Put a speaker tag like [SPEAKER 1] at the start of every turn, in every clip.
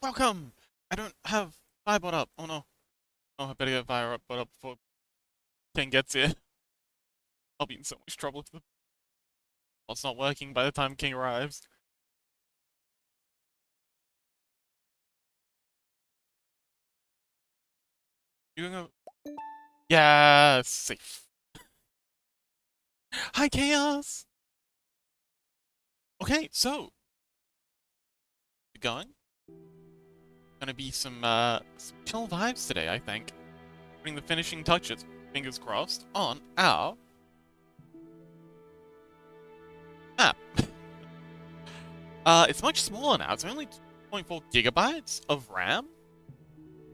[SPEAKER 1] welcome! I don't have Firebot up. Oh no. Oh, I better get Firebot up before King gets here. I'll be in so much trouble if the bot's not working by the time King arrives. You gonna go? Yeah, safe. Hi, Chaos! Okay, so, going? Gonna be some chill vibes today, I think. Putting the finishing touches, fingers crossed, on our map. It's much smaller now. It's only 2.4 gigabytes of RAM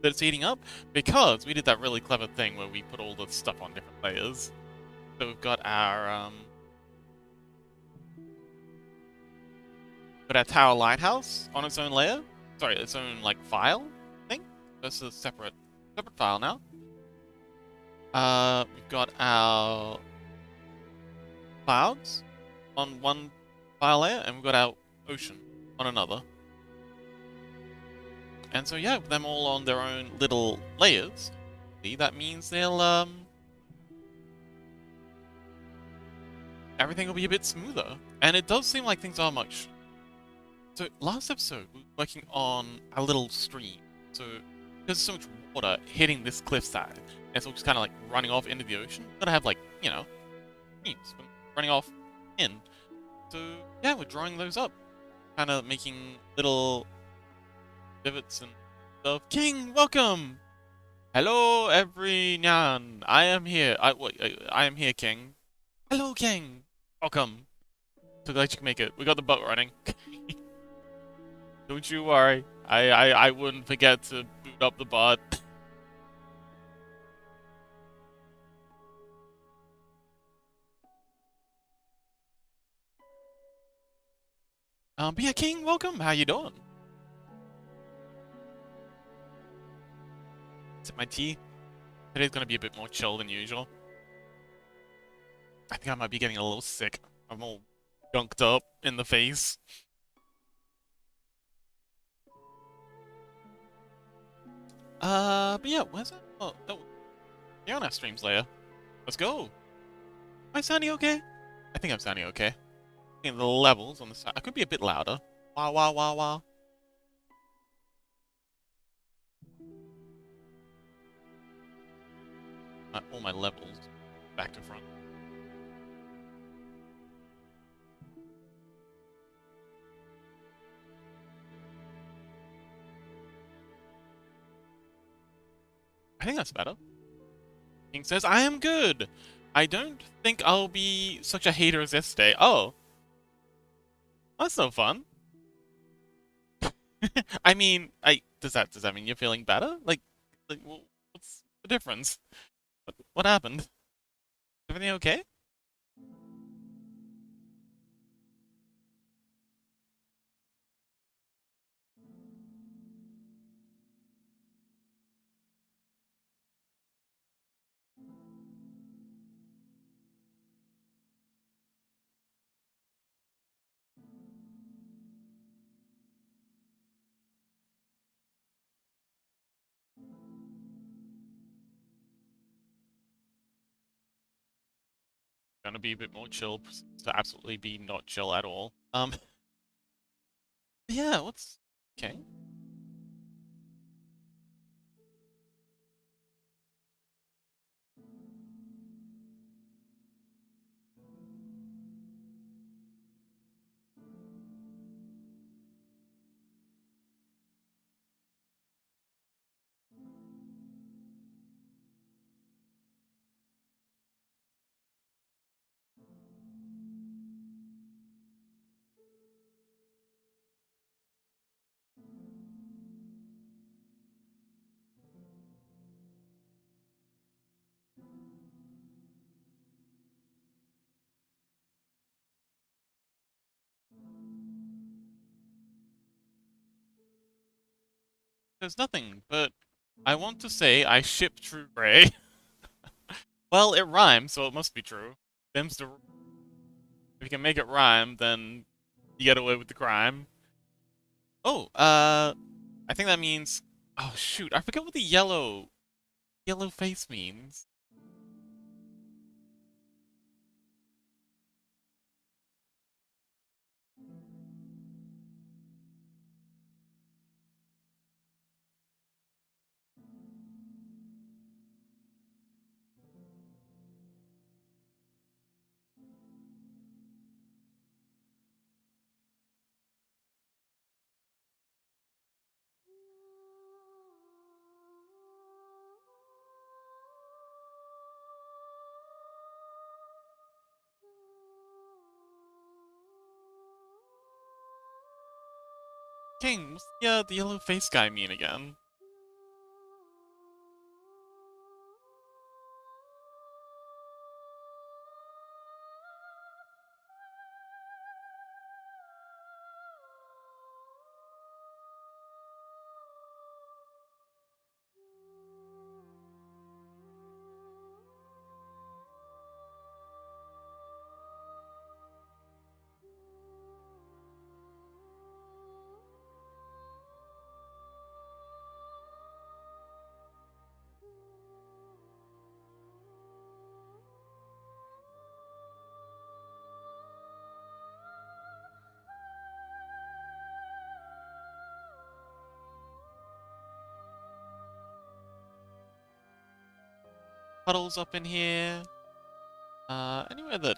[SPEAKER 1] that it's eating up because we did that really clever thing where we put all the stuff on different layers. So we've got our Tower Lighthouse on its own layer. Sorry, its own like file thing. That's a separate file now. We've got our clouds on one file layer, and we've got our ocean on another. And so yeah, with them all on their own little layers, that means they'll everything will be a bit smoother. And it does seem like things are much. So last episode we were working on a little stream. So there's so much water hitting this cliffside, and it's all just kind of like running off into the ocean. Gotta have like, you know, streams running off in. So yeah, we're drawing those up, kind of making little divots and stuff. King, welcome. Hello, everyone. I am here. I am here, King. Hello, King. Welcome. So glad you can make it. We got the boat running. Don't you worry. I wouldn't forget to boot up the bot. But yeah, King, welcome. How you doing? Sip my tea. Today's gonna be a bit more chill than usual. I think I might be getting a little sick. I'm all gunked up in the face. But yeah, where's that? Oh, you're on our streams layer. Let's go. Am I sounding okay? I think I'm sounding okay. In the levels on the side, I could be a bit louder. Wow, wow, wow, wow. All my levels, back to front. I think that's better. King says, I am good. I don't think I'll be such a hater as yesterday. Oh. That's no fun. I mean, does that mean you're feeling better? Like what's the difference? What happened? Everything okay? Gonna be a bit more chill to absolutely be not chill at all. Yeah, what's okay? There's nothing, but I want to say I ship True Gray. Well, it rhymes, so it must be true. Them's the if you can make it rhyme, then you get away with the crime. Oh, I I think that means... Oh, shoot. I forget what the yellow face means. King, what's the yellow face guy mean again? Puddles up in here. Anywhere that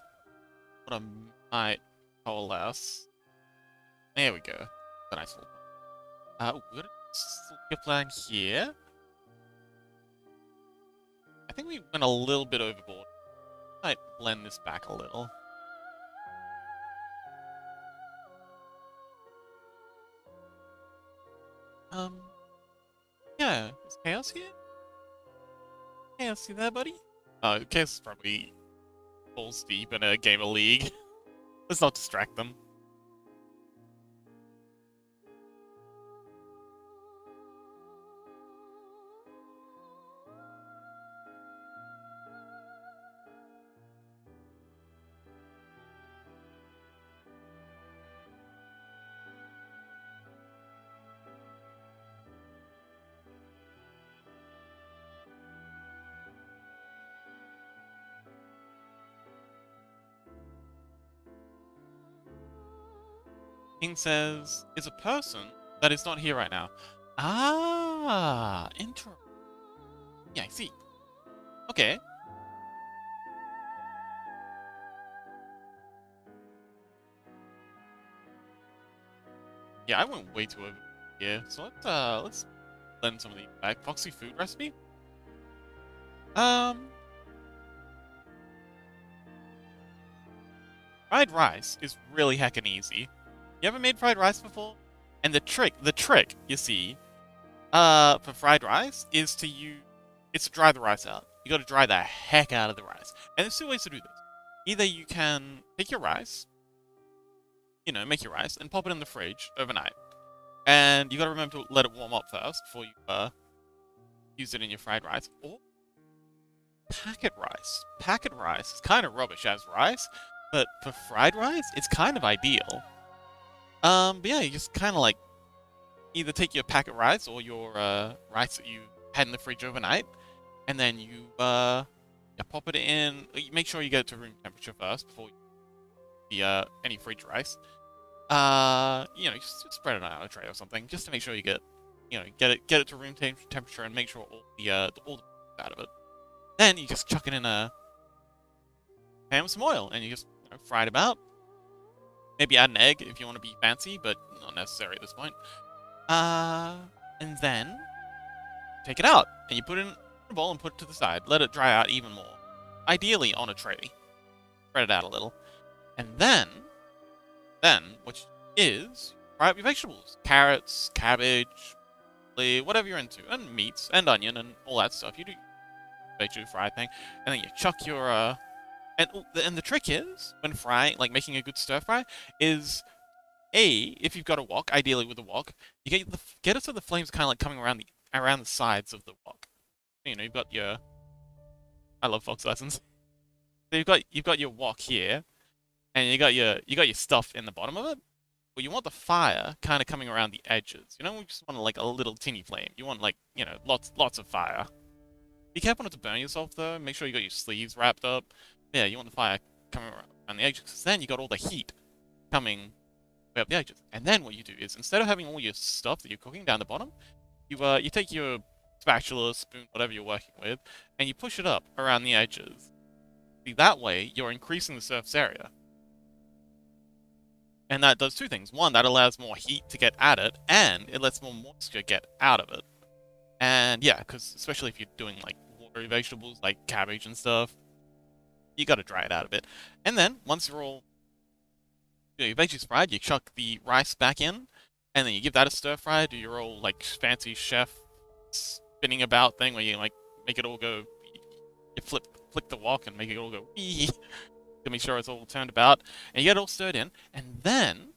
[SPEAKER 1] what I might coalesce. There we go. A nice little we're gonna skip line here. I think we went a little bit overboard. Might blend this back a little. Yeah, is Chaos here? Chaos, you there, buddy? Chaos is probably balls deep in a game of League. Let's not distract them. King says, is a person that is not here right now. Ah, interesting. Yeah, I see. Okay. Yeah, I went way too over here. So let's blend some of these back. Foxy food recipe. Fried rice is really heckin' easy. You ever made fried rice before? And the trick, you see, for fried rice is to dry the rice out. You gotta dry the heck out of the rice. And there's two ways to do this. Either you can take your rice, make your rice, and pop it in the fridge overnight. And you gotta remember to let it warm up first before you, use it in your fried rice. Or packet rice. Packet rice is kind of rubbish as rice, but for fried rice, it's kind of ideal. But yeah, you just kind of like either take your packet rice or your rice that you had in the fridge overnight, and then you pop it in. You make sure you get it to room temperature first before any fridge rice. Just spread it out on a tray or something, just to make sure you get it to room temperature and make sure all the out of it. Then you just chuck it in a pan with some oil, and you just fry it about. Maybe add an egg if you want to be fancy, but not necessary at this point. And then take it out, and you put it in a bowl and put it to the side. Let it dry out even more. Ideally on a tray. Spread it out a little. And then what is, fry up your vegetables. Carrots, cabbage, whatever you're into. And meats, and onion, and all that stuff. You do vegetable fry thing. And then you chuck your, and the trick is, when frying, like making a good stir fry, is if you've got a wok, ideally with a wok, you get it so the flames kind of like coming around the sides of the wok. You've got your, I love Fox lessons. So you've got your wok here, and you got your stuff in the bottom of it, Well, you want the fire kind of coming around the edges. You don't just want like a little teeny flame. You want like, lots of fire. Be careful not to burn yourself though. Make sure you got your sleeves wrapped up. Yeah, you want the fire coming around the edges, because then you got all the heat coming way up the edges. And then what you do is, instead of having all your stuff that you're cooking down the bottom, you take your spatula, spoon, whatever you're working with, and you push it up around the edges. See, that way you're increasing the surface area. And that does two things. One, that allows more heat to get at it, and it lets more moisture get out of it. And yeah, because especially if you're doing like watery vegetables like cabbage and stuff, you gotta dry it out a bit. And then, once you're all your veggies fried, you chuck the rice back in, and then you give that a stir fry, do your old like fancy chef spinning about thing where you like make it all go, you flick the wok and make it all go wee to make sure it's all turned about, and you get it all stirred in, and then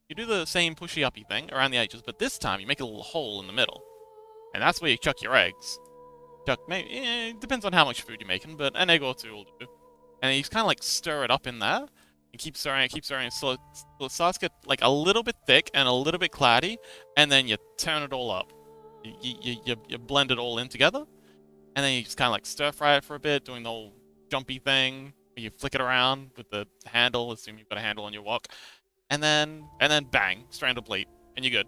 [SPEAKER 1] you do the same pushy uppy thing around the edges, but this time you make a little hole in the middle, and that's where you chuck your eggs. Chuck, maybe, it depends on how much food you're making, but an egg or two will do. And you just kind of like stir it up in there, and keep stirring it, so it starts to get like a little bit thick and a little bit cloudy, and then you turn it all up. You blend it all in together, and then you just kind of like stir fry it for a bit, doing the whole jumpy thing, where you flick it around with the handle, assume you've got a handle on your wok, and then bang, straight on a plate, and you're good.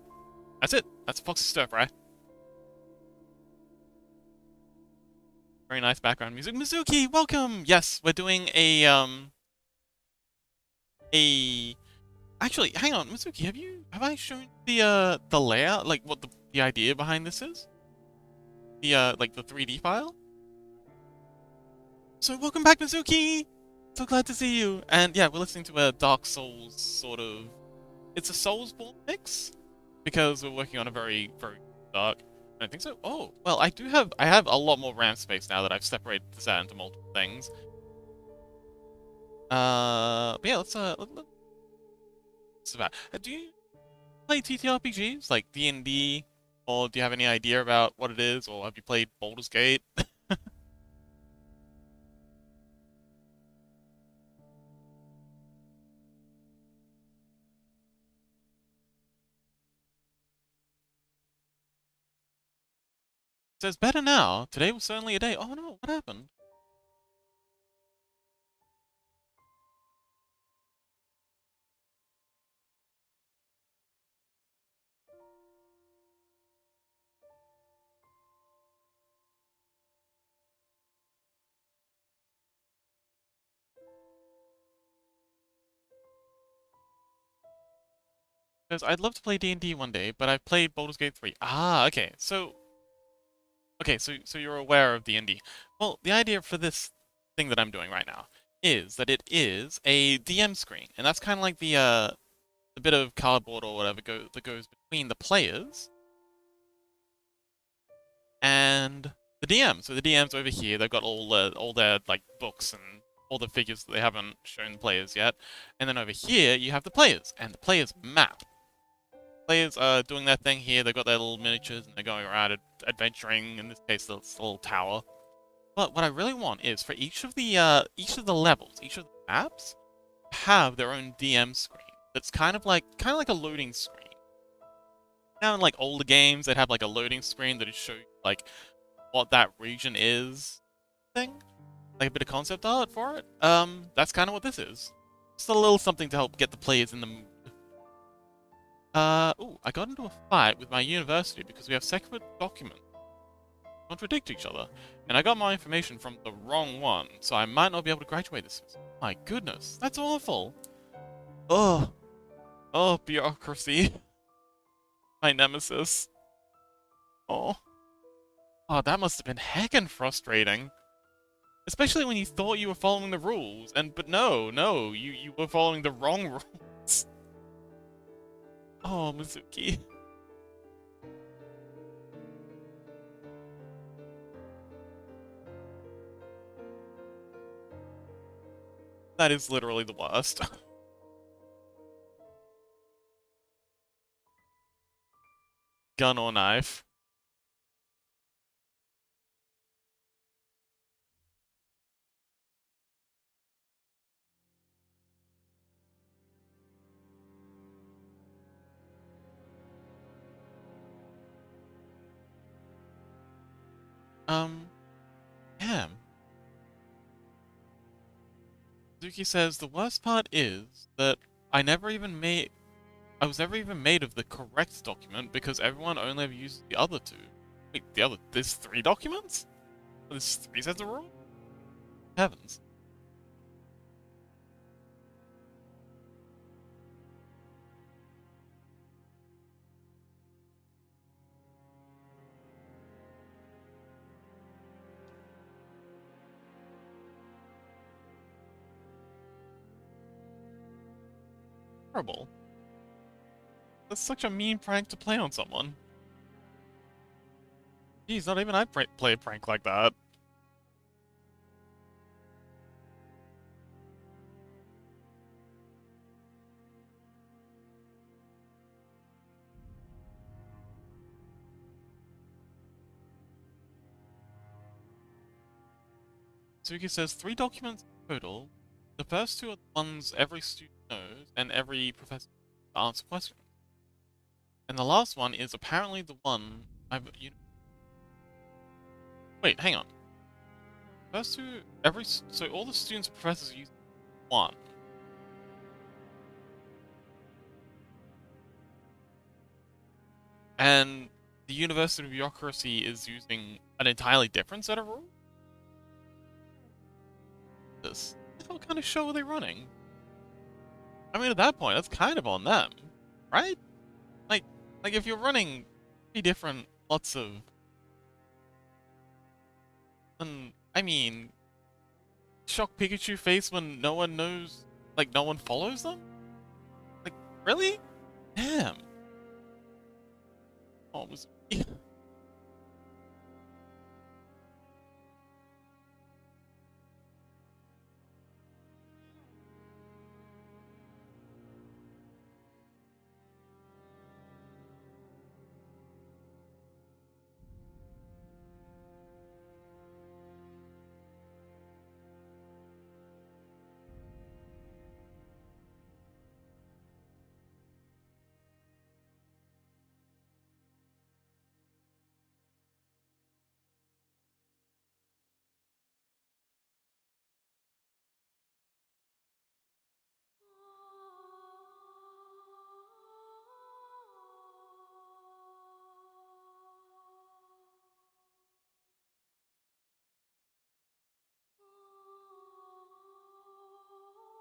[SPEAKER 1] That's it. That's a Fox's stir fry. Very nice background music. Mizuki, welcome! Yes, we're doing a actually, hang on, Mizuki, have I shown the layout, like what the idea behind this is? The like the 3D file? So welcome back, Mizuki! So glad to see you. And yeah, we're listening to a Dark Souls sort of, it's a Soulsborne mix, because we're working on a very, very dark. I don't think so. Oh, well, I have a lot more RAM space now that I've separated this out into multiple things. But yeah, let's about. Do you play TTRPGs like D&D, or do you have any idea about what it is, or have you played Baldur's Gate? It says better now. Today was certainly a day. Oh no, what happened? Because I'd love to play D&D one day, but I've played Baldur's Gate 3. Ah, okay. So you're aware of D&D. Well, the idea for this thing that I'm doing right now is that it is a DM screen, and that's kind of like the bit of cardboard or whatever that goes between the players and the DM. So the DM's over here. They've got all their like books and all the figures that they haven't shown the players yet. And then over here you have the players and the players map. Players are doing their thing here. They've got their little miniatures and they're going around adventuring. In this case, this little tower. But what I really want is for each of the levels, each of the maps, have their own DM screen. That's kind of like a loading screen. Now in like older games, they'd have like a loading screen that would show you like what that region is, thing, like a bit of concept art for it. That's kind of what this is. Just a little something to help get the players in the mood. Ooh, I got into a fight with my university because we have separate documents that contradict each other, and I got my information from the wrong one, so I might not be able to graduate this semester. My goodness, that's awful. Oh, oh, bureaucracy. My nemesis. Oh. Oh, that must have been heckin' frustrating. Especially when you thought you were following the rules, but no, you were following the wrong rules. Oh, Mizuki. That is literally the worst. Gun or knife. Damn. Suki says the worst part is that I never even made I was never even made of the correct document because everyone only ever uses the other two. Wait, there's 3 documents? There's 3 sets of rules? Heavens. Horrible. That's such a mean prank to play on someone. Geez, not even I play a prank like that. Suki says 3 documents total. The first 2 are the ones every student knows and every professor answers questions. And the last one is apparently the one Wait, hang on. First 2, so all the students and professors use 1. And the university bureaucracy is using an entirely different set of rules? What kind of show are they running? I mean, at that point, that's kind of on them, right? Like, if you're running 3 different lots of... I mean... Shock Pikachu face when no one knows... Like, no one follows them? Like, really? Damn. Oh, it was...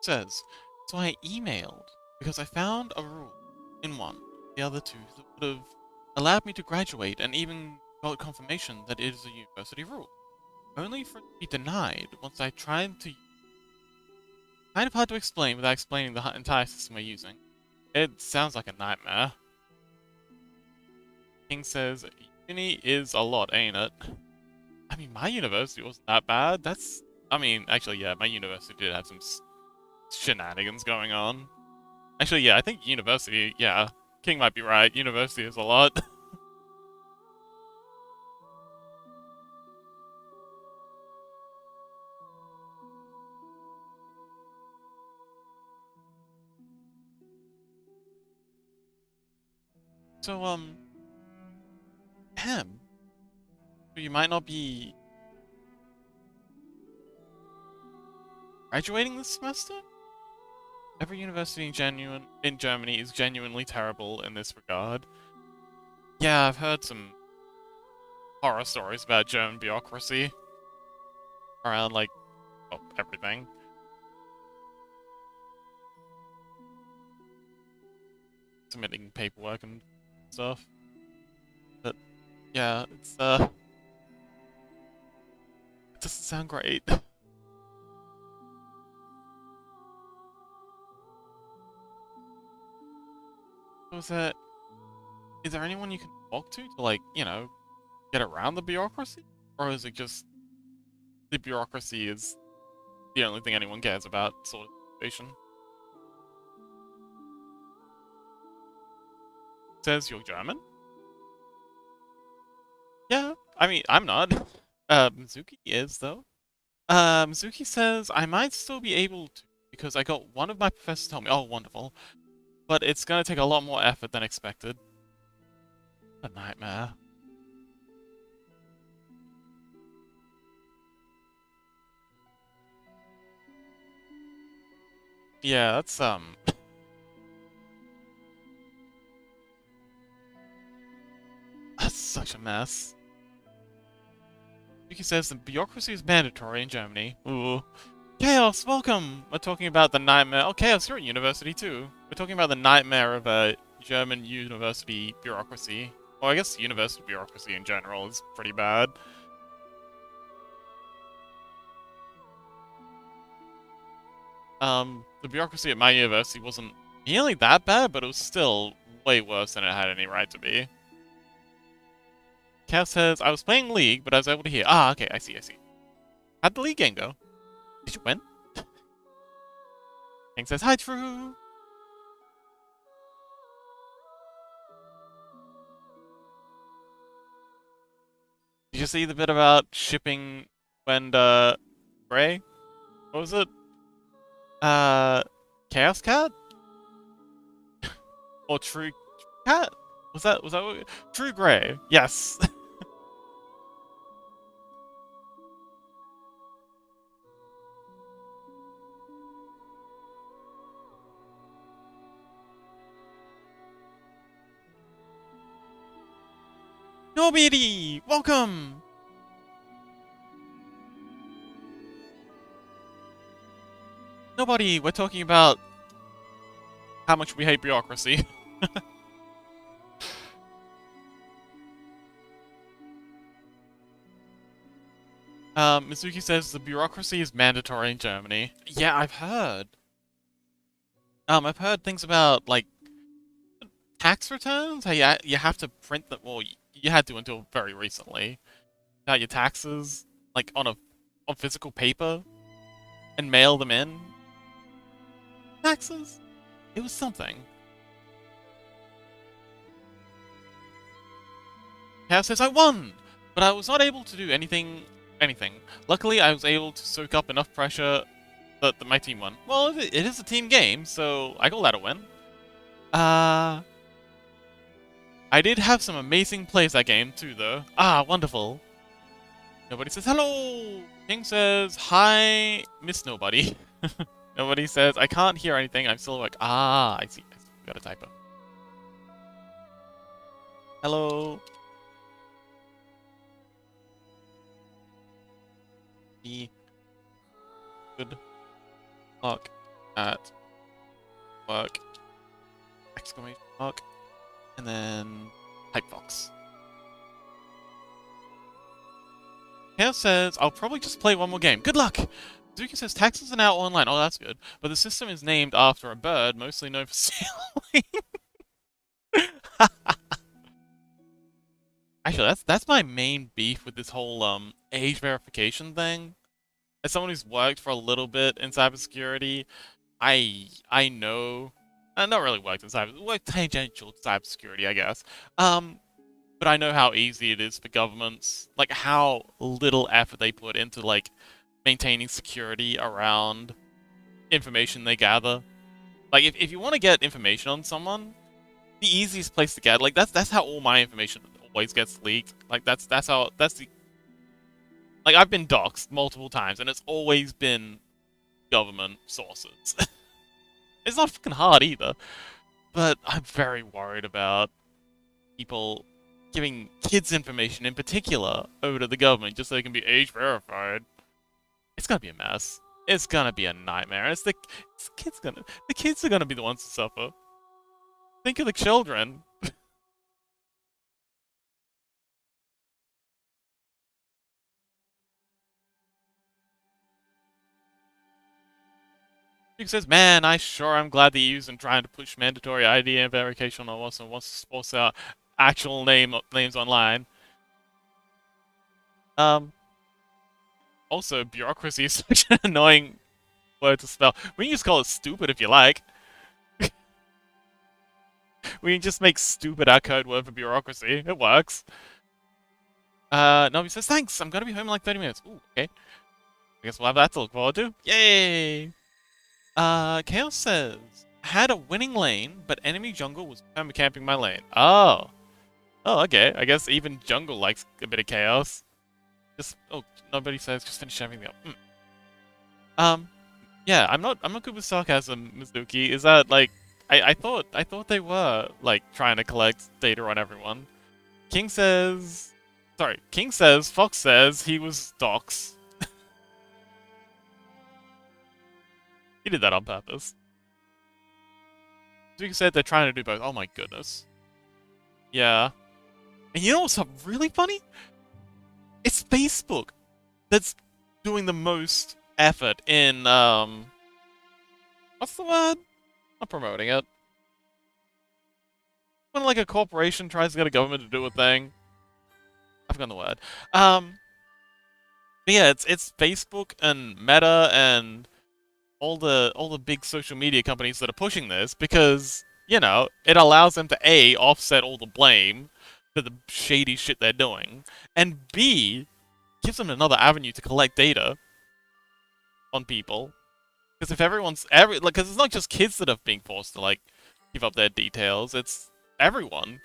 [SPEAKER 1] says, so I emailed because I found a rule in one, the other 2, that would have allowed me to graduate and even got confirmation that it is a university rule. Only for it to be denied once I tried to... Kind of hard to explain without explaining the entire system we're using. It sounds like a nightmare. King says, uni is a lot, ain't it? I mean, my university wasn't that bad. I mean, actually, yeah, my university did have some shenanigans going on. Actually, yeah, I think university, yeah, King might be right. University is a lot. So, Hem, you might not be graduating this semester? Every university in Germany is genuinely terrible in this regard. Yeah, I've heard some horror stories about German bureaucracy around, like, well, everything. Submitting paperwork and stuff. But, yeah, it doesn't sound great. Was that... Is there anyone you can talk to, like, get around the bureaucracy? Or is it just the bureaucracy is the only thing anyone cares about, sort of situation? Says you're German? Yeah, I mean, I'm not. Mizuki is, though. Mizuki says I might still be able to, because I got one of my professors tell me, oh, wonderful, but it's gonna take a lot more effort than expected. A nightmare. Yeah, that's such a mess. Yuki says the bureaucracy is mandatory in Germany. Ooh. Chaos, welcome! We're talking about the nightmare. Oh, Chaos, you're at university too. We're talking about the nightmare of a German university bureaucracy. Well, I guess university bureaucracy in general is pretty bad. The bureaucracy at my university wasn't nearly that bad, but it was still way worse than it had any right to be. Chaos says, I was playing League, but I was able to hear. Ah, okay, I see. How'd the League game go? Did you win? Hank says, hi, True! Did you see the bit about shipping when, Gray? What was it? Uh, Chaos Cat? Or True Cat? Was that what, True Gray? Yes. Nobody! Welcome! Nobody! We're talking about how much we hate bureaucracy. Mizuki says the bureaucracy is mandatory in Germany. Yeah, I've heard. I've heard things about, like, tax returns? How you have to print them, well, you had to until very recently. About your taxes, like, on physical paper, and mail them in. Taxes? It was something. Chaos says I won! But I was not able to do anything. Luckily, I was able to soak up enough pressure that my team won. Well, it is a team game, so I call that a win. I did have some amazing plays that game too, though. Ah, wonderful. Nobody says hello! King says, hi, Miss Nobody. Nobody says, I can't hear anything, I'm still like, ah, I see. Got a typo. Hello. Good luck at work. Exclamation mark. And then type box. Chaos says, I'll probably just play one more game. Good luck! Zuki says, taxes are now online. Oh, that's good. But the system is named after a bird, mostly known for sailing. Actually, that's my main beef with this whole age verification thing. As someone who's worked for a little bit in cybersecurity, I know, not really worked in worked tangential to cybersecurity, I guess. But I know how easy it is for governments, like how little effort they put into like maintaining security around information they gather. Like if you want to get information on someone, the easiest place to get, like that's how all my information always gets leaked. Like that's the like I've been doxxed multiple times and it's always been government sources. It's not fucking hard either. But I'm very worried about people giving kids information in particular over to the government just so they can be age verified. It's gonna be a mess. It's gonna be a nightmare. The kids are gonna be the ones to suffer. Think of the children. He says, man, I sure am glad the EU's trying to push mandatory ID and verification on us and wants to force out actual names online. Also, bureaucracy is such an annoying word to spell. We can just call it stupid if you like. We can just make stupid our code word for bureaucracy. It works. Nobi says, thanks, I'm gonna be home in like 30 minutes. Ooh, okay. I guess we'll have that to look forward to. Yay! Chaos says, had a winning lane, but enemy jungle was permacamping my lane. Oh. Oh, okay. I guess even jungle likes a bit of chaos. Just, oh, nobody says just finish everything up. Yeah, I'm not good with sarcasm, Mizuki. Is that like I thought they were like trying to collect data on everyone. King says King says Fox says he was Docs. He did that on purpose. Mizuki said they're trying to do both. Oh my goodness. Yeah. And you know what's really funny? It's Facebook that's doing the most effort in what's the word? I'm promoting it. When like a corporation tries to get a government to do a thing. I've forgotten the word. Um but yeah, it's Facebook and Meta and all the big social media companies that are pushing this because, you know, it allows them to A, offset all the blame for the shady shit they're doing, and B, gives them another avenue to collect data on people. Because if because it's not just kids that are being forced to like give up their details, it's everyone.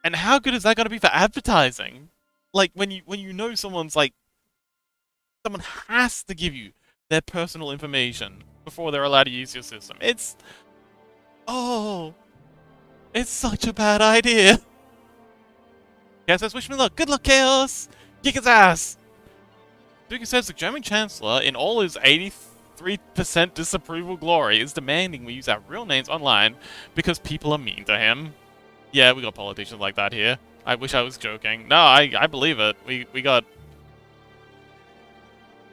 [SPEAKER 1] And how good is that going to be for advertising? Like when you know someone has to give you their personal information before they're allowed to use your system. Oh, it's such a bad idea. Chaos says, wish me luck. Good luck, Chaos. Kick his ass. Duke says the German Chancellor, in all his 83% disapproval glory, is demanding we use our real names online because people are mean to him. Yeah, we got politicians like that here. I wish I was joking. No, I believe it. We got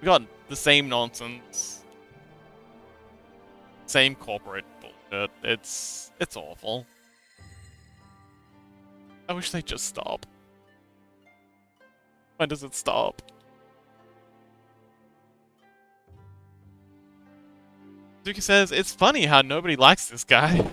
[SPEAKER 1] the same nonsense. Same corporate bullshit. It's awful. I wish they'd just stop. When does it stop? Suki says, it's funny how nobody likes this guy.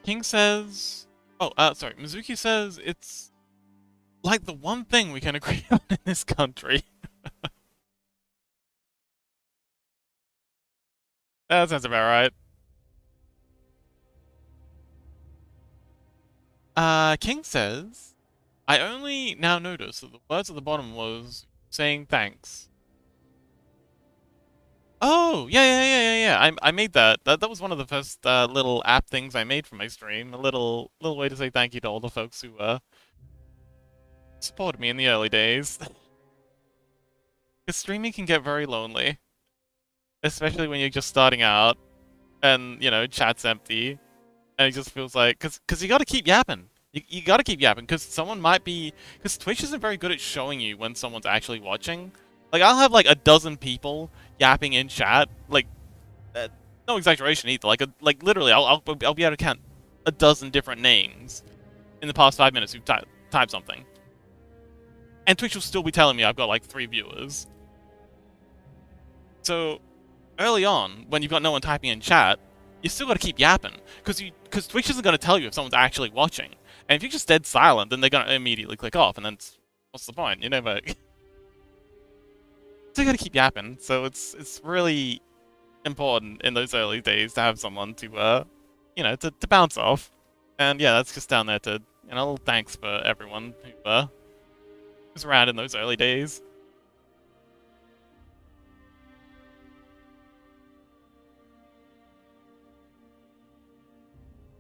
[SPEAKER 1] King says... Oh, sorry. Mizuki says it's like the one thing we can agree on in this country. That sounds about right. King says, I only now notice that the words at the bottom was saying thanks. Oh, yeah. I made that. That was one of the first little app things I made for my stream. A little way to say thank you to all the folks who supported me in the early days. Because streaming can get very lonely, especially when you're just starting out and, you know, chat's empty. And it just feels like, because you gotta keep yapping. You gotta keep yapping, because someone might be, because Twitch isn't very good at showing you when someone's actually watching. Like, I'll have like a dozen people yapping in chat, like, no exaggeration either. Like literally, I'll be able to count a dozen different names in the past 5 minutes who've typed something. And Twitch will still be telling me I've got like 3 viewers. So, early on, when you've got no one typing in chat, you still got to keep yapping, because Twitch isn't going to tell you if someone's actually watching. And if you're just dead silent, then they're going to immediately click off, and then what's the point? You never. So you got to keep yapping. So it's really important in those early days to have someone to you know, to bounce off. And yeah, that's just down there to, you know, a little thanks for everyone who was around in those early days.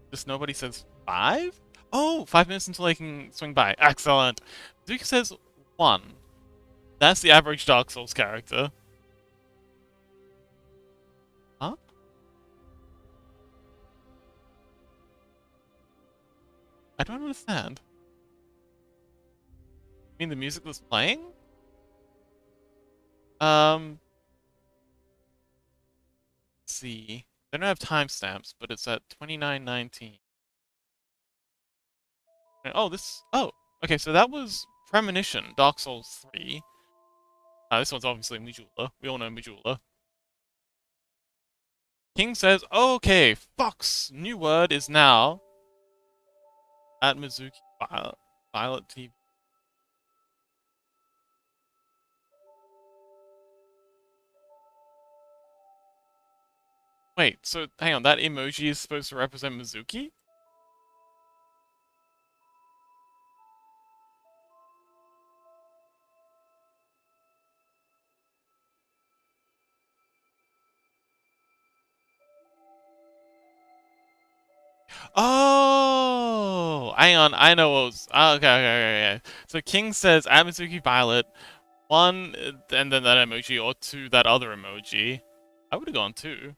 [SPEAKER 1] Just nobody says 5? Oh, 5 minutes until they can swing by. Excellent. Zuka says 1. That's the average Dark Souls character. Huh? I don't understand. You mean the music was playing? Let's see. They don't have timestamps, but it's at 29:19. Oh, oh, okay, so that was Premonition, Dark Souls 3. This one's obviously Majula. We all know Majula. King says, okay, Fox, new word is now At Mizuki Violet TV. Wait, so hang on, that emoji is supposed to represent Mizuki? Oh, hang on, I know what was. Oh, okay. So King says at Mizuki Violet, one, and then that emoji, or two, that other emoji. I would have gone two.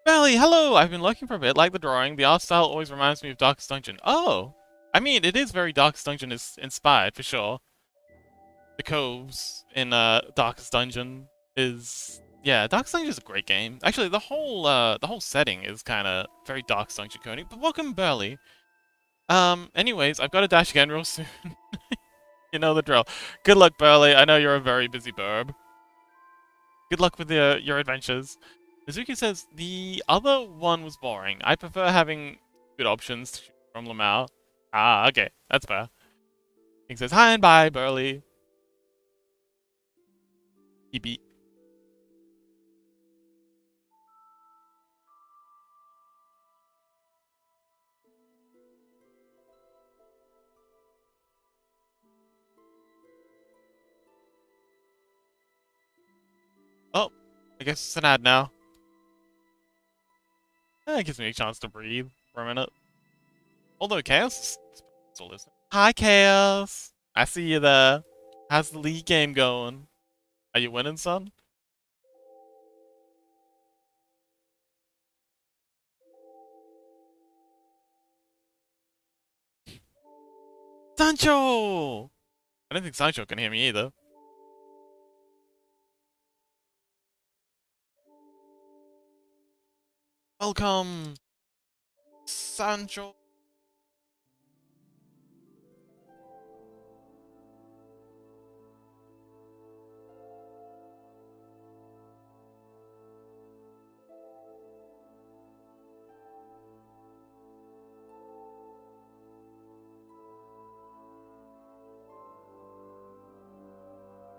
[SPEAKER 1] Belly, hello! I've been looking for a bit, like the drawing. The art style always reminds me of Darkest Dungeon. Oh! I mean, it is very Darkest Dungeon is inspired, for sure. The coves in Darkest Dungeon is... Yeah, Darkest Dungeon is a great game. Actually, the whole setting is kind of very Darkest Dungeon coding. But welcome, Burley. Anyways, I've got to dash again real soon. You know the drill. Good luck, Burley. I know you're a very busy burb. Good luck with your adventures. Mizuki says, the other one was boring. I prefer having good options to choose from Lamau. Ah, okay. That's fair. He says, hi and bye, Burley. He beat. Oh, I guess it's an ad now. It gives me a chance to breathe for a minute. Although Chaos is still listening. Hi, Chaos. I see you there. How's the league game going? Are you winning, son? Sancho! I don't think Sancho can hear me either. Welcome, Sancho.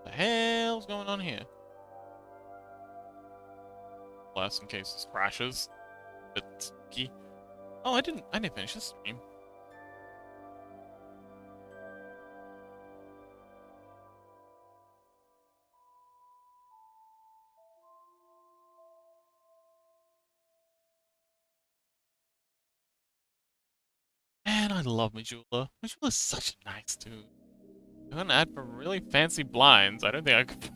[SPEAKER 1] What the hell's going on here? Less in case this crashes. It's key. Oh, I didn't finish this stream. Man, I love Majula. Majula's such a nice dude. I'm gonna add for really fancy blinds. I don't think I could.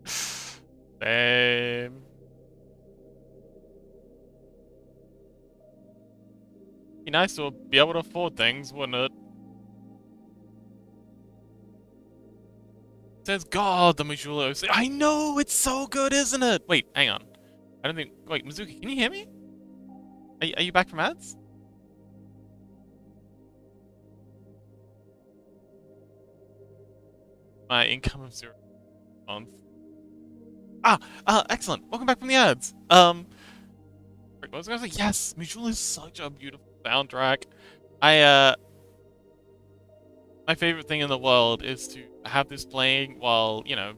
[SPEAKER 1] Same. Be nice to be able to afford things, wouldn't it? It says God, the Majula. I know, it's so good, isn't it? Wait, hang on. I don't think. Wait, Mizuki, can you hear me? Are you back from ads? My income of 0 a month. Excellent. Welcome back from the ads. What was I gonna say? Yes, Majula is such a beautiful soundtrack. My favorite thing in the world is to have this playing while, you know,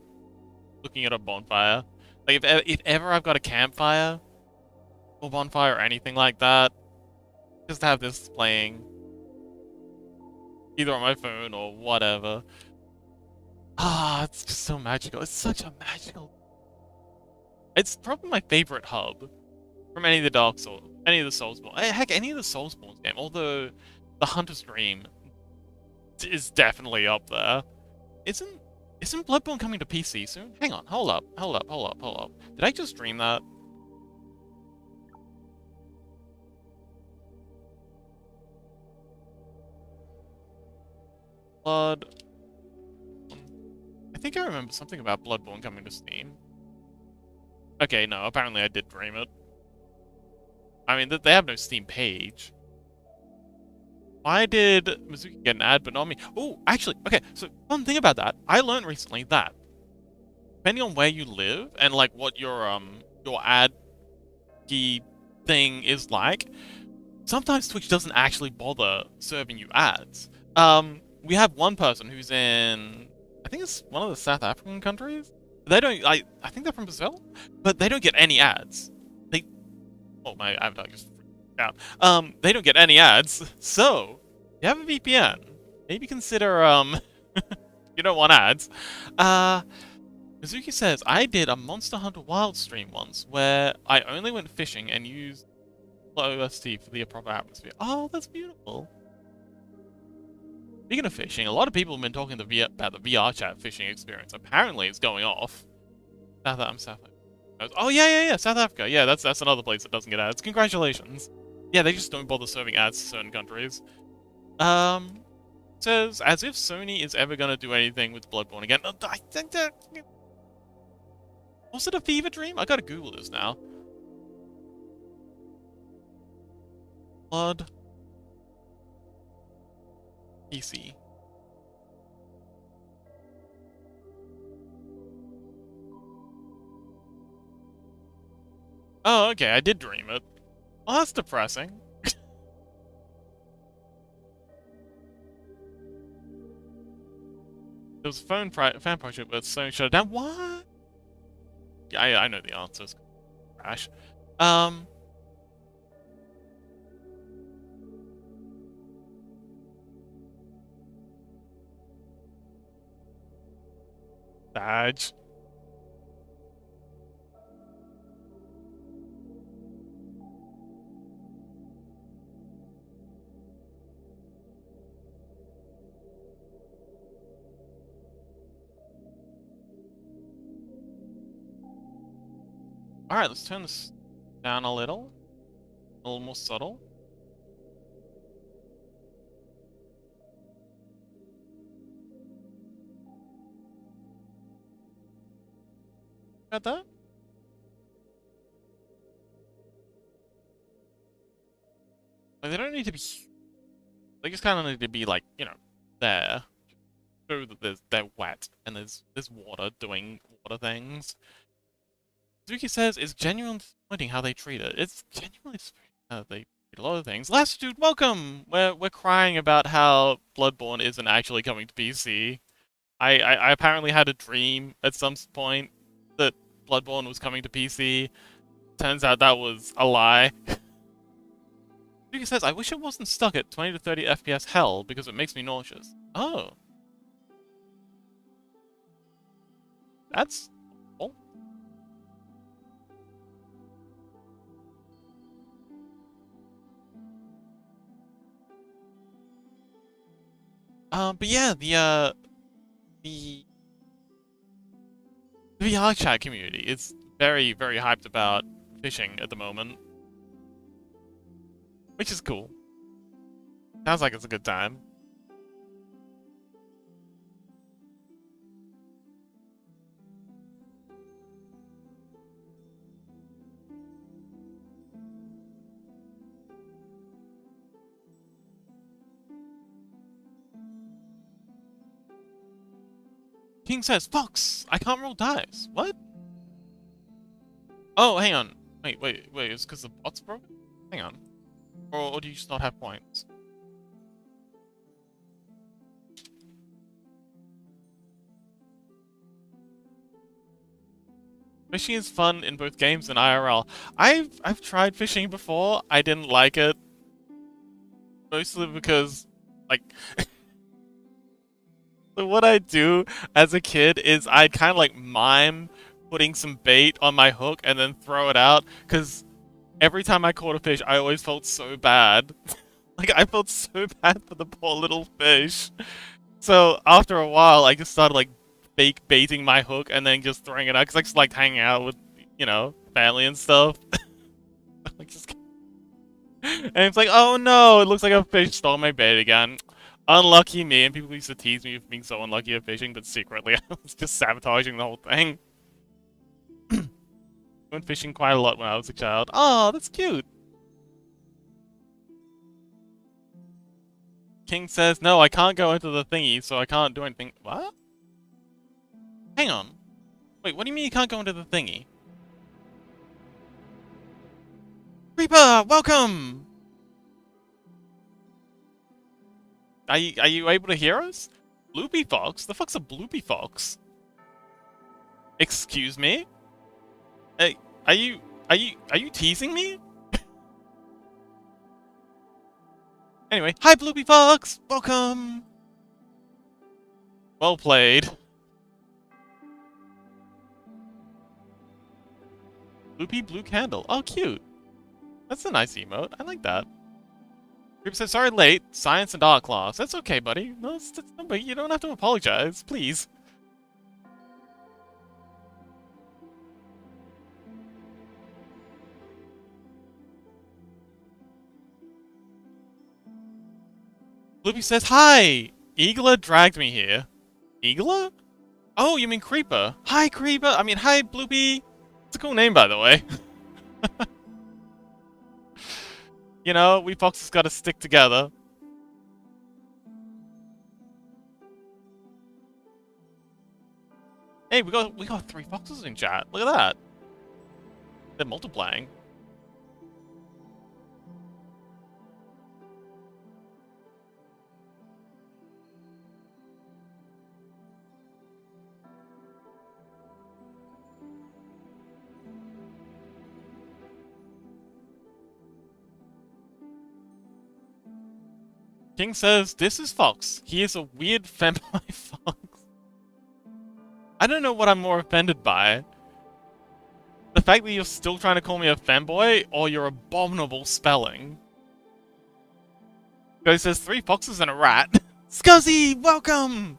[SPEAKER 1] looking at a bonfire. Like, if ever I've got a campfire, or bonfire, or anything like that, just have this playing. Either on my phone or whatever. It's just so magical. It's such a magical... It's probably my favorite hub from any of the Dark Souls, any of the Soulsborne. Heck, any of the Soulsborne game. Although the Hunter's Dream is definitely up there. Isn't Bloodborne coming to PC soon? Hang on, hold up. Did I just stream that? Blood... I think I remember something about Bloodborne coming to Steam. Okay, no, apparently I did dream it. I mean, they have no Steam page. Why did Mizuki get an ad but not me? Oh, actually, okay, so one thing about that, I learned recently that depending on where you live and like what your ad key thing is like, sometimes Twitch doesn't actually bother serving you ads. We have one person who's in, I think it's one of the South African countries. They don't, I think they're from Brazil, but they don't get any ads. They, oh, my avatar just freaked out. They don't get any ads. So, if you have a VPN, maybe consider, you don't want ads. Mizuki says, I did a Monster Hunter Wild stream once where I only went fishing and used OST for the proper atmosphere. Oh, that's beautiful. Speaking of fishing, a lot of people have been talking about the VR chat fishing experience. Apparently, it's going off. South Africa. Oh yeah, South Africa. Yeah, that's another place that doesn't get ads. Congratulations. Yeah, they just don't bother serving ads to certain countries. Says as if Sony is ever gonna do anything with Bloodborne again. I think that was it a fever dream? I gotta Google this now. Blood PC. Oh, okay, I did dream it. Oh, that's depressing. There was a fan project, but Sony shut it down. What? Yeah, I know the answers. Crash. Badge. Alright, let's turn this down a little more subtle. Got that? Like, they don't need to be. They just kind of need to be like, you know, there. Show that they're wet and there's water doing water things. Suzuki says it's genuinely disappointing how they treat it. It's genuinely disappointing how they treat a lot of things. Last dude, welcome! We're crying about how Bloodborne isn't actually coming to PC. I apparently had a dream at some point that Bloodborne was coming to PC. Turns out that was a lie. Suzuki says, I wish it wasn't stuck at 20 to 30 FPS hell because it makes me nauseous. Oh. That's cool. But yeah, the VR chat community is very, very hyped about fishing at the moment. Which is cool. Sounds like it's a good time. King says, Fox! I can't roll dice. What? Oh, hang on. Wait. It's because the bot's broken? Hang on. Or do you just not have points? Fishing is fun in both games and IRL. I've tried fishing before. I didn't like it. Mostly because, like... So what I do as a kid is I'd kind of like mime putting some bait on my hook and then throw it out, because every time I caught a fish, I always felt so bad. Like, I felt so bad for the poor little fish. So after a while, I just started like fake baiting my hook and then just throwing it out, because I just liked hanging out with, you know, family and stuff. Like, just... And it's like, oh no, it looks like a fish stole my bait again. Unlucky me, and people used to tease me for being so unlucky at fishing, but secretly I was just sabotaging the whole thing. Went fishing quite a lot when I was a child. Oh, that's cute. King says, no, I can't go into the thingy, so I can't do anything. What? Hang on. Wait, what do you mean you can't go into the thingy? Reaper, welcome! Are you able to hear us? Bloopy Fox? The fuck's a Bloopy Fox? Excuse me? Hey, are you teasing me? Anyway, hi Bloopy Fox! Welcome! Well played. Bloopy Blue Candle. Oh, cute. That's a nice emote. I like that. Creeper says, sorry late. Science and art class. That's okay, buddy. No, that's no big. You don't have to apologize. Please. Bloopy says, hi! Eagler dragged me here. Eagler? Oh, you mean Creeper. Hi, Creeper. I mean, hi, Bloopy. It's a cool name, by the way. You know, we foxes gotta stick together. Hey, we got 3 foxes in chat. Look at that. They're multiplying. King says, this is Fox. He is a weird femboy fox. I don't know what I'm more offended by. The fact that you're still trying to call me a femboy, or your abominable spelling. Guy says 3 foxes and a rat. Scuzzy, welcome!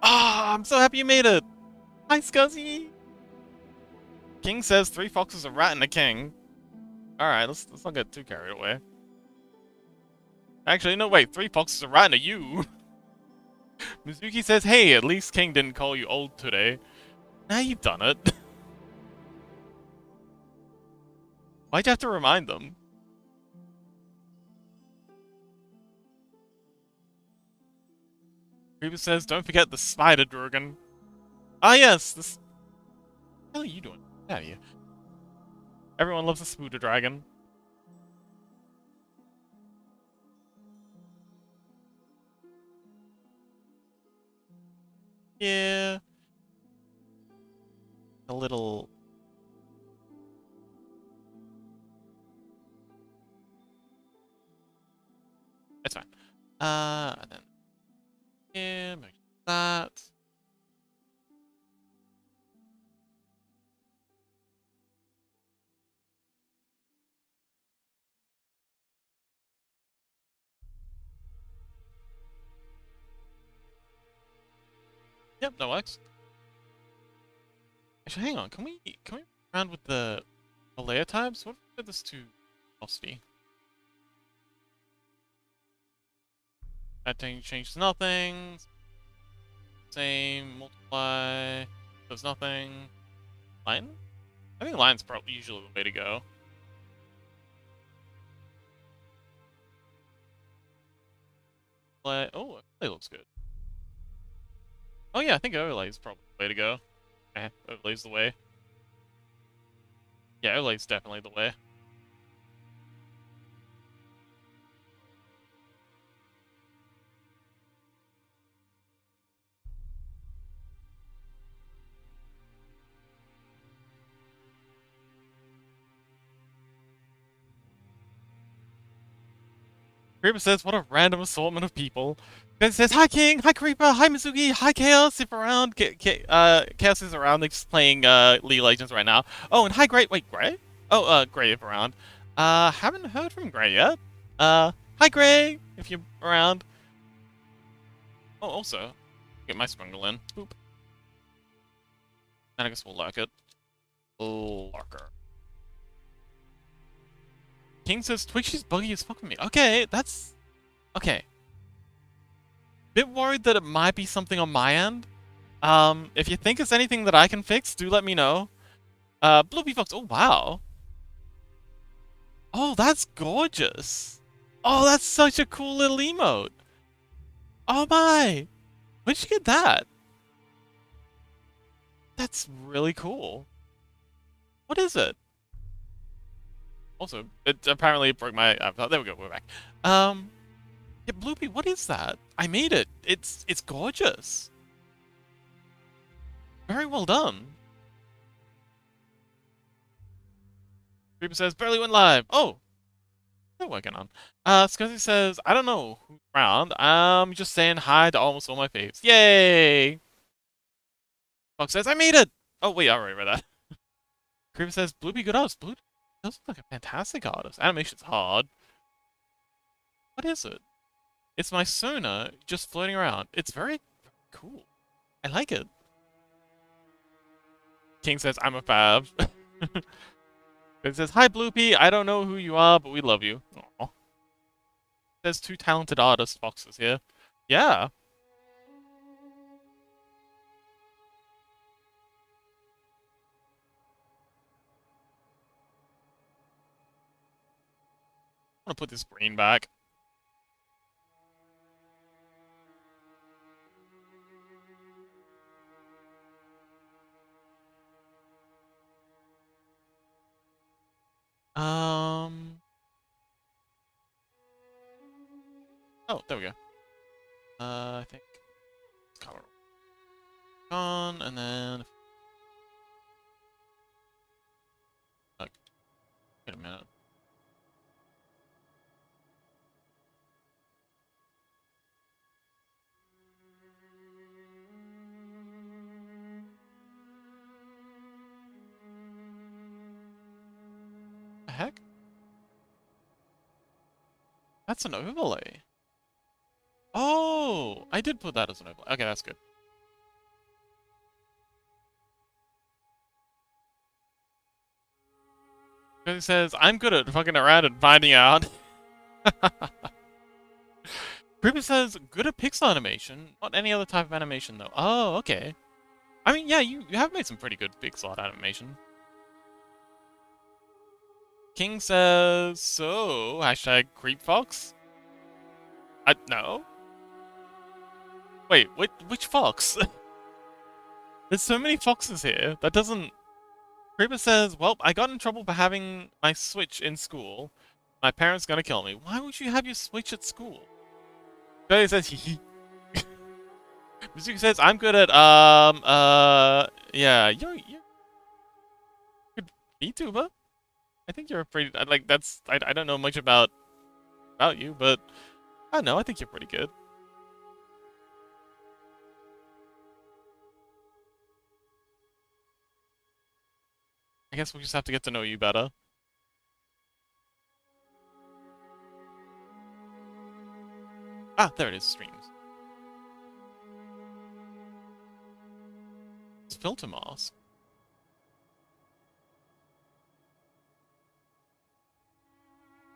[SPEAKER 1] Ah, I'm so happy you made it. Hi, Scuzzy. King says 3 foxes, a rat, and a king. Alright, let's not get too carried away. Actually, no, wait. 3 foxes, a rat, and a you. Mizuki says, hey, at least King didn't call you old today. Now you've done it. Why'd you have to remind them? Creeper says, don't forget the spider dragon. Ah, yes, this. What the hell are you doing? Get out of here. Everyone loves a spider dragon. Yeah. A little. It's fine. And then. Yeah, make that. Yep, that works. Actually, hang on. Can we around with the layer types? What if we set this to velocity? That thing changes nothing. Same. Multiply. Does nothing. Line? I think line's probably usually the way to go. Oh, it looks good. Oh yeah, I think overlay is probably the way to go. Overlay's the way. Yeah, overlay's definitely the way. Creeper says, what a random assortment of people. Then says, hi King, hi Creeper, hi Mizuki, hi Chaos, if around. Chaos is around, they're just playing League of Legends right now. Oh, and hi Gray. Wait, Gray? Oh, Gray if around. Haven't heard from Gray yet. Hi Gray, if you're around. Oh, also, get my Sprungle in. Boop. And I guess we'll lock it. Locker. King says, Twitch is buggy as fuck for me. Okay, that's... Okay. Bit worried that it might be something on my end. If you think it's anything that I can fix, do let me know. Bloopy Fox, oh wow. Oh, that's gorgeous. Oh, that's such a cool little emote. Oh my. Where'd you get that? That's really cool. What is it? Also, it apparently broke my avatar. There we go, we're back. Yeah, Bloopy, what is that? I made it. It's gorgeous. Very well done. Creeper says, barely went live. Oh, they're working on. Scuzzy says, I don't know who's around. I'm just saying hi to almost all my faves. Yay! Fox says, I made it! Oh, wait, I already read that. Creeper says, Bloopy, good artist. Bloopy does look like a fantastic artist. Animation's hard. What is it? It's my Sona just floating around. It's very cool. I like it. King says, I'm a fab. It says, hi, Bloopy. I don't know who you are, but we love you. Aww. There's two talented artist foxes here. Yeah. I'm gonna put this green back. Oh, there we go. I think color on, and then wait a minute. The heck? That's an overlay. Oh, I did put that as an overlay. Okay, that's good. Because it says, I'm good at fucking around and finding out. Creeper says, good at pixel animation, not any other type of animation though. Oh, okay. I mean, yeah, you have made some pretty good pixel art animation. King says, so, hashtag creepfox? No. Wait, which fox? There's so many foxes here. That doesn't... Creeper says, well, I got in trouble for having my Switch in school. My parents gonna kill me. Why would you have your Switch at school? Billy says, hee. Mizuki says, I'm good at, yeah, you're a good VTuber. I think you're a pretty, like, that's, I don't know much about you, but I don't know, I think you're pretty good. I guess we'll just have to get to know you better. Ah, there it is, streams. It's filter mask.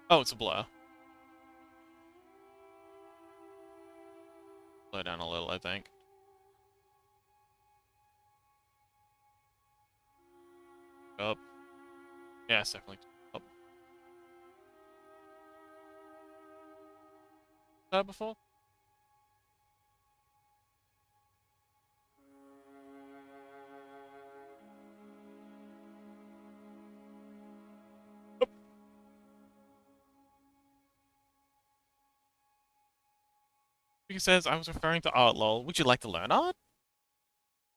[SPEAKER 1] Oh, it's a blur. Blur down a little, I think. Up. Yeah, it's definitely up. Before? Oh. He says, I was referring to art, lol. Would you like to learn art?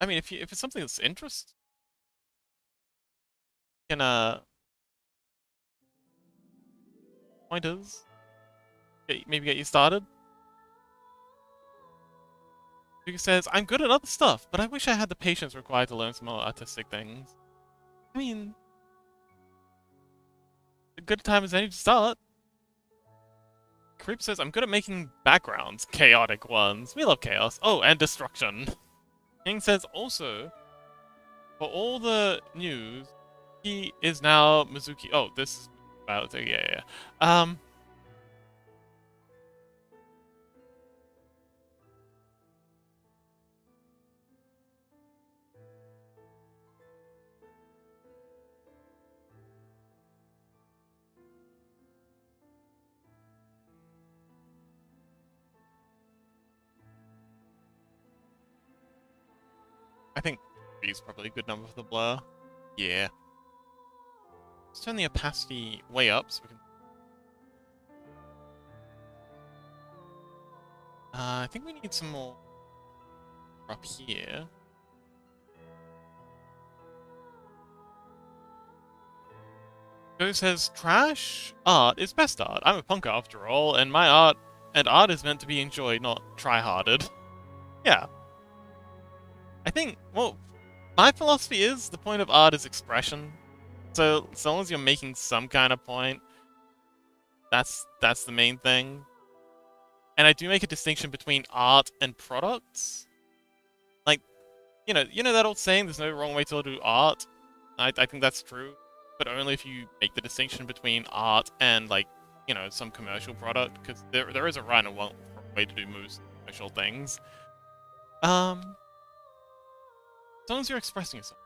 [SPEAKER 1] I mean, if it's something that's interest, you can, pointers. Maybe get you started. He says, I'm good at other stuff, but I wish I had the patience required to learn some more artistic things. I mean, a good time as any to start. Creep says, I'm good at making backgrounds, chaotic ones. We love chaos. Oh, and destruction. King says, also, for all the news, he is now Mizuki. Oh, this is about, yeah. I think 3 is probably a good number for the blur. Yeah. Let's turn the opacity way up so we can... I think we need some more up here. Joe says, trash art is best art. I'm a punk after all, and my art is meant to be enjoyed, not try-harded. Yeah. I think, well, my philosophy is the point of art is expression. So long as you're making some kind of point, that's the main thing. And I do make a distinction between art and products. Like, you know that old saying, there's no wrong way to do art? I think that's true. But only if you make the distinction between art and, like, some commercial product. Because there is a right and wrong way to do most commercial things. As long as you're expressing yourself.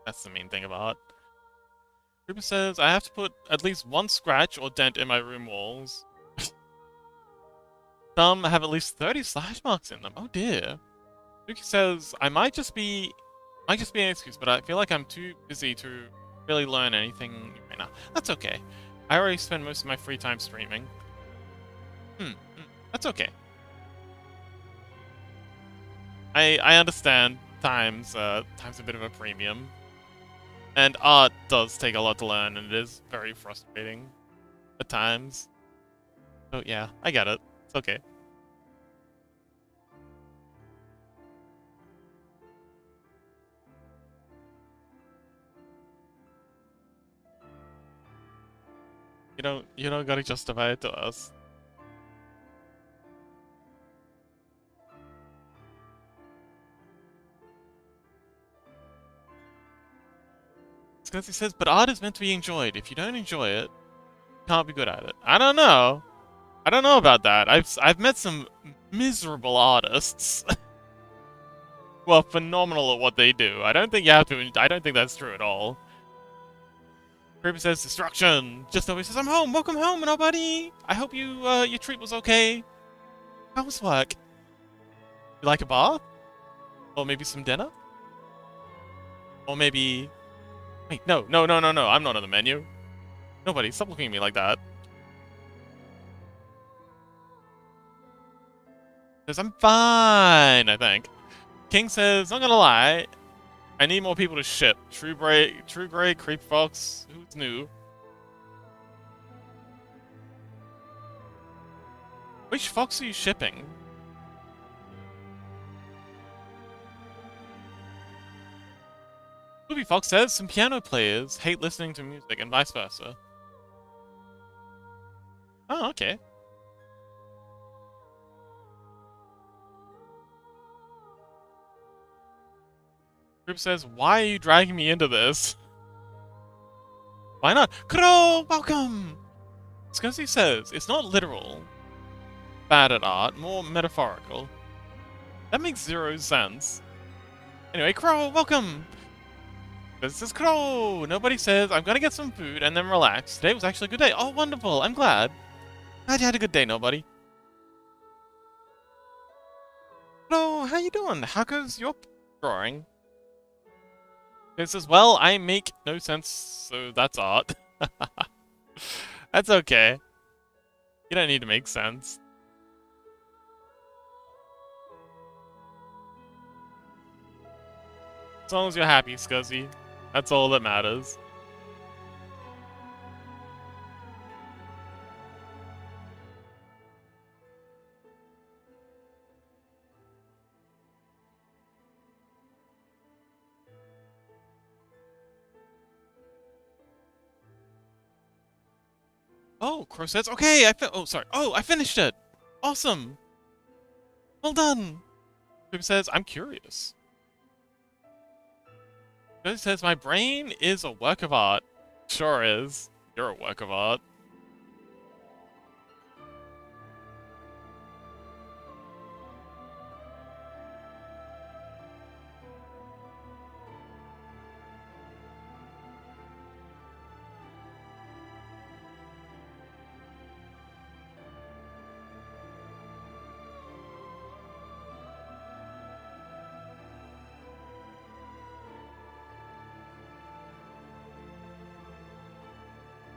[SPEAKER 1] That's the main thing of art. Ruben says, I have to put at least one scratch or dent in my room walls. Some have at least 30 slash marks in them. Oh dear. Suki says, I might just be an excuse, but I feel like I'm too busy to really learn anything right now. That's okay. I already spend most of my free time streaming. That's okay. I understand time's a bit of a premium. And art does take a lot to learn, and it is very frustrating at times. So yeah, I get it. It's okay. You don't gotta justify it to us. Scursy says, but art is meant to be enjoyed. If you don't enjoy it, you can't be good at it. I don't know. I don't know about that. I've met some miserable artists who are phenomenal at what they do. I don't think you have to. I don't think that's true at all. Creeper says destruction. Just nobody says I'm home. Welcome home, nobody. I hope your treat was okay. How was work? You like a bath? Or maybe some dinner? Or maybe... Wait, no. I'm not on the menu. Nobody, stop looking at me like that. Says I'm fine, I think. King says, not gonna lie, I need more people to ship. True Grey, Creep Fox, who's new? Which fox are you shipping? Ruby Fox says some piano players hate listening to music and vice versa. Oh, okay. Group says, why are you dragging me into this? Why not? Kuro, welcome! Scursy says, it's not literal. Bad at art, more metaphorical. That makes zero sense. Anyway, Crow, welcome! This is Crow! Nobody says, I'm gonna get some food and then relax. Today was actually a good day. Oh, wonderful, I'm glad. Glad you had a good day, nobody. Hello, how you doing? How goes your drawing? It says, well, I make no sense, so that's art. That's okay. You don't need to make sense. As long as you're happy, Scuzzy. That's all that matters. Oh, Crow says, okay, oh, sorry. Oh, I finished it! Awesome! Well done! Crow says, I'm curious. Crow says, my brain is a work of art. Sure is. You're a work of art.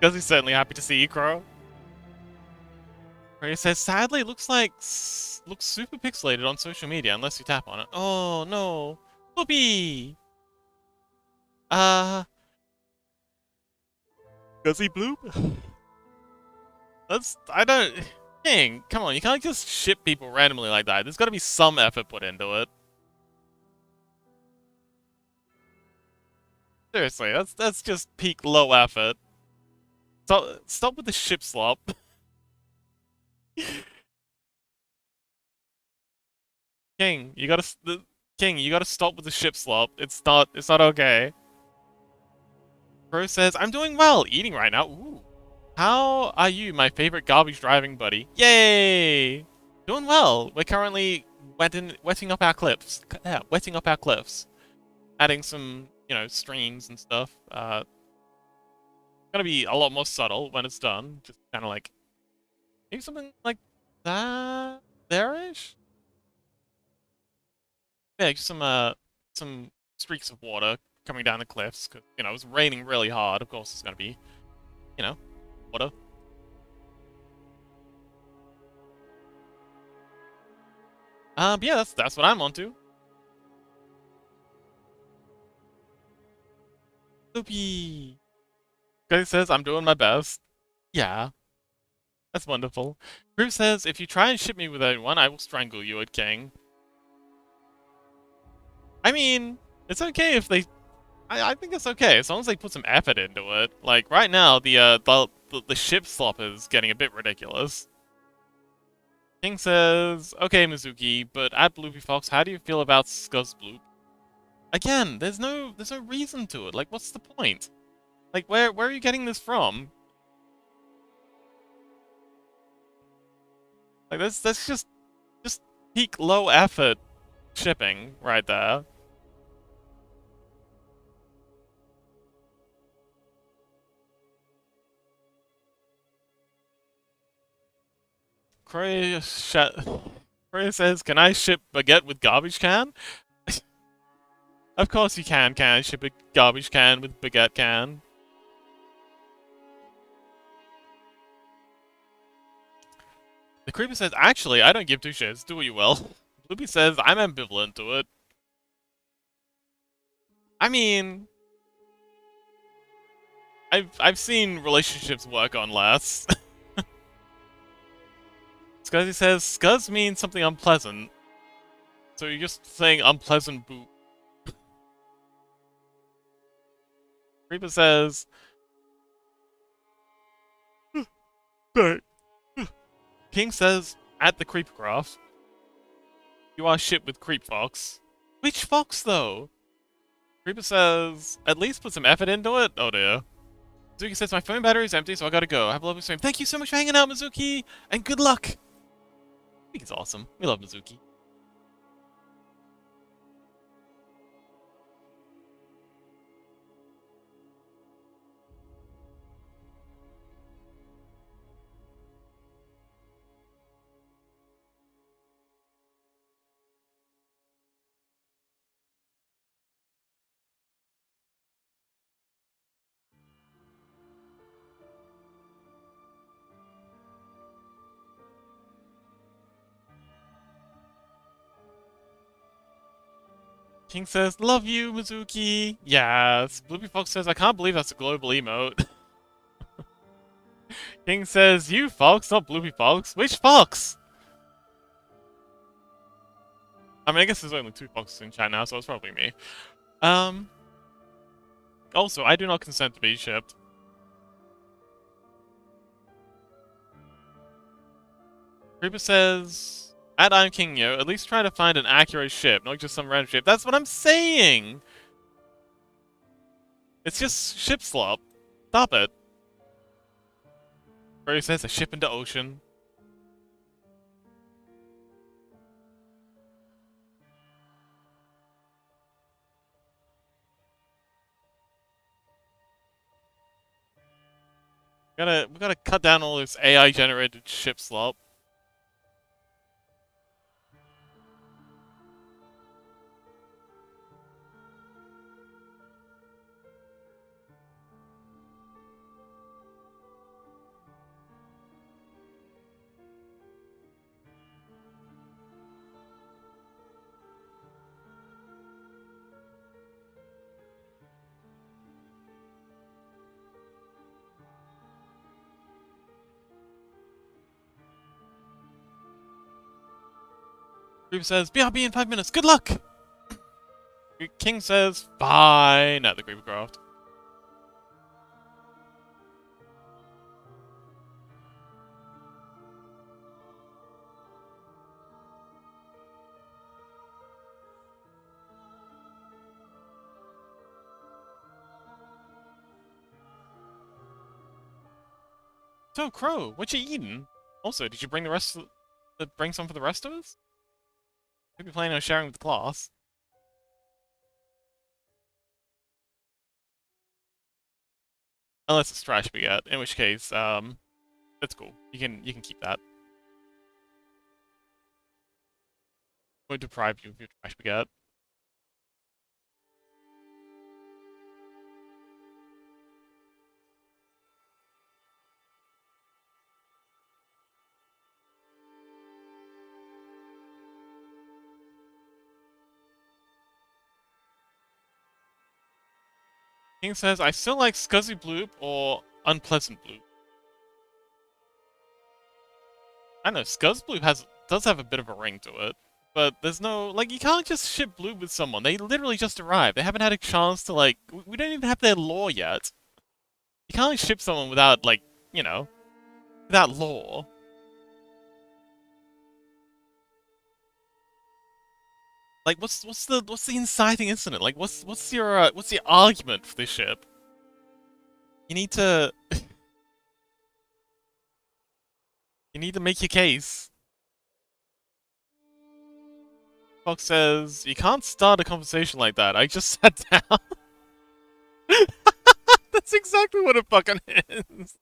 [SPEAKER 1] Scuzzy's certainly happy to see you, Crow. It says, sadly, looks super pixelated on social media unless you tap on it. Oh no, Bloopy. Uh, Guzzy Bloop. I don't. King, come on, you can't just ship people randomly like that. There's got to be some effort put into it. Seriously, that's just peak low effort. Stop with the ship slop. King, King, you gotta stop with the ship slop. It's not okay. Bro says, I'm doing well, eating right now. Ooh. How are you, my favorite garbage driving buddy? Yay! Doing well. We're currently wetting up our cliffs. Yeah, wetting up our cliffs. Adding some, streams and stuff. Gonna be a lot more subtle when it's done. Just kind of like, maybe something like that there-ish? Yeah, just some streaks of water coming down the cliffs, because, it's raining really hard. Of course, it's gonna be, water. But yeah, that's what I'm onto. Loopy! Guy says, I'm doing my best. Yeah, that's wonderful. Group says, if you try and ship me with anyone, I will strangle you at King. I mean, it's okay if they... I think it's okay, as long as they put some effort into it. Like, right now, the ship slop is getting a bit ridiculous. King says, okay, Mizuki, but at Bloopy Fox, how do you feel about Scuzz Bloop? Again, there's no reason to it. Like, what's the point? Like, where are you getting this from? Like, that's just peak low effort shipping right there. Croy says, can I ship baguette with garbage can? Of course you can I ship a garbage can with baguette can? The creeper says, actually, I don't give two shits, do what you will. Bloopy says, I'm ambivalent to it. I mean... I've seen relationships work on less. Scuzzy says, Scuzz means something unpleasant. So you're just saying unpleasant boop. Creeper says... Sorry. King says, at the Creepcraft, you are shit with Creep Fox. Which Fox, though? Creeper says, at least put some effort into it? Oh dear. Mizuki says, my phone battery is empty, so I gotta go. Have a lovely stream. Thank you so much for hanging out, Mizuki! And good luck! I think it's awesome. We love Mizuki. King says, love you, Mizuki! Yes. Bloopy Fox says, I can't believe that's a global emote. King says, you Fox, not Bloopy Fox. Which Fox? I mean, I guess there's only two Foxes in chat now, so it's probably me. Also, I do not consent to be shipped. Creeper says, at I'm King Yo, at least try to find an accurate ship, not just some random ship. That's what I'm saying! It's just ship slop. Stop it. Bro says a ship into ocean. We gotta cut down all this AI generated ship slop. Creeper says, BRB in 5 minutes, good luck! King says, fine, at the Creeper Craft. So, Crow, what you eating? Also, did you bring bring some for the rest of us? Maybe planning on sharing with the class. Unless it's trash baguette, in which case, that's cool. You can keep that. Won't deprive you of your trash baguette. King says, I still like Scuzzy Bloop or Unpleasant Bloop. I know, Scuzz Bloop does have a bit of a ring to it. But there's no, like, you can't just ship Bloop with someone. They literally just arrived. They haven't had a chance to, like, we don't even have their lore yet. You can't ship someone without, like, you know, without lore. Like, what's the inciting incident? Like, what's your argument for this ship? You need to you need to make your case. Fox says you can't start a conversation like that. I just sat down. That's exactly what it fucking is.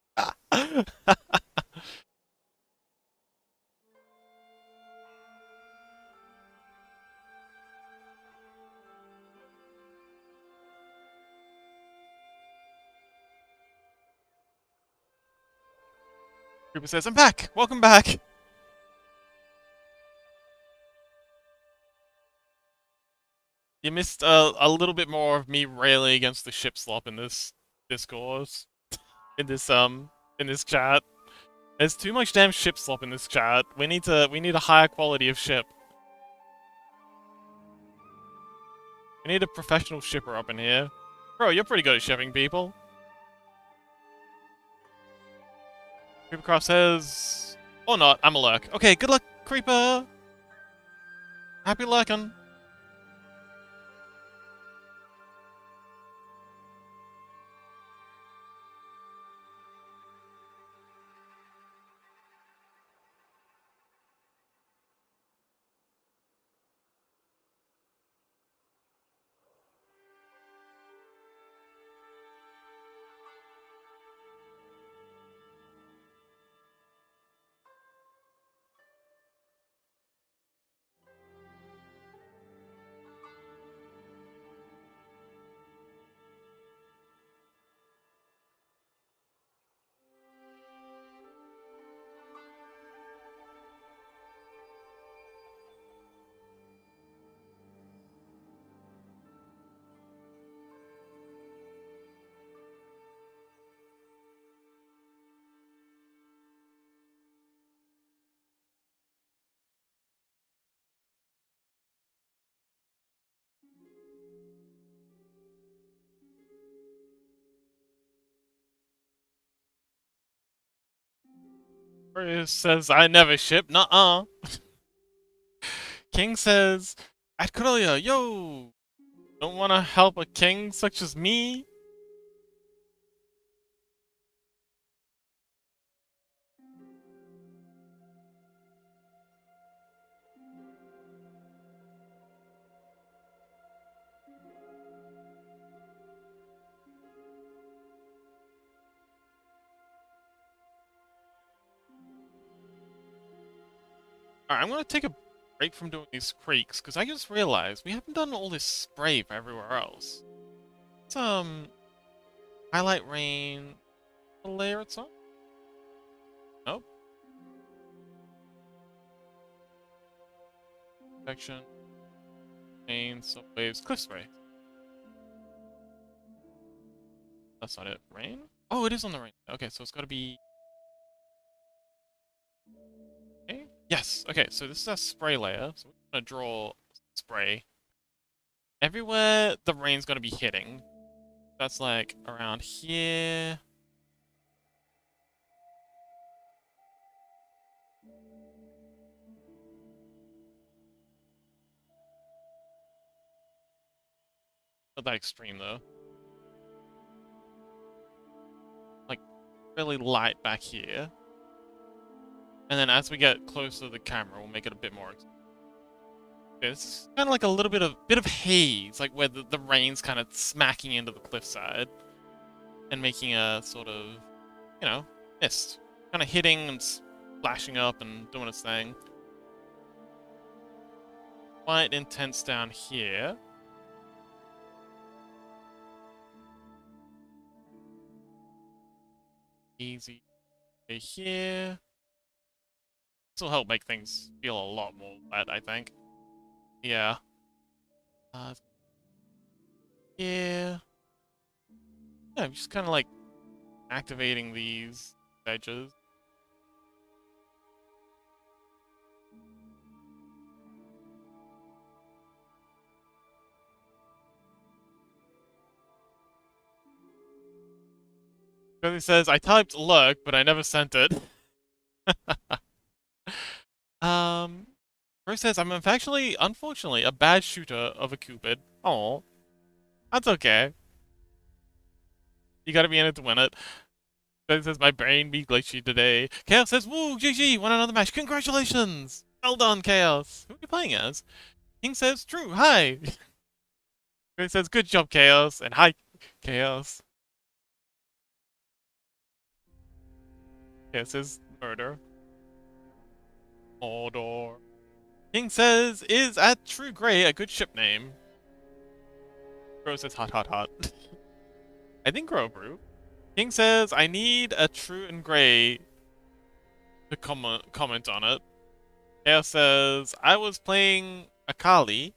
[SPEAKER 1] Creeper says, I'm back! Welcome back! You missed a little bit more of me railing against the ship slop in this discourse. In this chat. There's too much damn ship slop in this chat. We need a higher quality of ship. We need a professional shipper up in here. Bro, you're pretty good at shipping people. Creepercraft says... Or not, I'm a lurk. Okay, good luck, Creeper! Happy lurking. Bruce says, I never ship, nuh-uh. King says, at Corellia, yo! Don't wanna help a king such as me? Alright, I'm gonna take a break from doing these creeks, because I just realized we haven't done all this spray for everywhere else. Let's, highlight rain, layer its on? Nope. Protection, rain, subwaves, cliff spray. That's not it. Rain? Oh, it is on the rain. Okay, so it's gotta be... Okay. Yes, okay, so this is our spray layer. So gonna draw spray. Everywhere the rain's gonna be hitting. That's like around here. Not that extreme though. Like really light back here. And then as we get closer to the camera, we'll make it a bit more extreme. Okay, this is kind of like a little bit of haze, like where the rain's kind of smacking into the cliffside and making a sort of, you know, mist. Kind of hitting and splashing up and doing its thing. Quite intense down here. Easy here. This will help make things feel a lot more wet, I think. Yeah. Yeah. Yeah, I'm just kind of like activating these edges. Because he says, I typed lurk, but I never sent it. Rose says, I'm unfortunately, a bad shooter of a Cupid. Oh, that's okay. You gotta be in it to win it. Rose says, my brain be glitchy today. Chaos says, woo, GG, won another match. Congratulations! Well done, Chaos. Who are you playing as? King says, true, hi. Rose says, good job, Chaos. And hi, Chaos. Chaos says, murder. Mordor. King says, is at True Grey a good ship name? Crow says, hot, hot, hot. I think Crow brew. King says, I need a True and Grey to comment on it. Chaos says, I was playing Akali.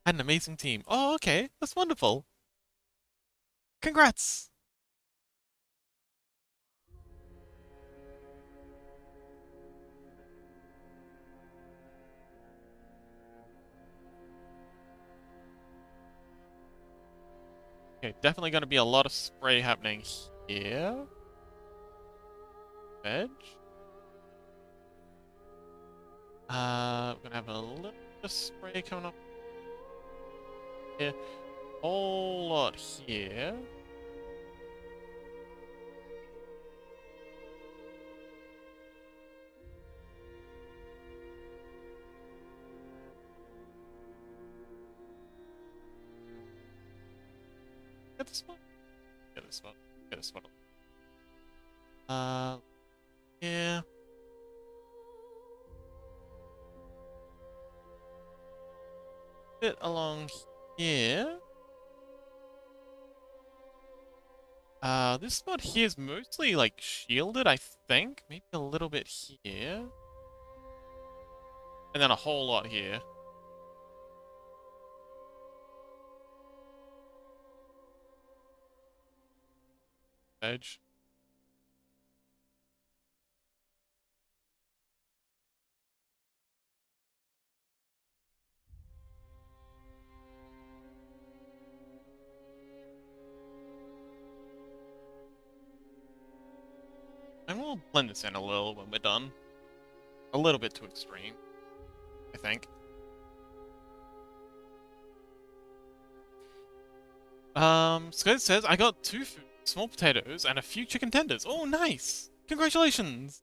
[SPEAKER 1] Had an amazing team. Oh, okay. That's wonderful. Congrats! Okay, definitely gonna be a lot of spray happening here. Edge. We're gonna have a little bit of spray coming up here. Whole lot here. Get this one. Get this one. Get this one. Yeah. Bit along here. This spot here is mostly like shielded, I think. Maybe a little bit here. And then a whole lot here. Edge. And we'll blend this in a little when we're done. A little bit too extreme, I think. Scott says, I got 2 food, small potatoes, and a few chicken tenders. Oh, nice! Congratulations!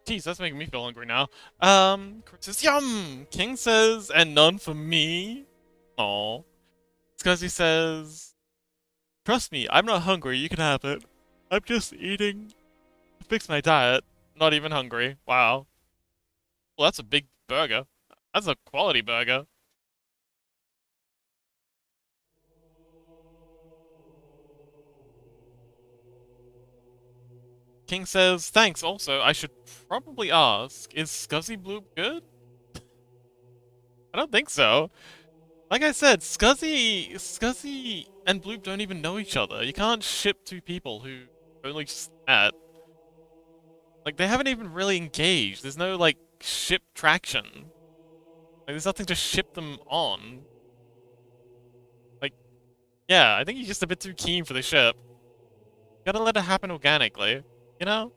[SPEAKER 1] Jeez, that's making me feel hungry now. Chris says, yum! King says, and none for me. Aww. Scuzzy says, trust me, I'm not hungry, you can have it. I'm just eating to fix my diet. Not even hungry. Wow. Well, that's a big burger. That's a quality burger. King says, thanks. Also, I should probably ask, is Scuzzy Bloop good? I don't think so. Like I said, Scuzzy and Bloop don't even know each other. You can't ship 2 people who only just met. Like, they haven't even really engaged. There's no, like, ship traction. Like, there's nothing to ship them on. Like, yeah, I think he's just a bit too keen for the ship. Gotta let it happen organically, you know?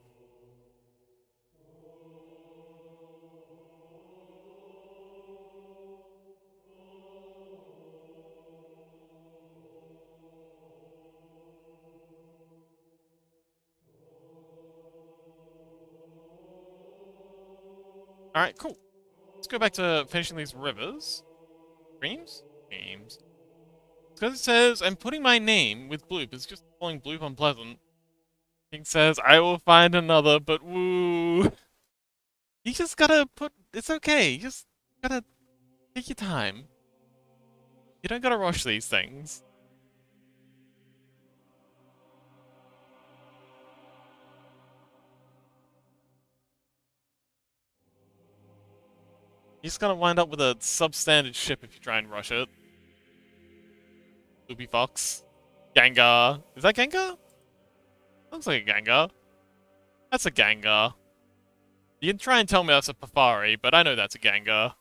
[SPEAKER 1] Alright, cool. Let's go back to finishing these rivers. Dreams? Dreams. Because it says, I'm putting my name with Bloop. It's just calling Bloop unpleasant. King says, I will find another, but woo. You just gotta put... It's okay. You just gotta take your time. You don't gotta rush these things. You're just gonna wind up with a substandard ship if you try and rush it. Loopy Fox. Gengar. Is that Gengar? Looks like a Gengar. That's a Gengar. You can try and tell me that's a Pafari, but I know that's a Gengar.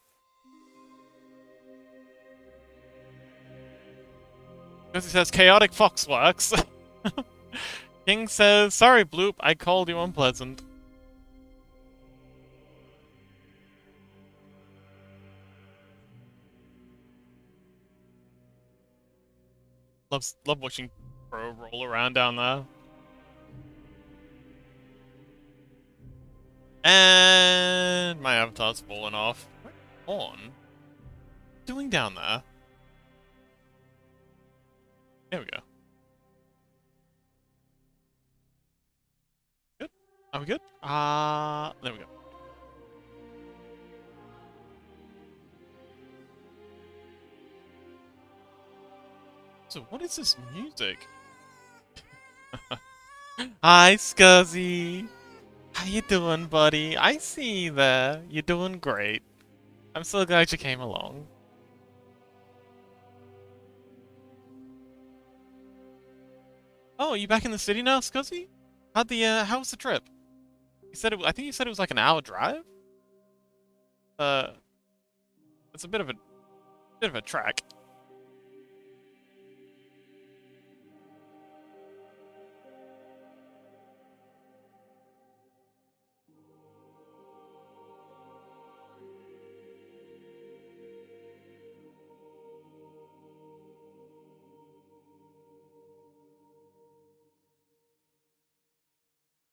[SPEAKER 1] Because it says Chaotic Fox works. King says, sorry Bloop, I called you unpleasant. Love watching Pro roll around down there. And my avatar's fallen off. What's on? Doing down there? There we go. Good. Are we good? There we go. So what is this music? Hi, Scuzzy. How you doing, buddy? I see you there. You're doing great. I'm so glad you came along. Oh, are you back in the city now, Scuzzy? How was the trip? You said I think you said it was like an hour drive? Uh, it's a bit of a trek.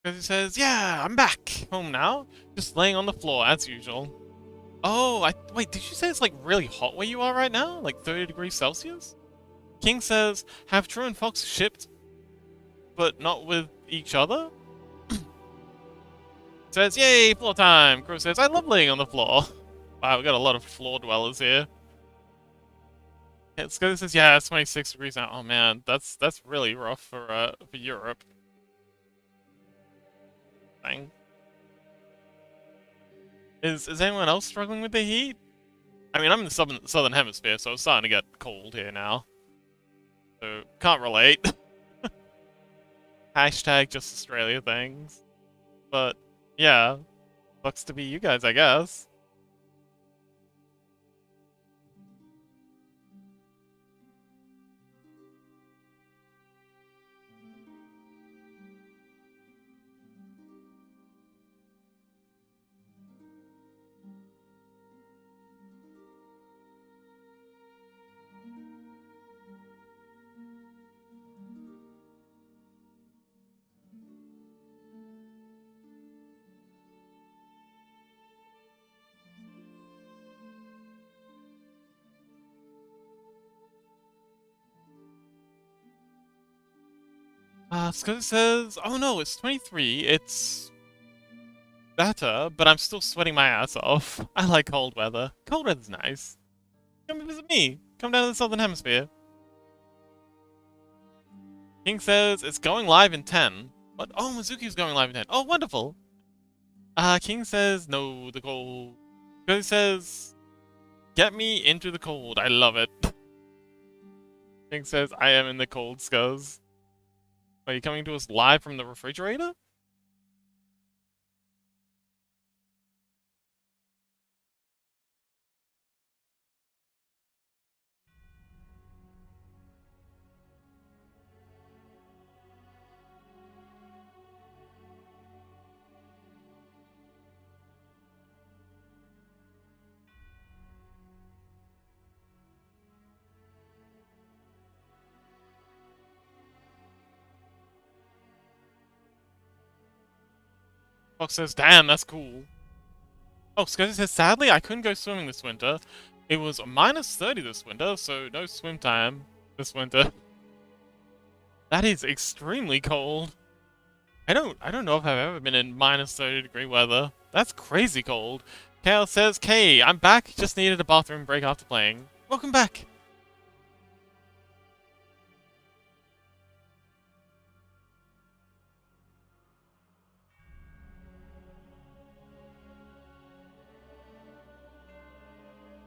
[SPEAKER 1] Because he says, yeah, I'm back home now. Just laying on the floor as usual. Oh, wait, did you say it's like really hot where you are right now? Like 30 degrees Celsius? King says, have True and Fox shipped, but not with each other? Says, yay, floor time. Crow says, I love laying on the floor. Wow, we got a lot of floor dwellers here. Yeah, Scotty says, yeah, it's 26 degrees now. Oh man, that's really rough for Europe. Thing. Is anyone else struggling with the heat? I mean, I'm in the southern hemisphere, so it's starting to get cold here now. So, can't relate. Hashtag just Australia things. But, yeah. Sucks to be you guys, I guess. Scott says, oh no, it's 23. It's better, but I'm still sweating my ass off. I like cold weather. Cold weather's nice. Come visit me. Come down to the southern hemisphere. King says, it's going live in 10. What? Oh, Mizuki's going live in 10. Oh, wonderful. King says, no, the cold. Scott says, get me into the cold. I love it. King says, I am in the cold, Scuzz. Are you coming to us live from the refrigerator? Fox says, damn, that's cool. Oh, Scuzzy says, sadly, I couldn't go swimming this winter. It was -30 this winter, so no swim time this winter. That is extremely cold. I don't know if I've ever been in -30 degree weather. That's crazy cold. Kale says, Kay, I'm back. Just needed a bathroom break after playing. Welcome back.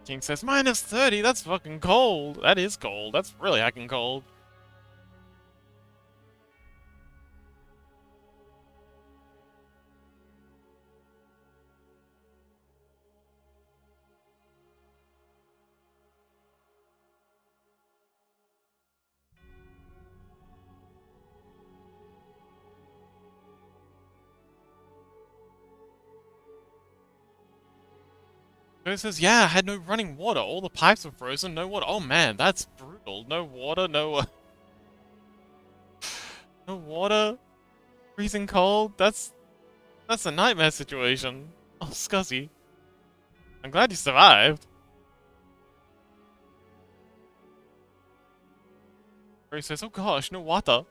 [SPEAKER 1] King says, -30? That's fucking cold. That is cold. That's really heckin' cold. Joe says, yeah, I had no running water. All the pipes were frozen. No water. Oh man, that's brutal. No water, no... no water? Freezing cold? That's a nightmare situation. Oh, Scuzzy. I'm glad you survived. Joe says, oh gosh, no water.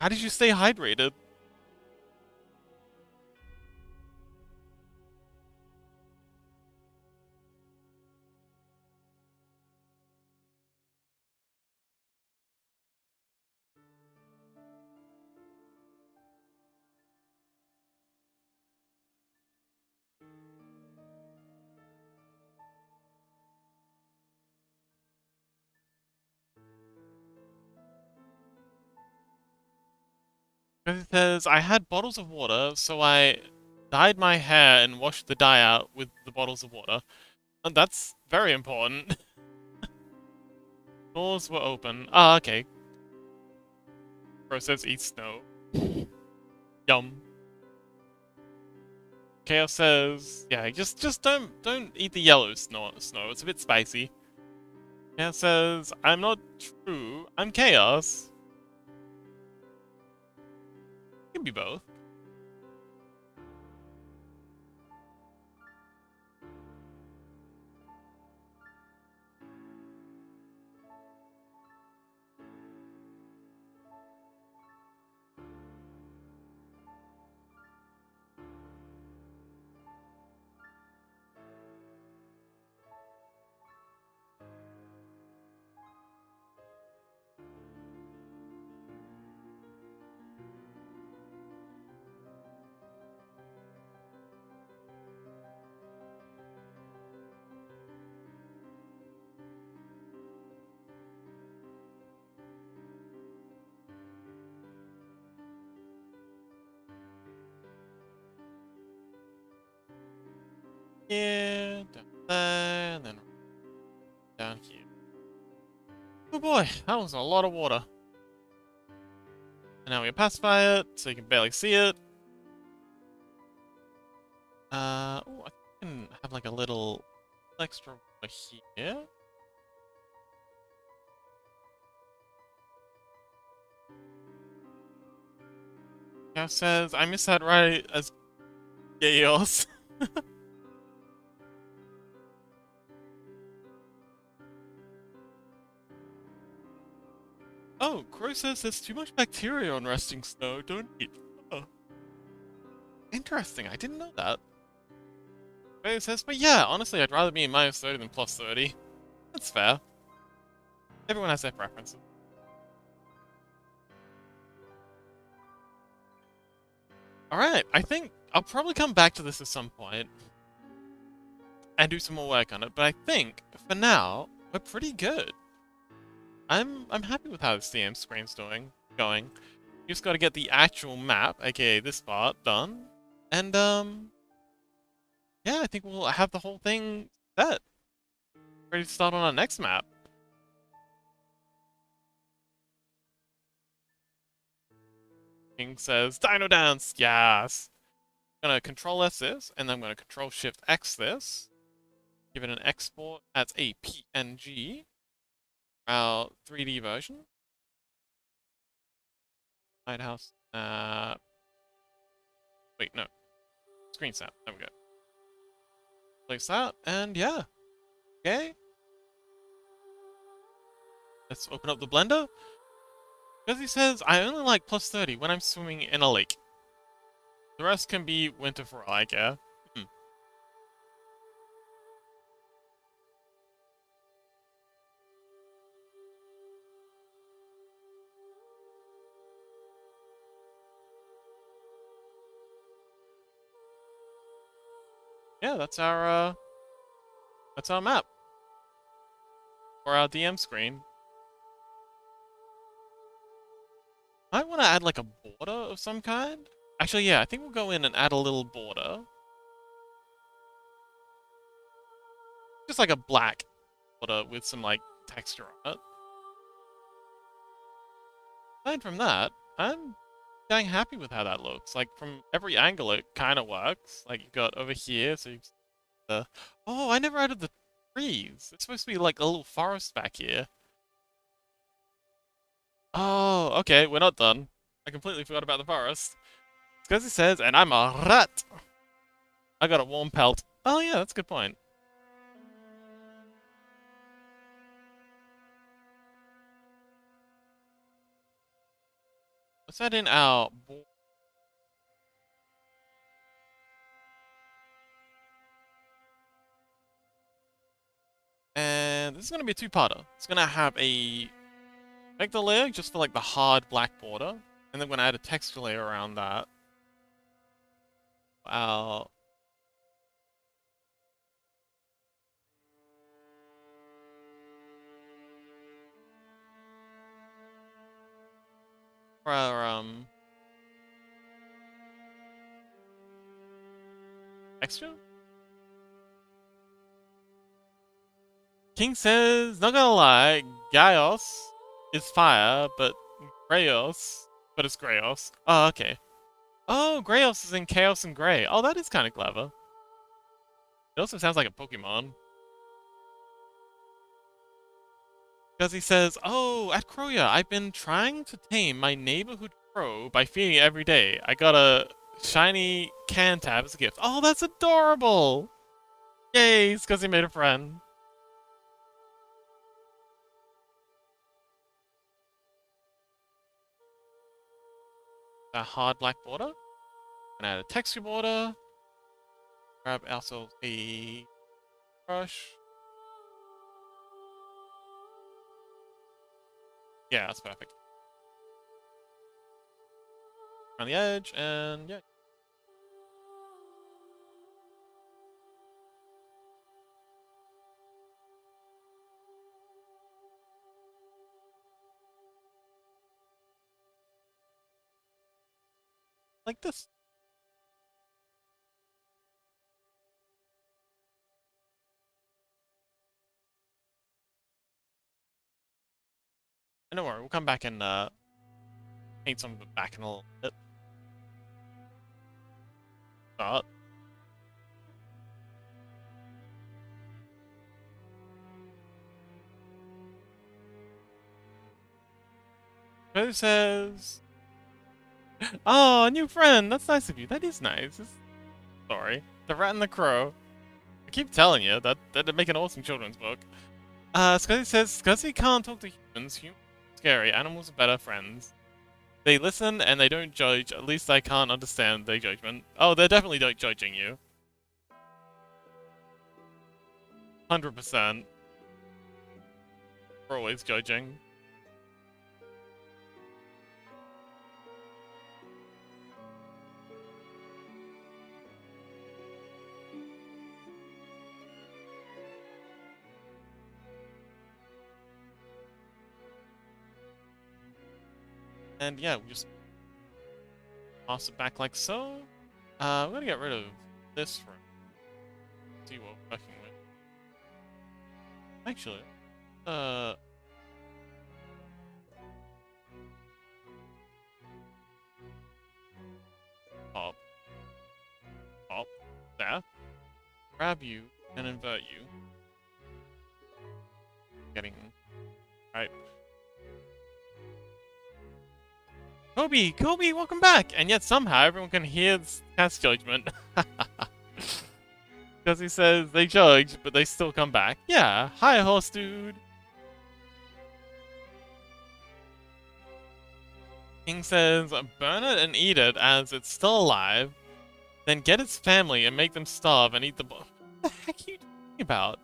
[SPEAKER 1] How did you stay hydrated? Joe says, I had bottles of water, so I dyed my hair and washed the dye out with the bottles of water. And that's very important. Doors were open. Ah, okay. Process eats snow. Yum. Chaos says, yeah, just don't eat the yellow snow. It's a bit spicy. Chaos says, I'm not true. I'm Chaos. Can be both. Yeah, down there, and then down here. Oh boy, that was a lot of water. And now we pacify it, so you can barely see it. Oh, I think I can have like a little extra over here. Chaos says, I missed that right as chaos. Oh, Crow says there's too much bacteria on resting snow, don't eat. Oh. Interesting, I didn't know that. Crow says, but yeah, honestly, I'd rather be in -30 than +30. That's fair. Everyone has their preferences. Alright, I think I'll probably come back to this at some point and do some more work on it, but I think, for now, we're pretty good. I'm happy with how the CM screen's going. You just gotta get the actual map, aka this part, done. And yeah, I think we'll have the whole thing set. Ready to start on our next map. King says, Dino Dance, yes! I'm gonna Control S this, and then I'm gonna Control Shift X this. Give it an export as a PNG. Our 3D version. Lighthouse. Wait, no. Screen snap. There we go. Place that, and yeah. Okay. Let's open up the blender. Because he says, I only like plus 30 when I'm swimming in a lake. The rest can be winter for all I care. Yeah, that's our map. Or our DM screen. I want to add like a border of some kind. Actually, yeah, I think we'll go in and add a little border. Just like a black border with some like texture on it. Aside from that, I'm dang happy with how that looks. Like from every angle it kind of works. Like you've got over here, so you've the... Oh, I never added the trees. It's supposed to be like a little forest back here. Oh, okay, we're not done. I completely forgot about the forest. It's because it says, and I'm a rat. I got a warm pelt. Oh yeah, that's a good point. Let's add in our... And this is going to be a two-parter. It's going to have a vector layer just for like the hard black border. And then we're going to add a texture layer around that. Our... For our, texture? King says, not gonna lie, Gaios is fire, but it's Grayos. Oh, okay. Oh, Grayos is in Chaos and Gray. Oh, that is kind of clever. It also sounds like a Pokemon. Because he says, oh, at Croya, I've been trying to tame my neighborhood crow by feeding it every day. I got a shiny can tab as a gift. Oh, that's adorable! Yay, it's because he made a friend. A hard black border. And add a texture border. Grab ourselves a brush. Yeah, that's perfect. Around the edge, and yeah. Like this. And don't worry, we'll come back and paint some of it back in a little bit. But who says, oh, a new friend, that's nice of you. That is nice. Sorry. The Rat and the Crow. I keep telling you, that'd make an awesome children's book. Scuzzy says, Scuzzy can't talk to humans. Humans are scary. Animals are better friends. They listen and they don't judge. At least I can't understand their judgment. Oh, they're definitely not judging you. 100%. We're always judging. And yeah, we just pass it back like so. We're gonna get rid of this room. See what we're working with. Actually, pop, there. Grab you and invert you. Getting right. Kobe, welcome back! And yet somehow everyone can hear this cast judgment. Because he says they judge, but they still come back. Yeah, hi, horse dude. King says, burn it and eat it as it's still alive, then get its family and make them starve and eat the What the heck are you talking about?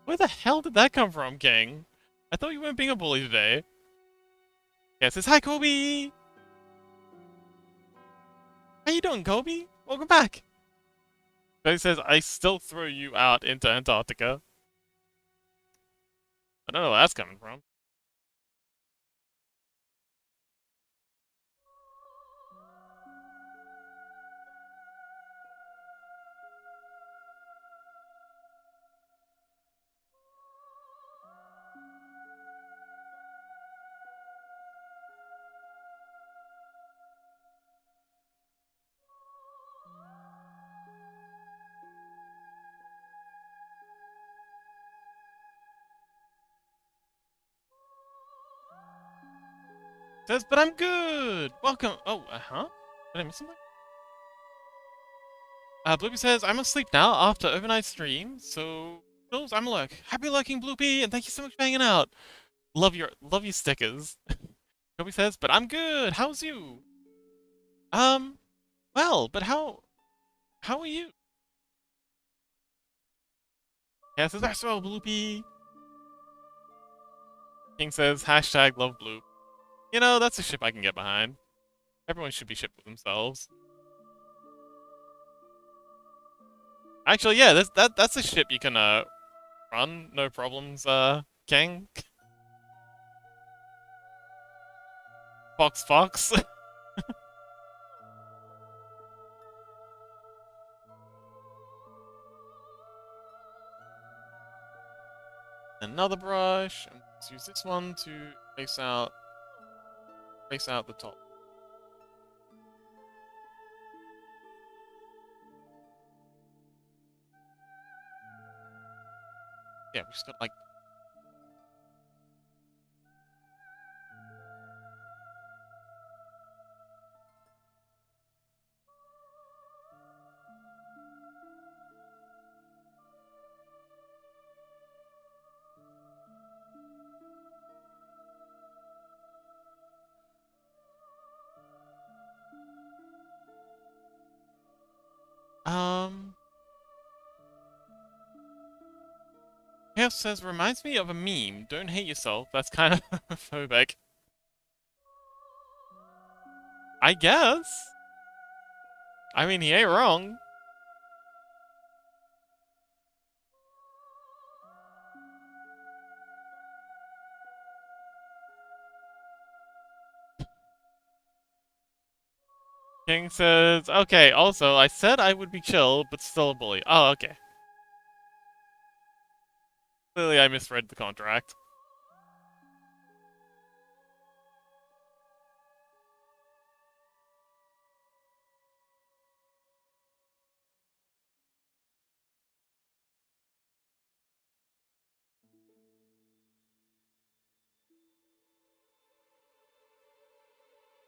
[SPEAKER 1] Where the hell did that come from, King? I thought you weren't being a bully today. Yeah, it says, hi, Kobe! How you doing, Kobe? Welcome back! He says, I still throw you out into Antarctica. I don't know where that's coming from. Says, but I'm good! Welcome! Oh, huh? Did I miss something? Bloopy says, I'm asleep now after overnight stream, so... Jules, I'm lurk. Happy lurking, Bloopy, and thank you so much for hanging out. Love your stickers. Kobe says, but I'm good. How's you? Well, but how are you? Yeah, says, that's well, Bloopy. King says, hashtag love Bloop. You know, that's a ship I can get behind. Everyone should be shipped with themselves. Actually, yeah, that's a ship you can, run, no problems, King. Fox. Another brush. And let's use this one to face out the top. Yeah, we just got like Chaos says reminds me of a meme. Don't hate yourself. That's kind of phobic. I guess. I mean, he ain't wrong. King says, okay, also, I said I would be chill, but still a bully. Oh, okay. Clearly I misread the contract.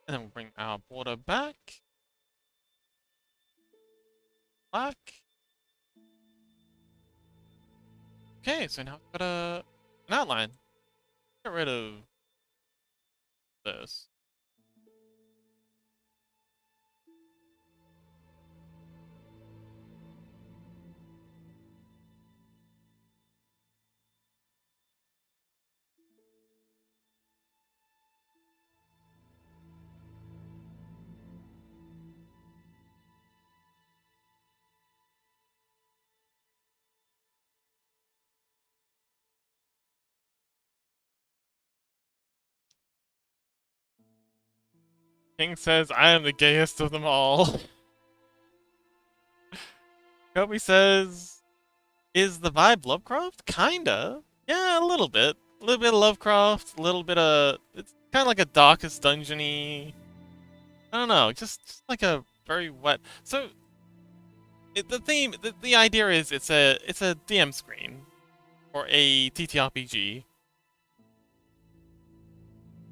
[SPEAKER 1] And then we'll bring our border back. Black. Okay, so now we've got an outline. Get rid of this. King says, I am the gayest of them all. Kobe says, is the vibe Lovecraft? Kinda. Yeah, a little bit. A little bit of Lovecraft, a little bit of... It's kind of like a Darkest Dungeon-y... I don't know, just like a very wet... So, the idea is it's a DM screen. Or a TTRPG.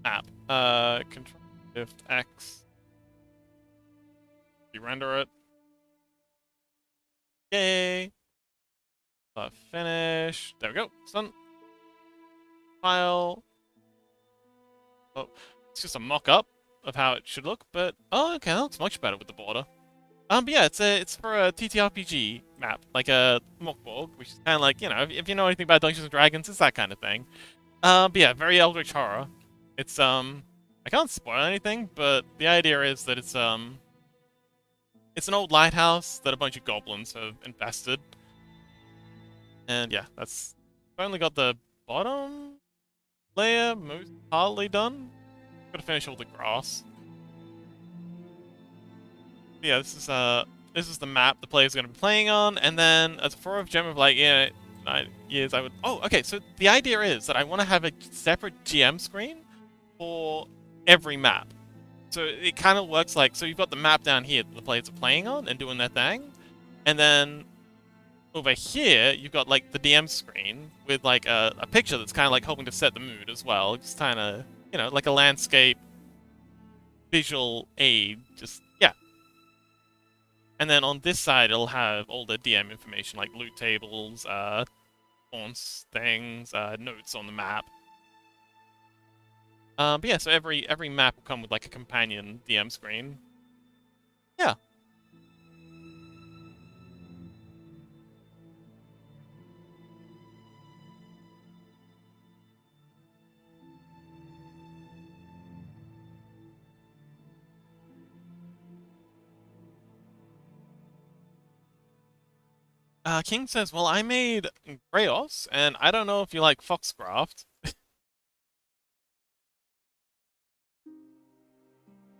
[SPEAKER 1] App. Control Shift X. You render it. Yay! Finish. There we go. It's done. File. Oh, it's just a mock-up of how it should look, but oh, okay, that looks much better with the border. But yeah, it's for a TTRPG map, like a mockborg, which is kind of like, you know, if you know anything about Dungeons and Dragons, it's that kind of thing. But yeah, very Eldritch horror. It's I can't spoil anything, but the idea is that it's an old lighthouse that a bunch of goblins have infested, and yeah, that's I've only got the bottom layer most partly done. Gotta finish all the grass. Yeah, this is the map the player's gonna be playing on, and then as a 4 of gem of like 9 years, I would. Oh, okay. So the idea is that I want to have a separate GM screen for every map. So it kind of works like, so you've got the map down here that the players are playing on and doing their thing, and then over here you've got like the DM screen with like a picture that's kind of like helping to set the mood as well. It's kind of, you know, like a landscape visual aid. Just yeah. And then on this side, it'll have all the DM information, like loot tables, taunts, things, notes on the map. But yeah, so every map will come with like a companion DM screen. Yeah. King says, well, I made Grayos, and I don't know if you like Foxcraft.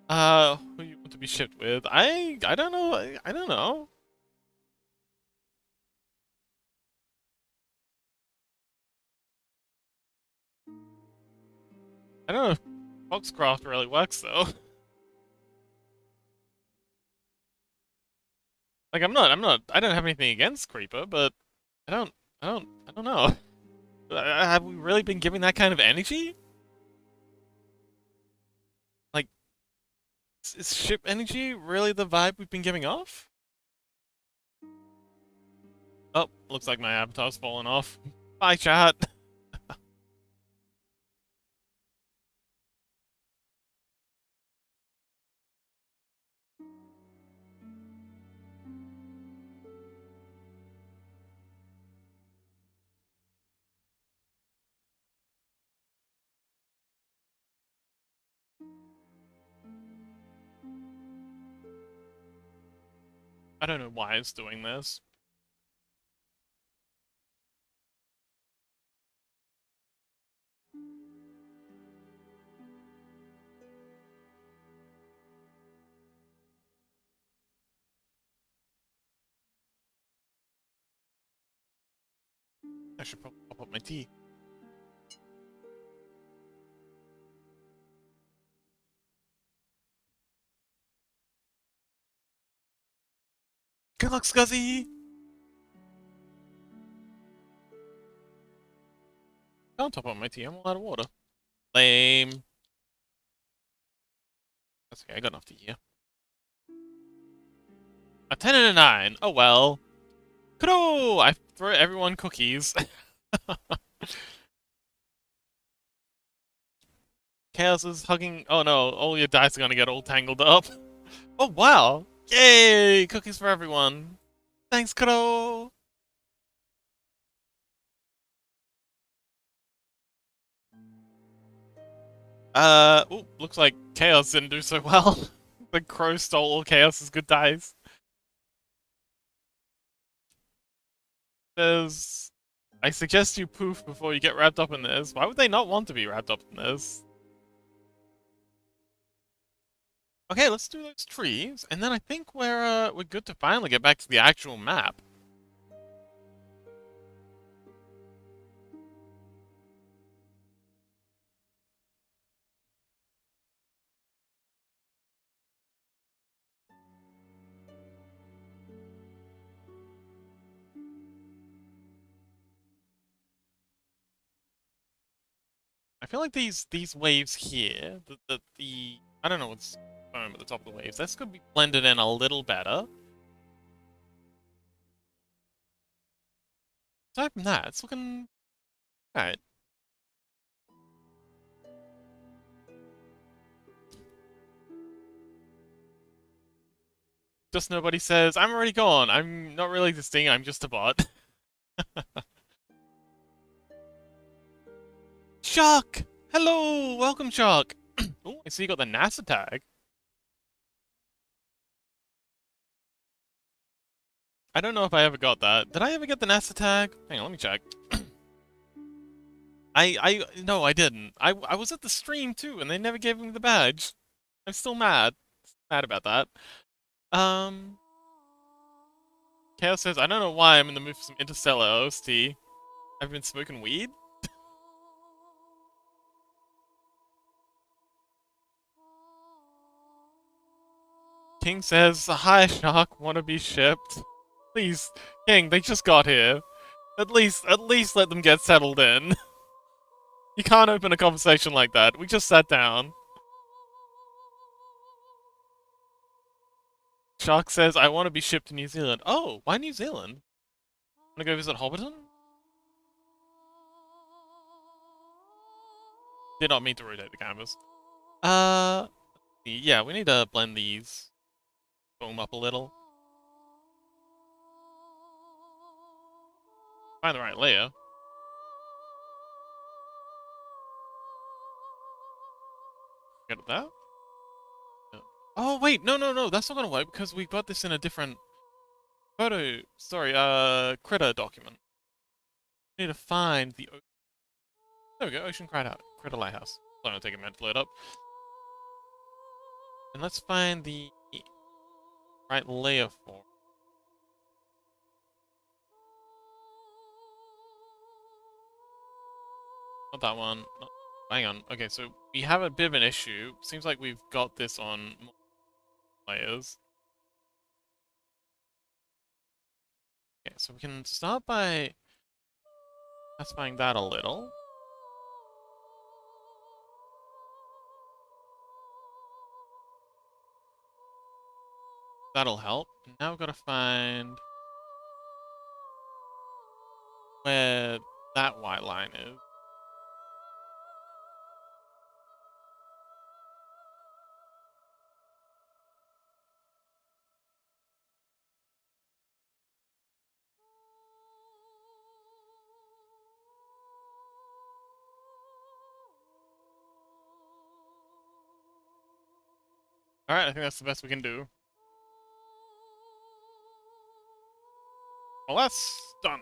[SPEAKER 1] Who you want to be shipped with? I don't know. I don't know. I don't know if Foxcraft really works though. Like I don't have anything against Creeper, but I don't know. Have we really been giving that kind of energy? Like, is ship energy really the vibe we've been giving off? Oh, looks like my avatar's fallen off. Bye, chat. I don't know why it's doing this. I should probably pop up my tea. Good luck, Scuzzy! Can't top up my tea, I'm all out of water. Lame. That's okay, I got enough tea here. A 10 and a 9. Oh well. Kudo! I throw everyone cookies. Chaos is hugging. Oh no, all your dice are gonna get all tangled up. Oh wow! Yay! Cookies for everyone. Thanks, Kudo! Ooh, looks like Chaos didn't do so well. The crow stole all Chaos's good dice. There's... I suggest you poof before you get wrapped up in this. Why would they not want to be wrapped up in this? Okay, let's do those trees, and then I think we're good to finally get back to the actual map. I feel like these waves here, the I don't know what's foam at the top of the waves. This could be blended in a little better. aside from that, it's looking alright. Just nobody says, I'm already gone. I'm not really existing. I'm just a bot. Shark! Hello! Welcome, Shark! Oh, I see you got the NASA tag. I don't know if I ever got that. Did I ever get the NASA tag? Hang on, let me check. No, I didn't. I was at the stream too, and they never gave me the badge. I'm still mad. Mad about that. Um, Chaos says, I don't know why I'm in the mood for some Interstellar OST. I've been smoking weed? King says, hi, Shark, wanna be shipped? Please, King, they just got here. At least let them get settled in. You can't open a conversation like that. We just sat down. Shark says, I want to be shipped to New Zealand. Oh, why New Zealand? Wanna go visit Hobbiton? Did not mean to rotate the canvas. Yeah, we need to blend these. Boom up a little. Find the right layer. Get that? No. Oh, wait, no, that's not gonna work because we got this in a different critter document. We need to find the... There we go, Ocean Critter Lighthouse. It's gonna take a minute to load up. And let's find the right layer for... Not that one. Not... Hang on. Okay, so we have a bit of an issue. Seems like we've got this on more layers. Okay, so we can start by specifying that a little. That'll help. Now we've got to find where that white line is. Alright, I think that's the best we can do. Well, that's done.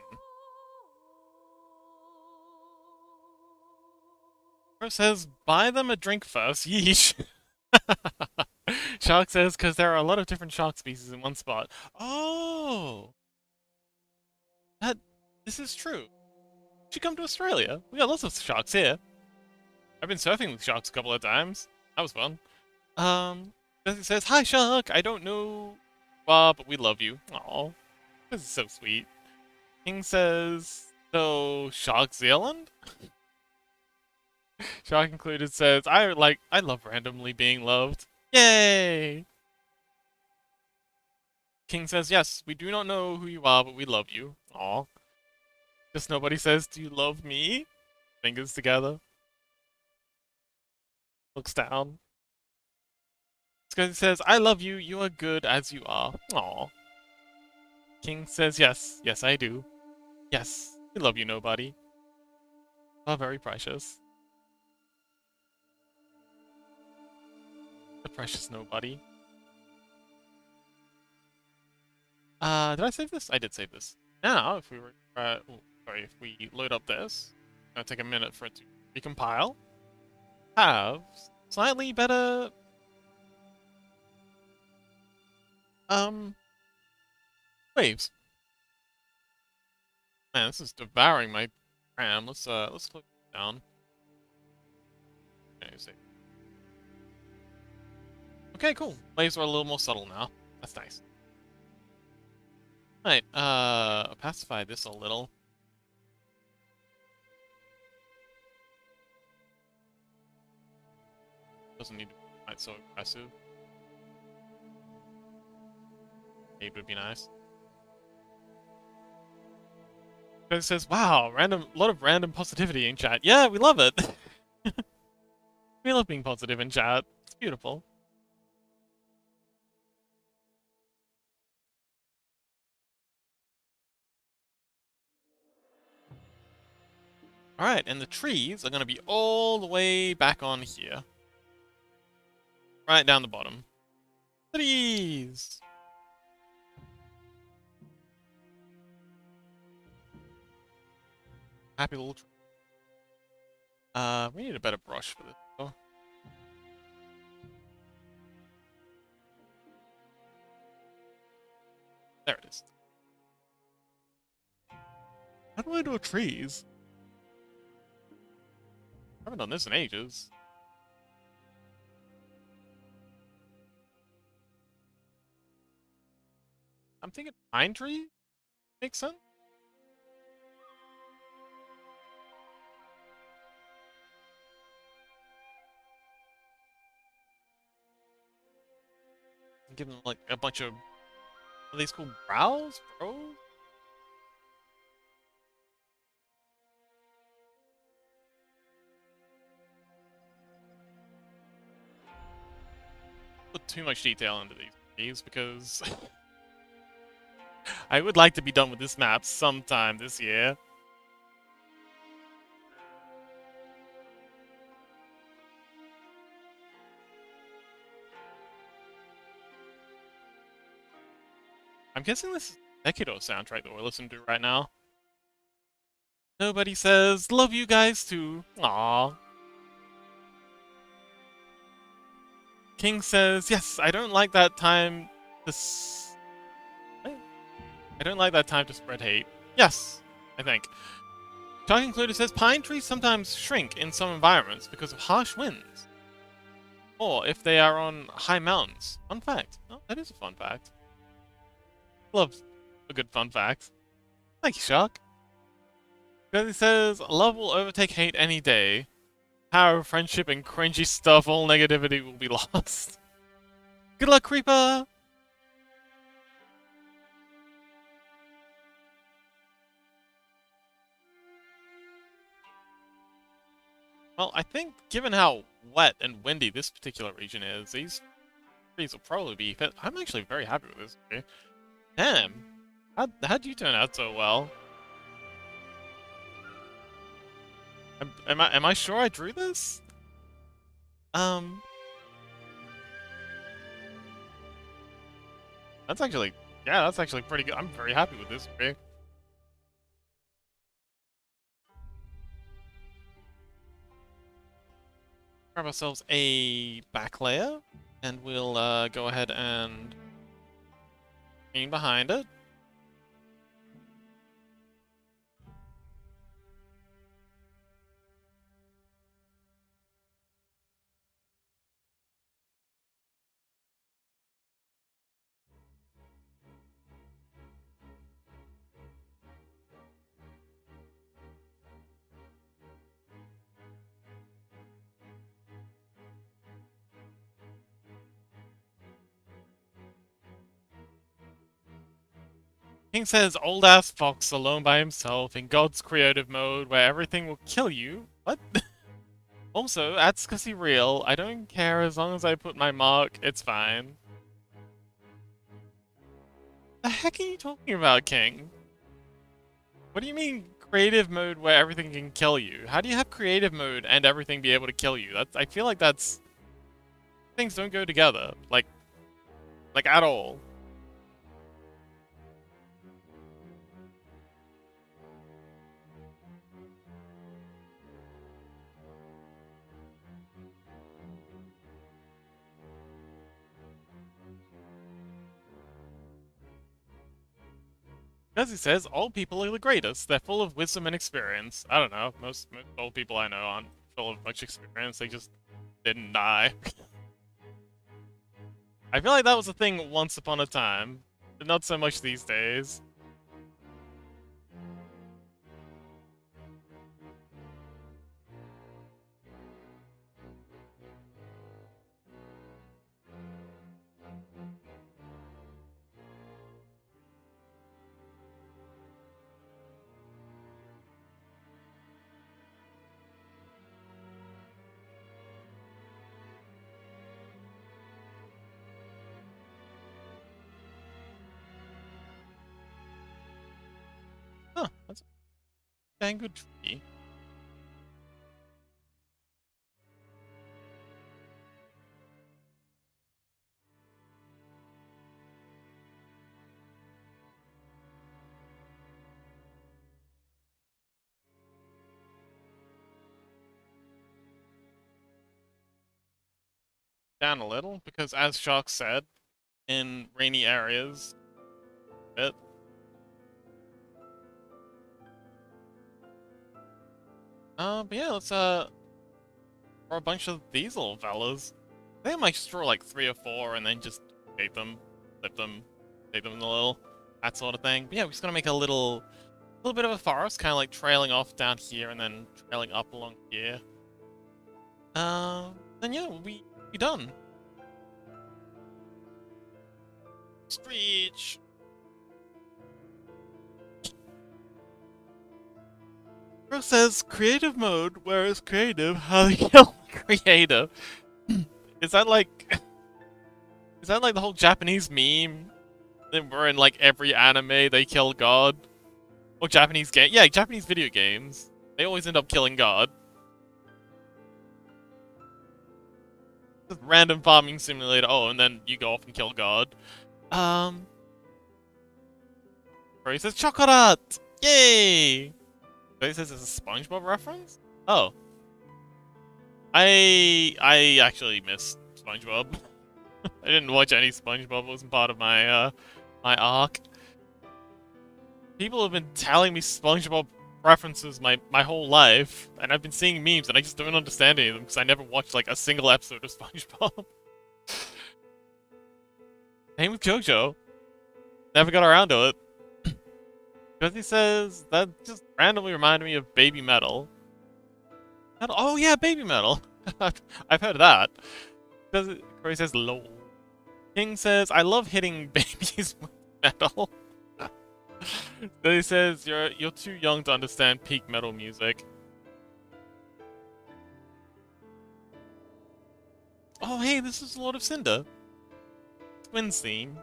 [SPEAKER 1] Bro says, buy them a drink first. Yeesh. Shark says, because there are a lot of different shark species in one spot. Oh! That... This is true. You should come to Australia. We got lots of sharks here. I've been surfing with sharks a couple of times. That was fun. It says, hi, Shark. I don't know but we love you. Aw. This is so sweet. King says, so, Shark Zealand? Shark Included says, I love randomly being loved. Yay! King says, yes, we do not know who you are, but we love you. Aw. Just nobody says, do you love me? Fingers together. Looks down. Scuzzy says, I love you, you are good as you are. Aw. King says, yes, yes I do. Yes, we love you, nobody. You are very precious. The precious nobody. Did I save this? I did save this. Now, if we were, if we load up this, it'll take a minute for it to recompile. Have slightly better, waves. Man, this is devouring my RAM. Let's close it down. Okay, save. Okay, cool. Waves are a little more subtle now. That's nice. Alright, pacify this a little. Doesn't need to be quite so aggressive. 8 would be nice. It says, "Wow, lot of random positivity in chat." Yeah, we love it. We love being positive in chat. It's beautiful. All right, and the trees are going to be all the way back on here, right down the bottom. Trees. Happy little tree. We need a better brush for this. Oh, there it is. How do I do trees? I haven't done this in ages. I'm thinking pine tree makes sense. Give them like a bunch of, are these called brows? Bro? Put too much detail into these trees because I would like to be done with this map sometime this year. I'm guessing this is the Ekido soundtrack that we're listening to right now. Nobody says, love you guys too. Aww. King says, yes, I don't like that time to I don't like that time to spread hate. Yes, I think. Talking Included says, pine trees sometimes shrink in some environments because of harsh winds. Or if they are on high mountains. Fun fact. Oh, that is a fun fact. Love a good fun fact. Thank you, Shark. Because he says, love will overtake hate any day. Power of friendship and cringy stuff, all negativity will be lost. Good luck, Creeper! Well, I think given how wet and windy this particular region is, these trees will probably be fit. I'm actually very happy with this. Okay? Damn! How'd you turn out so well? Am I sure I drew this? That's actually, yeah, that's actually pretty good. I'm very happy with this. Okay? Grab ourselves a back layer, and we'll go ahead and green behind it. King says, old ass fox alone by himself in God's creative mode where everything will kill you. What? Also, advocacy real. I don't care as long as I put my mark, it's fine. The heck are you talking about, King? What do you mean creative mode where everything can kill you? How do you have creative mode and everything be able to kill you? I feel like that's, things don't go together. Like at all. As he says, old people are the greatest. They're full of wisdom and experience. I don't know. Most old people I know aren't full of much experience. They just didn't die. I feel like that was a thing once upon a time, but not so much these days. dang good tree. Down a little, because as Shark said, in rainy areas, it. But yeah, let's draw a bunch of these little fellas. I think I might just draw like 3 or 4 and then just take them, flip them, take them in a little, that sort of thing. But yeah, we're just gonna make a little bit of a forest, kind of like trailing off down here and then trailing up along here. Then yeah, we'll be done. Screech! Bro says creative mode, whereas creative, how to kill creative. Is that like... Is that like the whole Japanese meme? That were in like every anime they kill God? Or Japanese game? Yeah, Japanese video games. They always end up killing God. Just random farming simulator. Oh, and then you go off and kill God. He says chocolate! Yay! He says it's a SpongeBob reference? Oh. I actually missed SpongeBob. I didn't watch any SpongeBob. It wasn't part of my my arc. People have been telling me SpongeBob references my whole life, and I've been seeing memes, and I just don't understand any of them because I never watched like a single episode of SpongeBob. Same with JoJo. Never got around to it. Because he says that just randomly reminded me of Baby Metal. Oh yeah, Baby Metal. I've heard of that. Corey says lol. King says I love hitting babies with metal. Then he says you're too young to understand peak metal music. Oh hey, this is Lord of Cinder. Twins theme.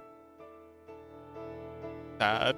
[SPEAKER 1] Sad.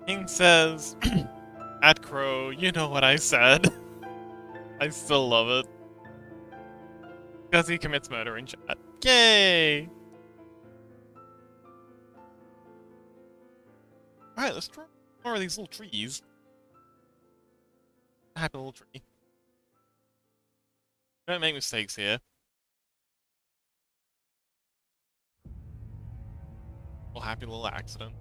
[SPEAKER 1] King says, at Crow, you know what I said. I still love it. Because he commits murder in chat. Yay! Alright, let's draw more of these little trees. A happy little tree. Don't make mistakes here. Little happy little accident.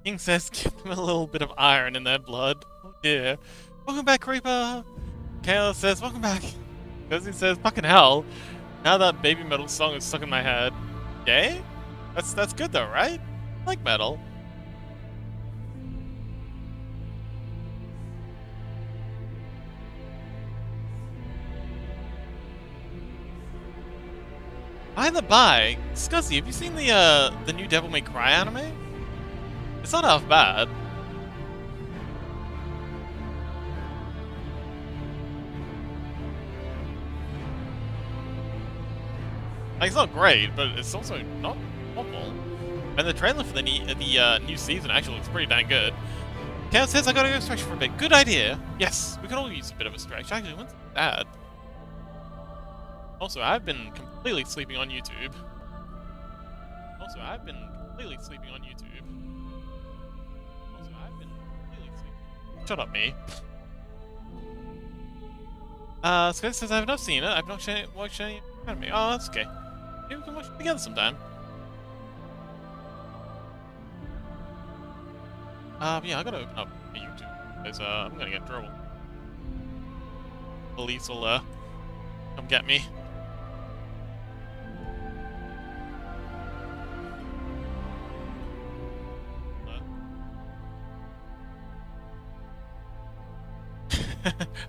[SPEAKER 1] King says, give them a little bit of iron in their blood. Oh dear. Welcome back, Creeper! Chaos says, welcome back. Cozy says, fucking hell. Now that baby metal song is stuck in my head. Yay? That's good though, right? I like metal. By the by, Scuzzy, have you seen the new Devil May Cry anime? It's not half bad. Like, it's not great, but it's also not awful. And the trailer for the new season actually looks pretty dang good. Chaos says I gotta go stretch for a bit. Good idea. Yes, we could all use a bit of a stretch. Actually, when's that? Also, I've been completely sleeping on YouTube. Shut up, me. Scott says I've not seen it. I've not watched any anime. Oh, that's okay. Maybe we can watch it together sometime. Yeah, I gotta open up YouTube because I'm gonna get in trouble. Police will come get me.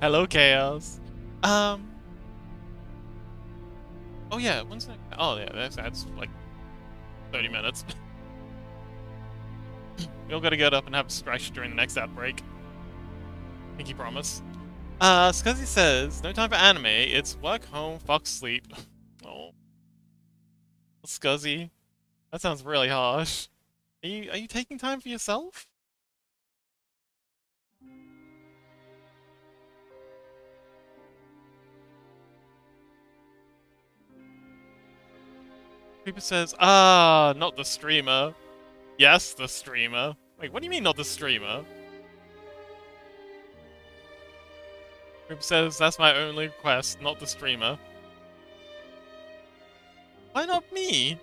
[SPEAKER 1] Hello, Chaos. Oh yeah, when's that? Oh yeah, that's like 30 minutes. We all gotta get up and have a stretch during the next outbreak. Pinky promise. Scuzzy says, no time for anime, it's work, home, fuck, sleep. Oh. Scuzzy. That sounds really harsh. Are you taking time for yourself? Creeper says, not the streamer. Yes, the streamer. Wait, what do you mean not the streamer? Creeper says, that's my only request, not the streamer. Why not me?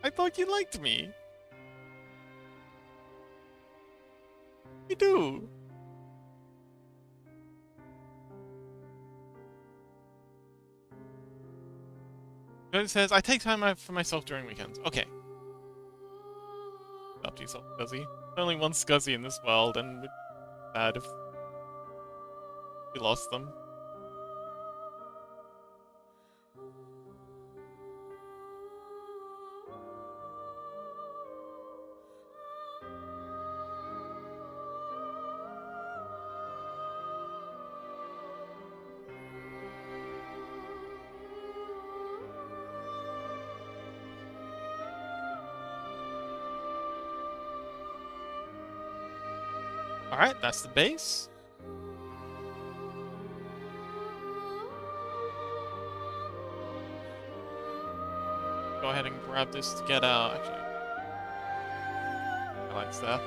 [SPEAKER 1] I thought you liked me. You do. It says, I take time out for myself during weekends. Okay. Up to yourself, Scuzzy. There's only one Scuzzy in this world, and it's bad if we lost them. Alright, that's the base. Go ahead and grab this to get out. Actually, I like that.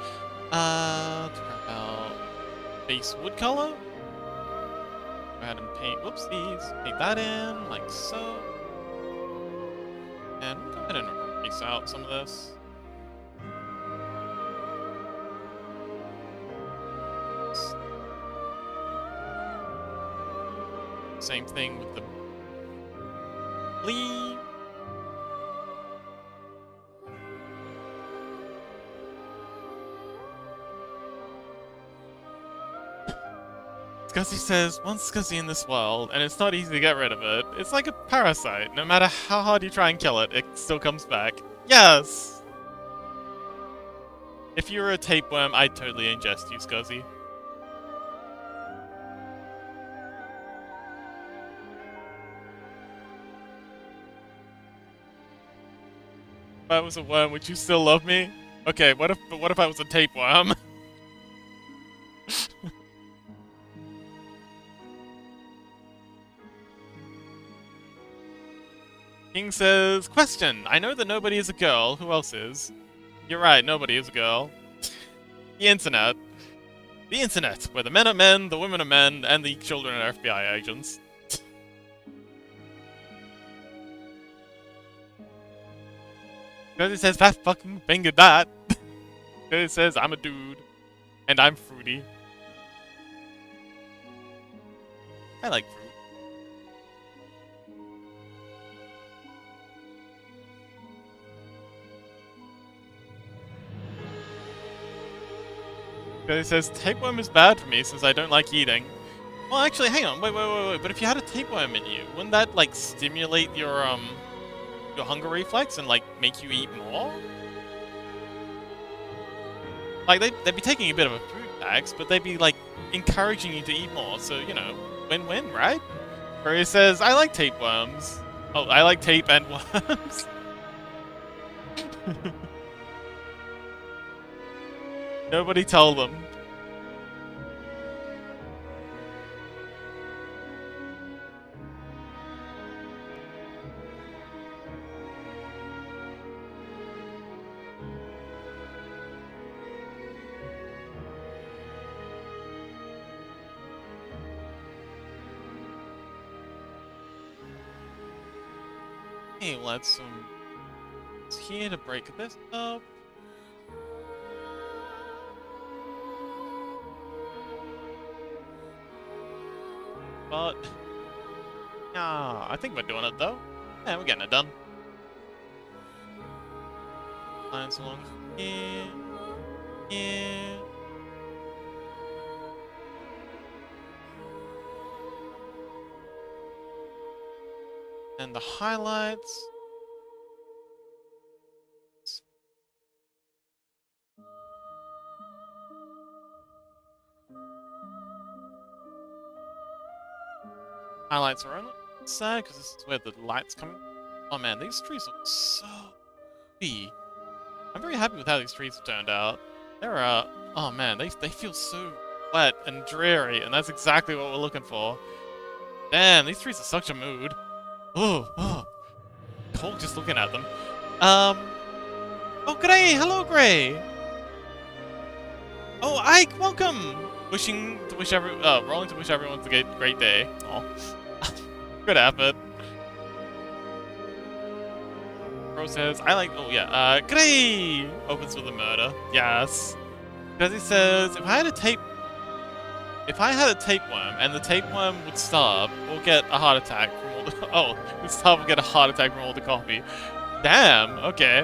[SPEAKER 1] To grab out base wood color. Go ahead and paint. Whoopsies. Paint that in, like so. And we'll go ahead and erase out some of this. Same thing with the bleed. Scuzzy says, one Scuzzy in this world, and it's not easy to get rid of it. It's like a parasite. No matter how hard you try and kill it, it still comes back. Yes! If you were a tapeworm, I'd totally ingest you, Scuzzy. If I was a worm, would you still love me? Okay, what if I was a tapeworm? King says, question, I know that nobody is a girl, who else is? You're right, nobody is a girl. The internet. The internet, where the men are men, the women are men, and the children are FBI agents. Because it says, fat fucking fingered that. It says I'm a dude, and I'm fruity. I like fruit. It says tapeworm is bad for me since I don't like eating. Well, actually, hang on, wait. But if you had a tapeworm in you, wouldn't that like stimulate your hunger reflex and like make you eat more? Like they'd be taking a bit of a food tax, but they'd be like encouraging you to eat more. So you know, win-win, right? Where he says, "I like tapeworms." Oh, I like tape and worms. Nobody told them. Hey, let's it's here to break this up. But yeah, I think we're doing it though. Yeah, we're getting it done. Lines along here, here. And the highlights. Highlights are only sad because this is where the light's coming. Oh man, these trees look so pretty. I'm very happy with how these trees have turned out. They're oh man, they feel so wet and dreary, and that's exactly what we're looking for. Damn, these trees are such a mood. Oh, cold just looking at them. Oh Gray, hello Gray. Oh Ike, welcome. Rolling to wish everyone a great day. Oh, good effort. Pro says, I like, oh yeah, Gray opens with a murder. Yes. Because he says, if I had a tapeworm and the tapeworm would starve or get a heart attack from all the, oh, would starve or get a heart attack from all the coffee. Damn, okay.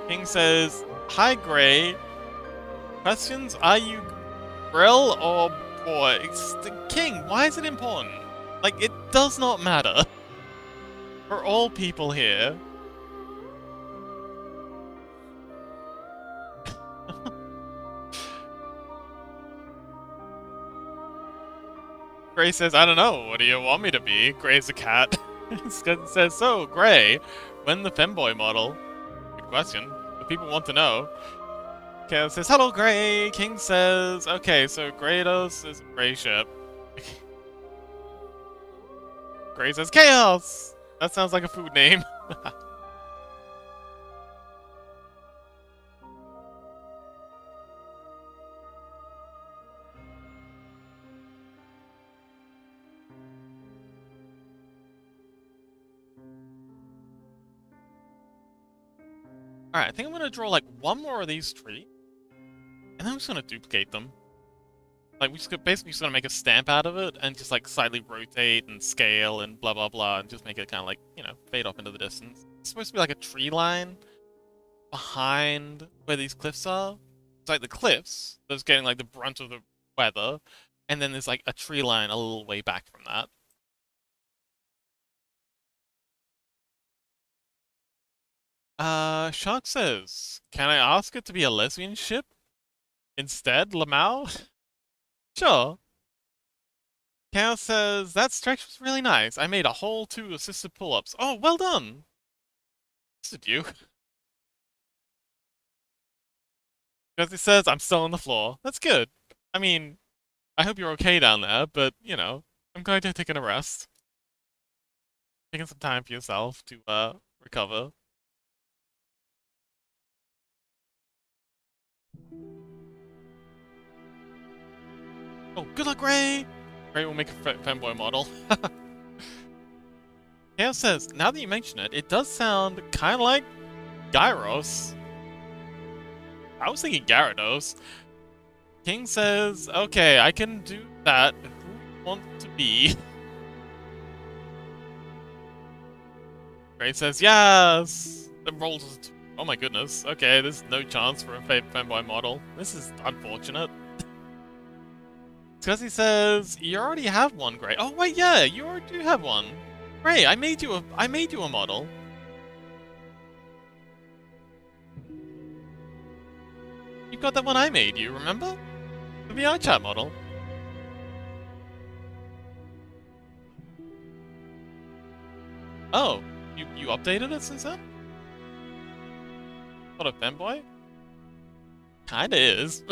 [SPEAKER 1] King says, hi Gray. Questions, are you Grill or boy? King, why is it important? Like, it does not matter. We're all people here. Gray says, I don't know, what do you want me to be? Gray's a cat. Scud says, so, Gray, when the femboy model? Good question. The people want to know. Chaos says, hello, Gray. King says, okay, so Grados is a Gray ship. Gray says, Chaos! That sounds like a food name. Alright, I think I'm gonna draw like one more of these trees. And then I'm just gonna duplicate them. Like, basically just gonna make a stamp out of it and just like slightly rotate and scale and blah blah blah and just make it kind of like, you know, fade off into the distance. It's supposed to be like a tree line behind where these cliffs are. It's like the cliffs that's getting like the brunt of the weather, and then there's like a tree line a little way back from that. Shark says, can I ask it to be a lesbian ship instead, Lamau? Sure. Cal says, that stretch was really nice. I made a whole 2 assisted pull-ups. Oh, well done. Did you? Because he says, I'm still on the floor. That's good. I mean, I hope you're okay down there, but, you know, I'm glad you're taking a rest. Taking some time for yourself to, recover. Oh, good luck, Ray! Ray will make a femboy model. Chaos says, now that you mention it, it does sound kind of like Gyros. I was thinking Gyarados. King says, okay, I can do that. Who do you want to be? Gray says, yes! The rolls. Oh my goodness. Okay, there's no chance for a fanboy model. This is unfortunate. Because he says, you already have one, Gray. Oh wait, yeah, you already do have one. Gray, I made you a model. You got that one I made you, remember? The VR chat model. Oh, you updated it since then? What a fanboy? Kinda is.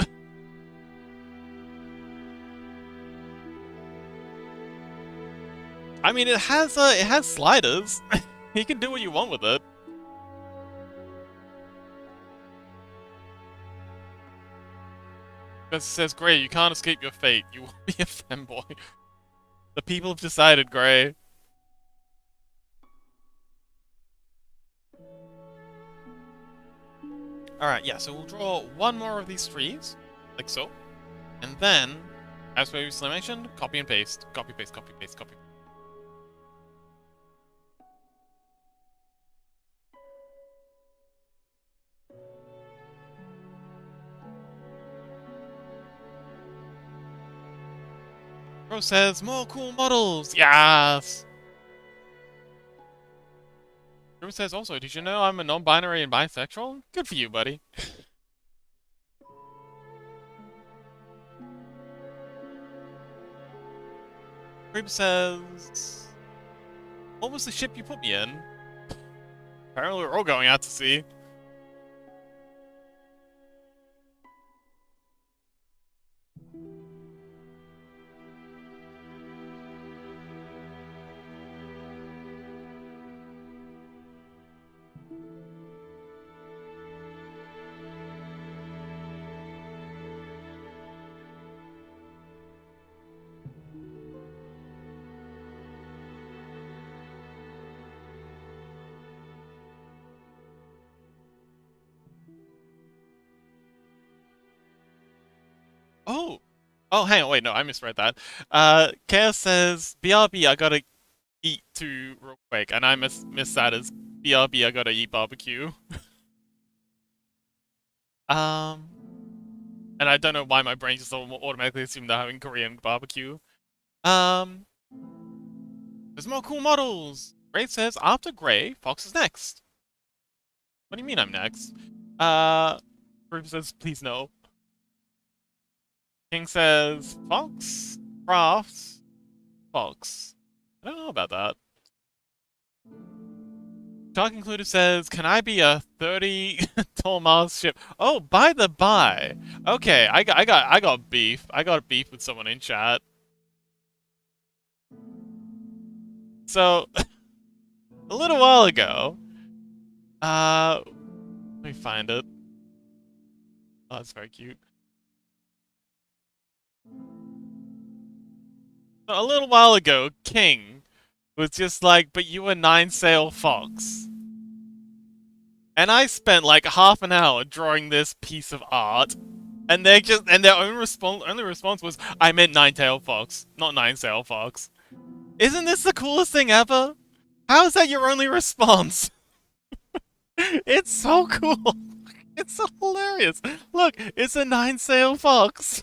[SPEAKER 1] I mean, it has sliders. You can do what you want with it. Because it says, Gray, you can't escape your fate. You will be a fanboy. The people have decided, Gray. Alright, yeah, so we'll draw one more of these trees, like so. And then, as previously mentioned, copy and paste. Copy, paste, copy, paste, copy. Bro says, more cool models! Yes! Bro says also, did you know I'm a non-binary and bisexual? Good for you, buddy. Creep says, what was the ship you put me in? Apparently we're all going out to sea. Oh! Oh, hang on, wait, no, I misread that. Chaos says, BRB, I gotta eat too real quick, and I miss that as BRB, I gotta eat barbecue. And I don't know why my brain just automatically assumed they're having Korean barbecue. There's more cool models! Gray says, after Gray, Fox is next. What do you mean I'm next? Group says, please no. King says, Fox? Crafts? Fox. I don't know about that. Shark Included says, can I be a 30 tall Mars ship? Oh, by the by. Okay, I got beef. I got beef with someone in chat. So, a little while ago, let me find it. Oh, that's very cute. So, a little while ago, King was just like, but you were 9-sail Fox. And I spent like half an hour drawing this piece of art, and their only response was, I meant 9-tailed fox, not 9-sail fox. Isn't this the coolest thing ever? How is that your only response? It's so cool. It's so hilarious. Look, it's a 9-sail fox.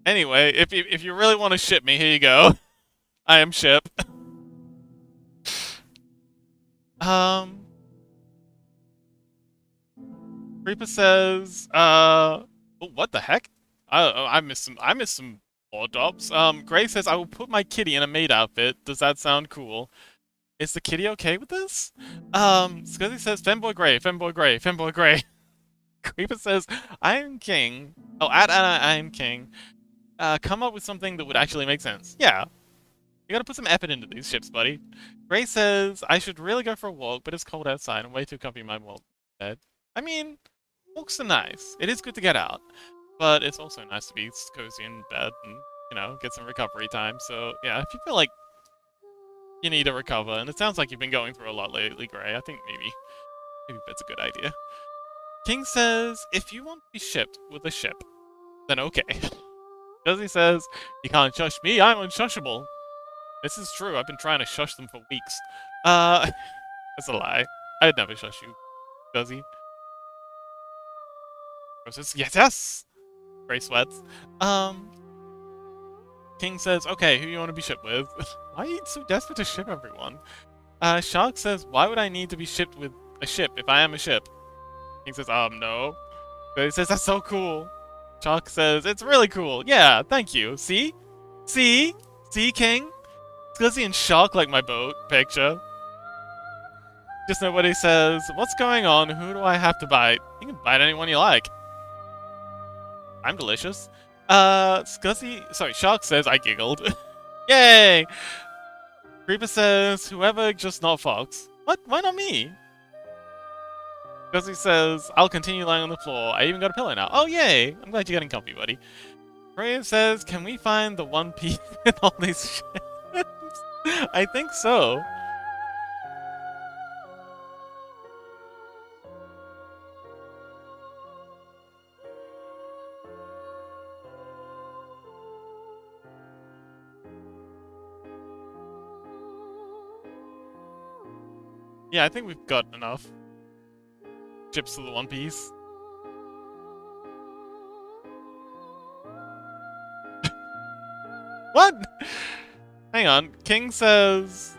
[SPEAKER 1] Anyway, if you really want to ship me, here you go. I am ship. Reaper says, oh, what the heck? I missed some adopts. Gray says, I will put my kitty in a maid outfit. Does that sound cool? Is the kitty okay with this? Scuzzy says, Femboy Gray, Femboy Gray, Femboy Gray. Creeper says, I am king. Oh, I am king. Come up with something that would actually make sense. Yeah. You gotta put some effort into these ships, buddy. Gray says, I should really go for a walk, but it's cold outside and way too comfy in my bed. I mean, walks are nice. It is good to get out. But it's also nice to be cozy in bed and, you know, get some recovery time. So, yeah, if you feel like You need to recover, and it sounds like you've been going through a lot lately, Gray. I think maybe that's a good idea. King says, if you want to be shipped with a ship, then okay. Because he says, you can't shush me, I'm unshushable. This is true, I've been trying to shush them for weeks. That's a lie. I'd never shush you, does he? Says, yes, yes! Gray sweats. King says, okay, who you want to be shipped with? Why are you so desperate to ship everyone? Shark says, why would I need to be shipped with a ship if I am a ship? King says, no. Gray says, that's so cool. Shark says, it's really cool. Yeah, thank you. See? See? See, King? Scuzzy and Shark like my boat picture. Just nobody says, what's going on? Who do I have to bite? You can bite anyone you like. I'm delicious. Shark says, I giggled. Yay! Creeper says, whoever, just not Fox. What? Why not me? Scuzzy says, I'll continue lying on the floor. I even got a pillow now. Oh, yay! I'm glad you're getting comfy, buddy. Ray says, can we find the One Piece in all these ships? I think so. Yeah, I think we've got enough ships to the One Piece. What? Hang on. King says,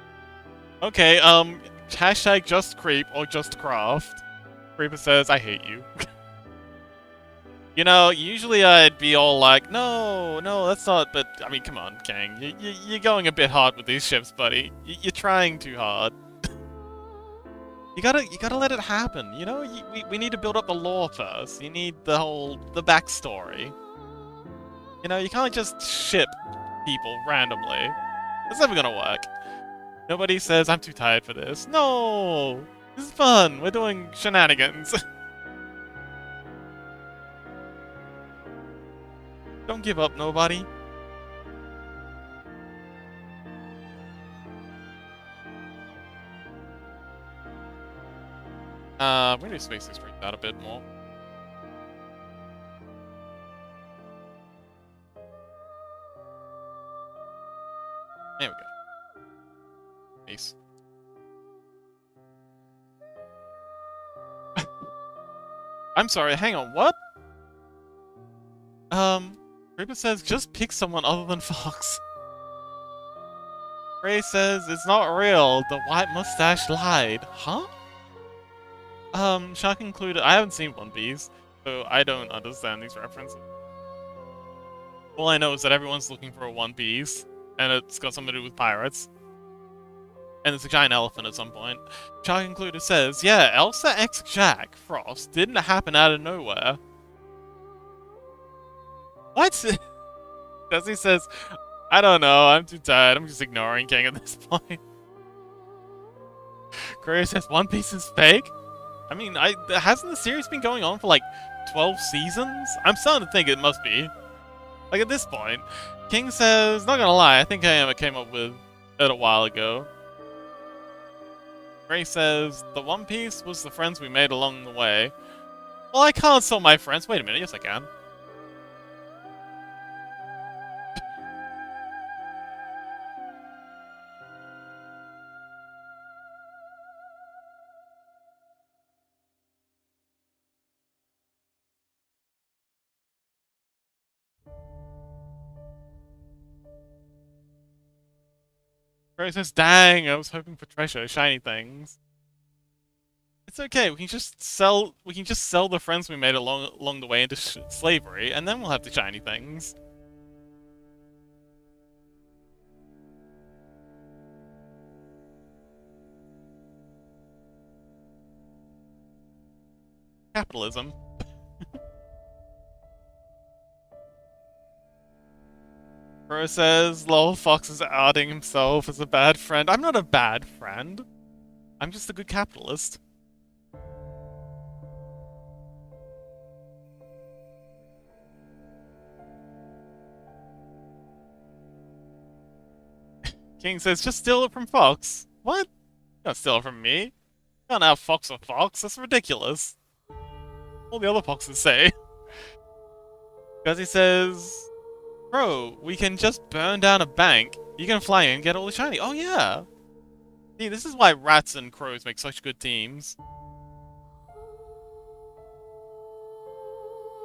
[SPEAKER 1] okay, hashtag just creep or just craft. Creeper says, I hate you. You know, usually I'd be all like, no, that's not, but, I mean, come on, King. You're going a bit hard with these ships, buddy. You're trying too hard. You gotta let it happen, you know? We need to build up the lore first. You need the backstory. You know, you can't just ship people randomly. It's never gonna work. Nobody says, I'm too tired for this. No! This is fun! We're doing shenanigans. Don't give up, nobody. We need to space this out a bit more. There we go. Nice. I'm sorry, hang on, what? Creeper says, just pick someone other than Fox. Ray says, it's not real. The white mustache lied. Huh? Shark included, I haven't seen One Piece, so I don't understand these references. All I know is that everyone's looking for a One Piece, and it's got something to do with pirates. And there's a giant elephant at some point. Shark included says, yeah, Elsa x Jack Frost didn't happen out of nowhere. What? Desi says, I don't know, I'm too tired, I'm just ignoring King at this point. Courier says, One Piece is fake? I mean, hasn't the series been going on for like 12 seasons? I'm starting to think it must be. Like at this point. King says, not gonna lie, I think I came up with it a while ago. Ray says, the One Piece was the friends we made along the way. Well, I can't sell my friends. Wait a minute, yes I can. Ray says, dang, I was hoping for treasure, shiny things. It's okay, we can just sell the friends we made along the way into slavery, and then we'll have the shiny things. Capitalism. Bro says, lol, Fox is outing himself as a bad friend. I'm not a bad friend. I'm just a good capitalist. King says, just steal it from Fox. What? You can't steal it from me. You can't have Fox or Fox. That's ridiculous. All the other foxes say. Because he says, bro, we can just burn down a bank. You can fly in and get all the shiny. Oh, yeah. See, this is why rats and crows make such good teams.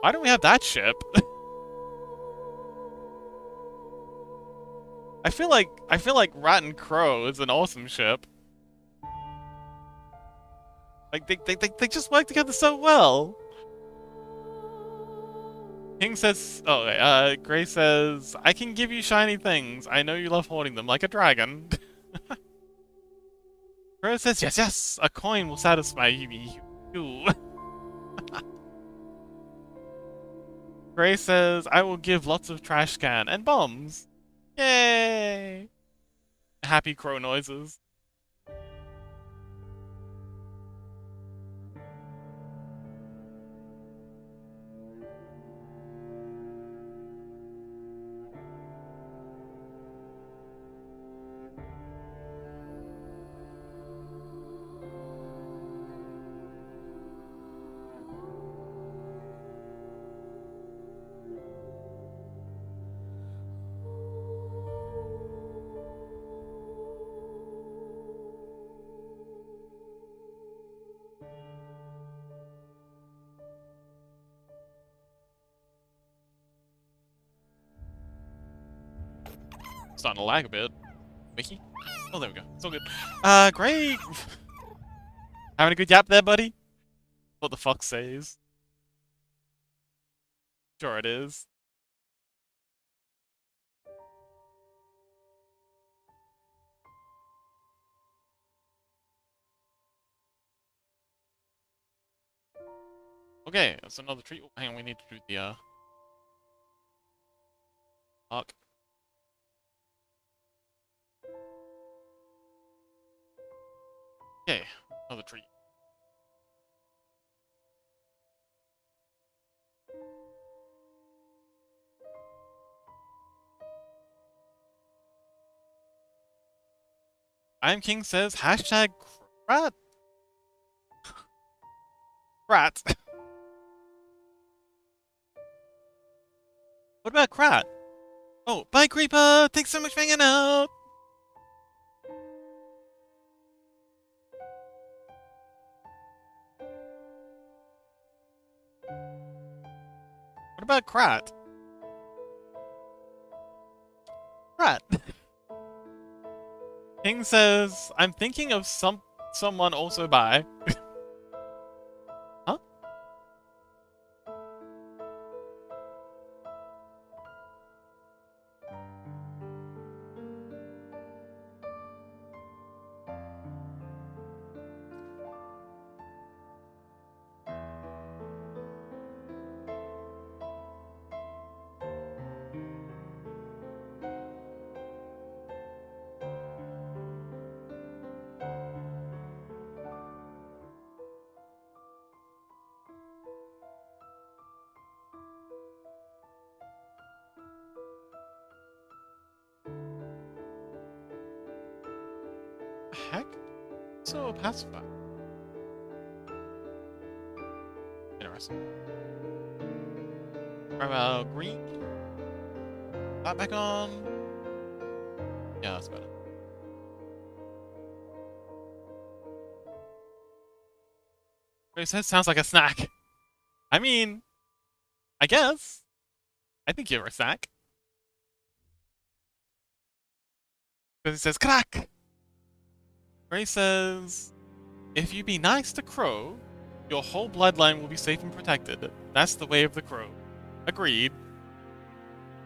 [SPEAKER 1] Why don't we have that ship? I feel like Rat and Crow is an awesome ship. Like they just work together so well. King says, oh, Gray says, I can give you shiny things. I know you love hoarding them like a dragon. Crow says, yes, yes, a coin will satisfy you. Gray says, I will give lots of trash can and bombs. Yay! Happy crow noises. Starting to lag a bit. Mickey? Oh, there we go. It's all good. Great! Having a good yap there, buddy? What the fox says. Sure it is. Okay, that's another treat. Oh, hang on, we need to do the, arc. Okay, another treat. I am King says, hashtag Krat. Krat. What about Krat? Oh, bye Creeper! Thanks so much for hanging out! What about Krat? Krat. King says, I'm thinking of someone also bye. Huh? Heck? So pacified. Interesting. Green? That back on? Yeah, that's better. It sounds like a snack. I mean, I guess. I think you're a snack. Because it says crack! Gray says, if you be nice to Crow, your whole bloodline will be safe and protected. That's the way of the Crow. Agreed.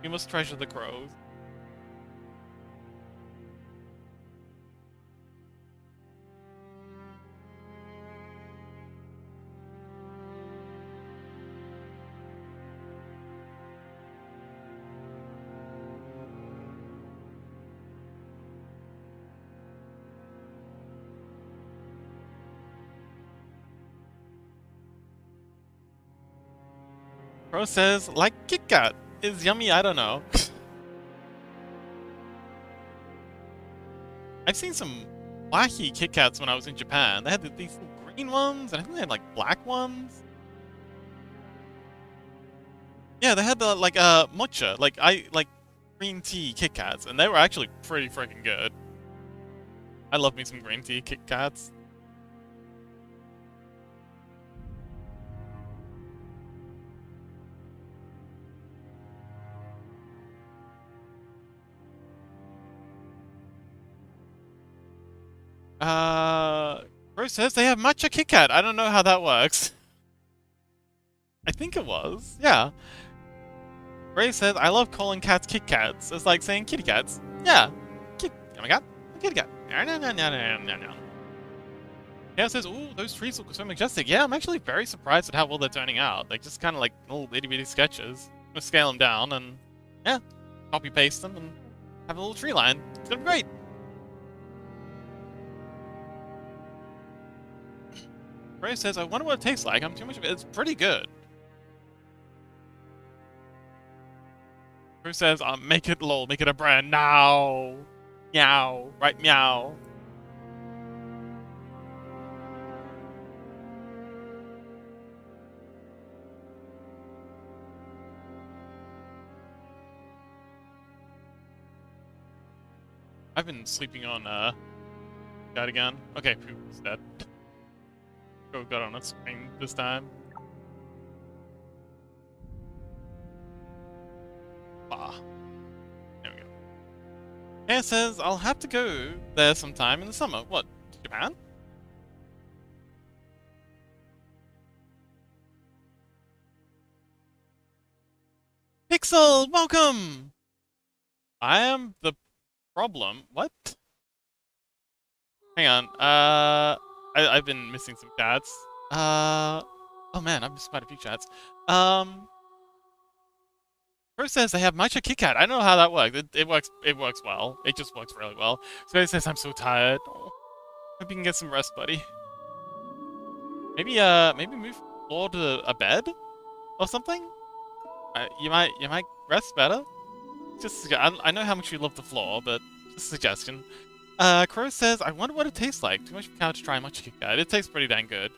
[SPEAKER 1] You must treasure the crows. Crow says, like Kit Kat. Is yummy, I don't know. I've seen some wacky Kit Kats when I was in Japan. They had these little green ones, and I think they had like black ones. Yeah, they had the like matcha, like green tea Kit Kats, and they were actually pretty freaking good. I love me some green tea Kit Kats. Rose says they have matcha Kit Kat. I don't know how that works. I think it was. Yeah. Ray says, I love calling cats Kit Kats. It's like saying kitty cats. Yeah. Oh my god. Kitty cat. No. Kale says, ooh, those trees look so majestic. Yeah, I'm actually very surprised at how well they're turning out. Like, just kind of like little itty bitty sketches. I'm gonna scale them down and, yeah, copy paste them and have a little tree line. It's gonna be great. Ray says, I wonder what it tastes like. I'm too much of it. It's pretty good. Who says, make it lol, make it a brand now. Meow. Right, meow. I've been sleeping on, that again. Okay, who's dead? Go got on a screen this time. There we go. Yeah, it says, I'll have to go there sometime in the summer. What, Japan? Pixel, welcome! I am the problem. What? Hang on, I've been missing some chats. Oh man, I've missed quite a few chats. Rose says they have matcha Kit Kat. I don't know how that works. It works well. It just works really well. Scotty says I'm so tired. Oh, hope you can get some rest, buddy. Maybe move the floor to a bed or something. You might rest better. Just I know how much you love the floor, but just a suggestion. Crow says I wonder what it tastes like. Too much cow to try matcha Kit Kat. It tastes pretty dang good.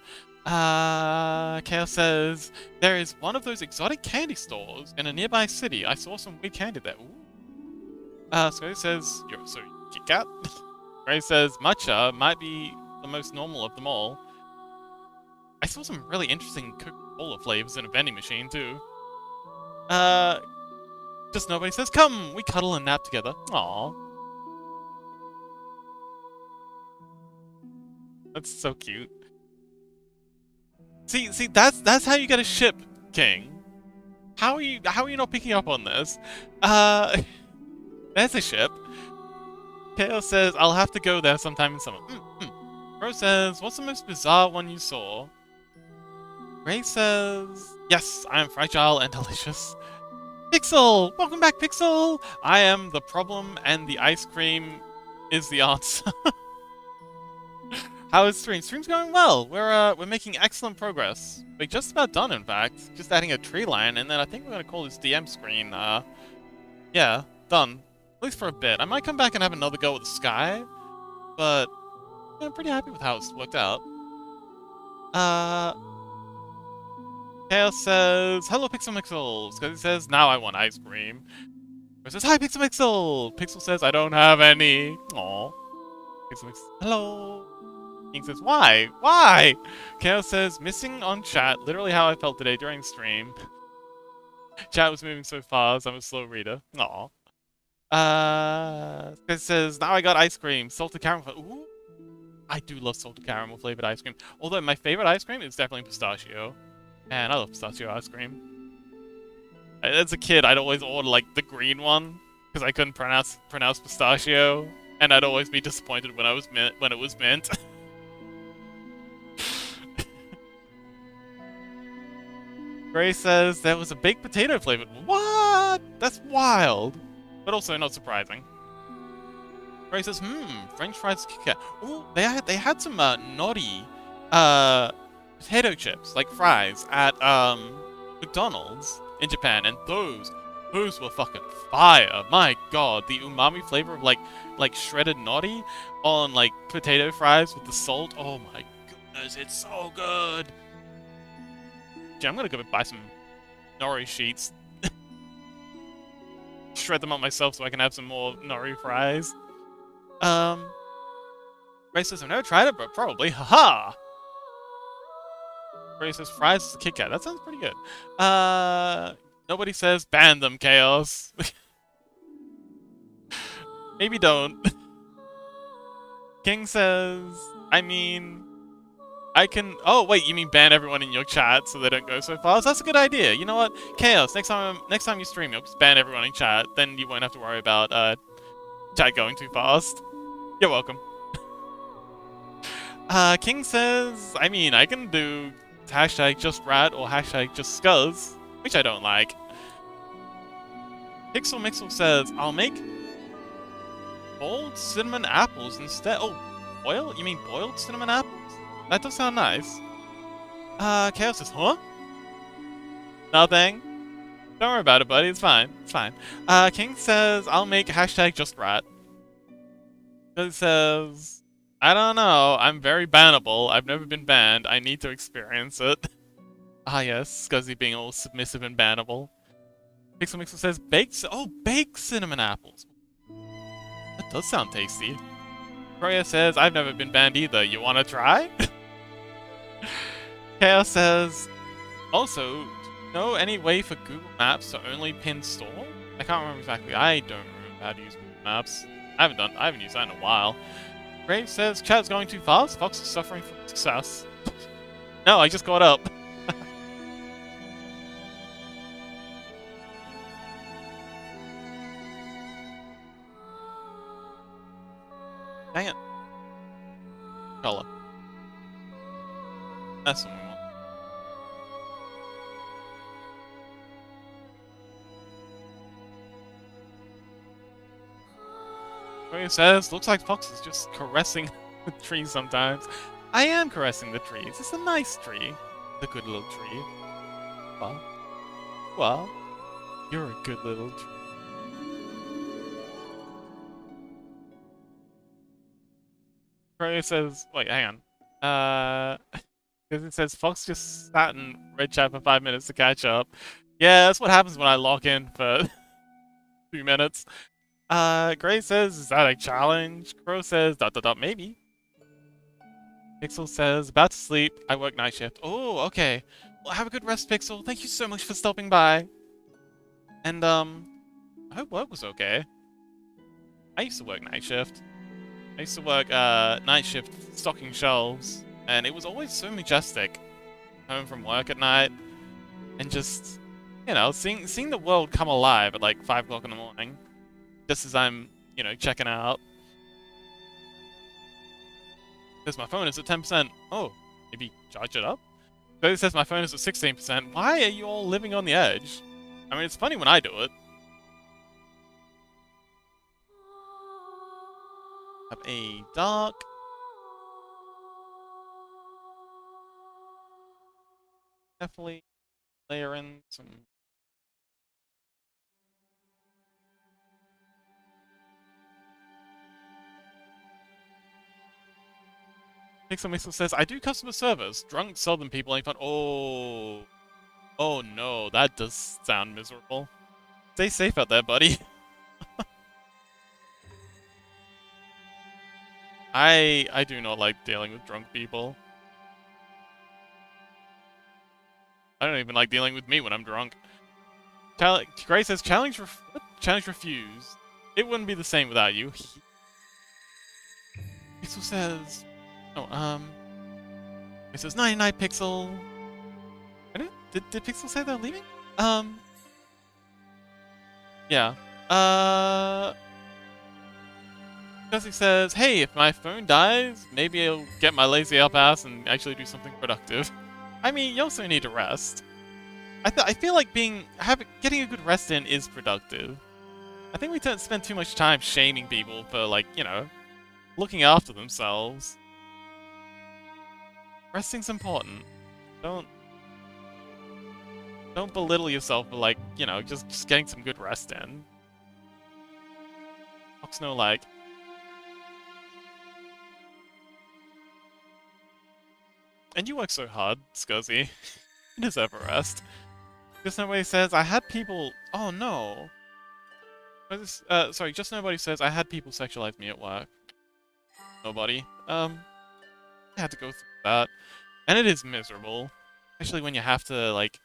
[SPEAKER 1] Chaos says, there is one of those exotic candy stores in a nearby city. I saw some weird candy there. Ooh. Scotty says, so Kit Kat? Ray says, matcha might be the most normal of them all. I saw some really interesting Coca-Cola flavors in a vending machine, too. Just nobody says, come, we cuddle and nap together. Aww. That's so cute. See, that's how you get a ship, King. How are you not picking up on this? There's a ship. Chaos says, I'll have to go there sometime in summer. Rose says, what's the most bizarre one you saw? Ray says, yes, I am fragile and delicious. Pixel! Welcome back, Pixel! I am the problem and the ice cream is the answer. How is stream? Stream's going well. We're making excellent progress. We're just about done, in fact. Just adding a tree line, and then I think we're gonna call this DM screen. Yeah, done. At least for a bit. I might come back and have another go at the sky, but yeah, I'm pretty happy with how it's worked out. Chaos says, hello, Pixel. Scotty says, now I want ice cream. It says, hi, Pixel. Pixel says, I don't have any. Aww. Pixel, hello. King says, why? Why? Chaos says, missing on chat, literally how I felt today during stream. Chat was moving so fast, I'm a slow reader. Aw. It says, now I got ice cream. Salted caramel. Ooh. I do love salted caramel flavored ice cream. Although my favorite ice cream is definitely pistachio. Man, I love pistachio ice cream. As a kid, I'd always order like the green one because I couldn't pronounce pistachio, and I'd always be disappointed when it was mint. Gray says there was a baked potato flavored. What? That's wild, but also not surprising. Gray says, French fries Kit Kat. Ooh, they had some naughty potato chips like fries at McDonald's in Japan, and those Those were fucking fire. My god, the umami flavor of like shredded nori on like potato fries with the salt. Oh my goodness, it's so good. Gee, I'm gonna go buy some nori sheets. Shred them up myself so I can have some more nori fries. Ray says I've never tried it, but probably. Haha! Ray says fries is a Kit Kat. That sounds pretty good. Nobody says ban them, Chaos. Maybe don't. King says, I mean, I can. Oh wait, you mean ban everyone in your chat so they don't go so fast? That's a good idea. You know what, Chaos? Next time you stream, you'll just ban everyone in chat. Then you won't have to worry about chat going too fast. You're welcome. King says, I mean, I can do hashtag just rat or hashtag just scuzz, which I don't like. Pixel Mixel says, I'll make boiled cinnamon apples instead. Oh, boil? You mean boiled cinnamon apples? That does sound nice. Chaos says, huh? Nothing. Don't worry about it, buddy. It's fine. It's fine. King says, I'll make hashtag just rat. It says, I don't know. I'm very bannable. I've never been banned. I need to experience it. Ah, yes. Scuzzy being all submissive and bannable. Pixel Mixel says, baked cinnamon apples. That does sound tasty. Freya says, I've never been banned either. You want to try? Chaos says, also, do you know any way for Google Maps to only pin store? I can't remember exactly. I don't remember how to use Google Maps. I haven't used that in a while. Grave says, chat's going too fast. Fox is suffering from success. No, I just got up. Dang it. Color. That's what we want. Grave says, looks like Fox is just caressing the trees sometimes. I am caressing the trees. It's a nice tree. It's a good little tree. Well, you're a good little tree. Creo says, wait, hang on. Because it says Fox just sat in red chat for 5 minutes to catch up. Yeah, that's what happens when I log in for 2 minutes. Gray says, is that a challenge? Crow says, ... maybe. Pixel says, about to sleep. I work night shift. Oh, okay. Well, have a good rest, Pixel. Thank you so much for stopping by. And, I hope work was okay. I used to work night shift. I used to work, night shift stocking shelves. And it was always so majestic. Home from work at night. And just, you know, seeing the world come alive at like 5 o'clock in the morning. Just as I'm, you know, checking out. Because my phone is at 10%. Oh, maybe charge it up? So it says my phone is at 16%. Why are you all living on the edge? I mean, it's funny when I do it. Have a dark. Definitely layer in some. Pixel Mixel says, I do customer service. Drunk southern people ain't fun. Oh. Oh no, that does sound miserable. Stay safe out there, buddy. I do not like dealing with drunk people. I don't even like dealing with me when I'm drunk. Gray says, challenge refused. It wouldn't be the same without you. Pixel says, oh, it says 99 Pixel. Did Pixel say they're leaving? Yeah. Jesse says, hey, if my phone dies, maybe I'll get my lazy up ass and actually do something productive. I mean, you also need to rest. I feel like getting a good rest in is productive. I think we don't spend too much time shaming people for, like, you know, looking after themselves. Resting's important. Don't Don't belittle yourself for, like, you know, just getting some good rest in. Fox no like. And you work so hard, Scuzzy. You deserve a rest. Just nobody says, I had people... Oh, no. Sorry, just nobody says, I had people sexualize me at work. Nobody. I had to go through that. And it is miserable. Especially when you have to, like...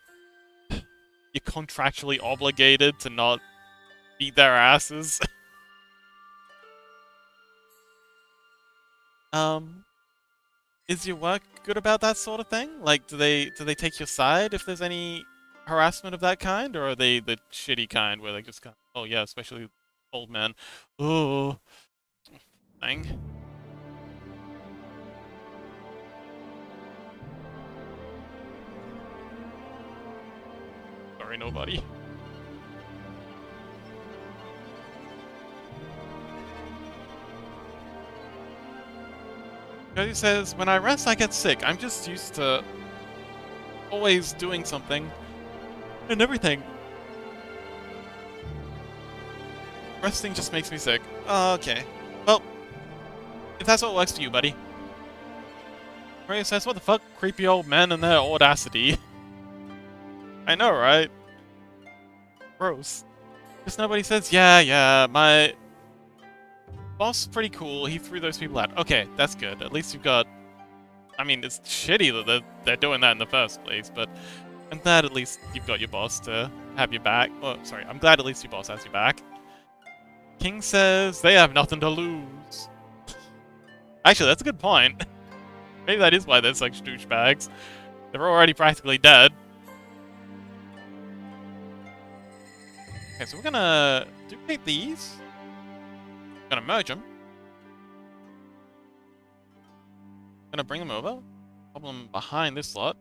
[SPEAKER 1] You're contractually obligated to not beat their asses. Is your work good about that sort of thing? Like, do they take your side if there's any harassment of that kind, or are they the shitty kind where they just go, oh yeah, especially old men, oh, thing. Sorry, nobody. Cody says, when I rest, I get sick. I'm just used to always doing something and everything. Resting just makes me sick. Okay. Well, if that's what works for you, buddy. Maria says, what the fuck? Creepy old men and their audacity. I know, right? Gross. Just nobody says, yeah, my boss is pretty cool. He threw those people out. Okay, that's good. At least you've got... I mean, it's shitty that they're doing that in the first place, but I'm glad at least you've got your boss to have your back. Oh, sorry, I'm glad at least your boss has your back. King says, they have nothing to lose. Actually, that's a good point. Maybe that is why they're such douchebags. They're already practically dead. Okay, so we're gonna duplicate these. We're gonna merge them. Gonna bring them over. Pop them behind this slot.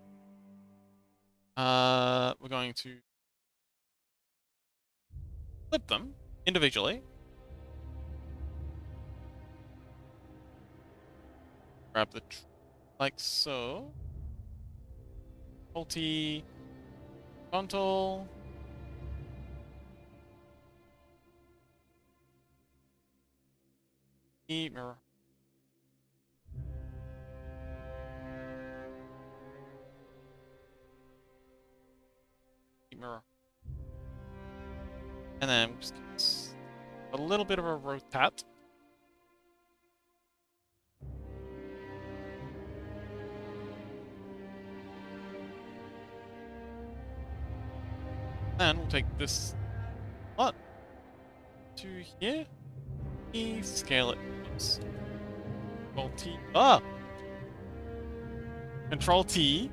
[SPEAKER 1] We're going to flip them individually. Grab the like so. Multi frontal. Mirror. Mirror. And then just give a little bit of a rotate. Then we'll take this slot to here. Scale it. Oops. Control T. Ah! Control T.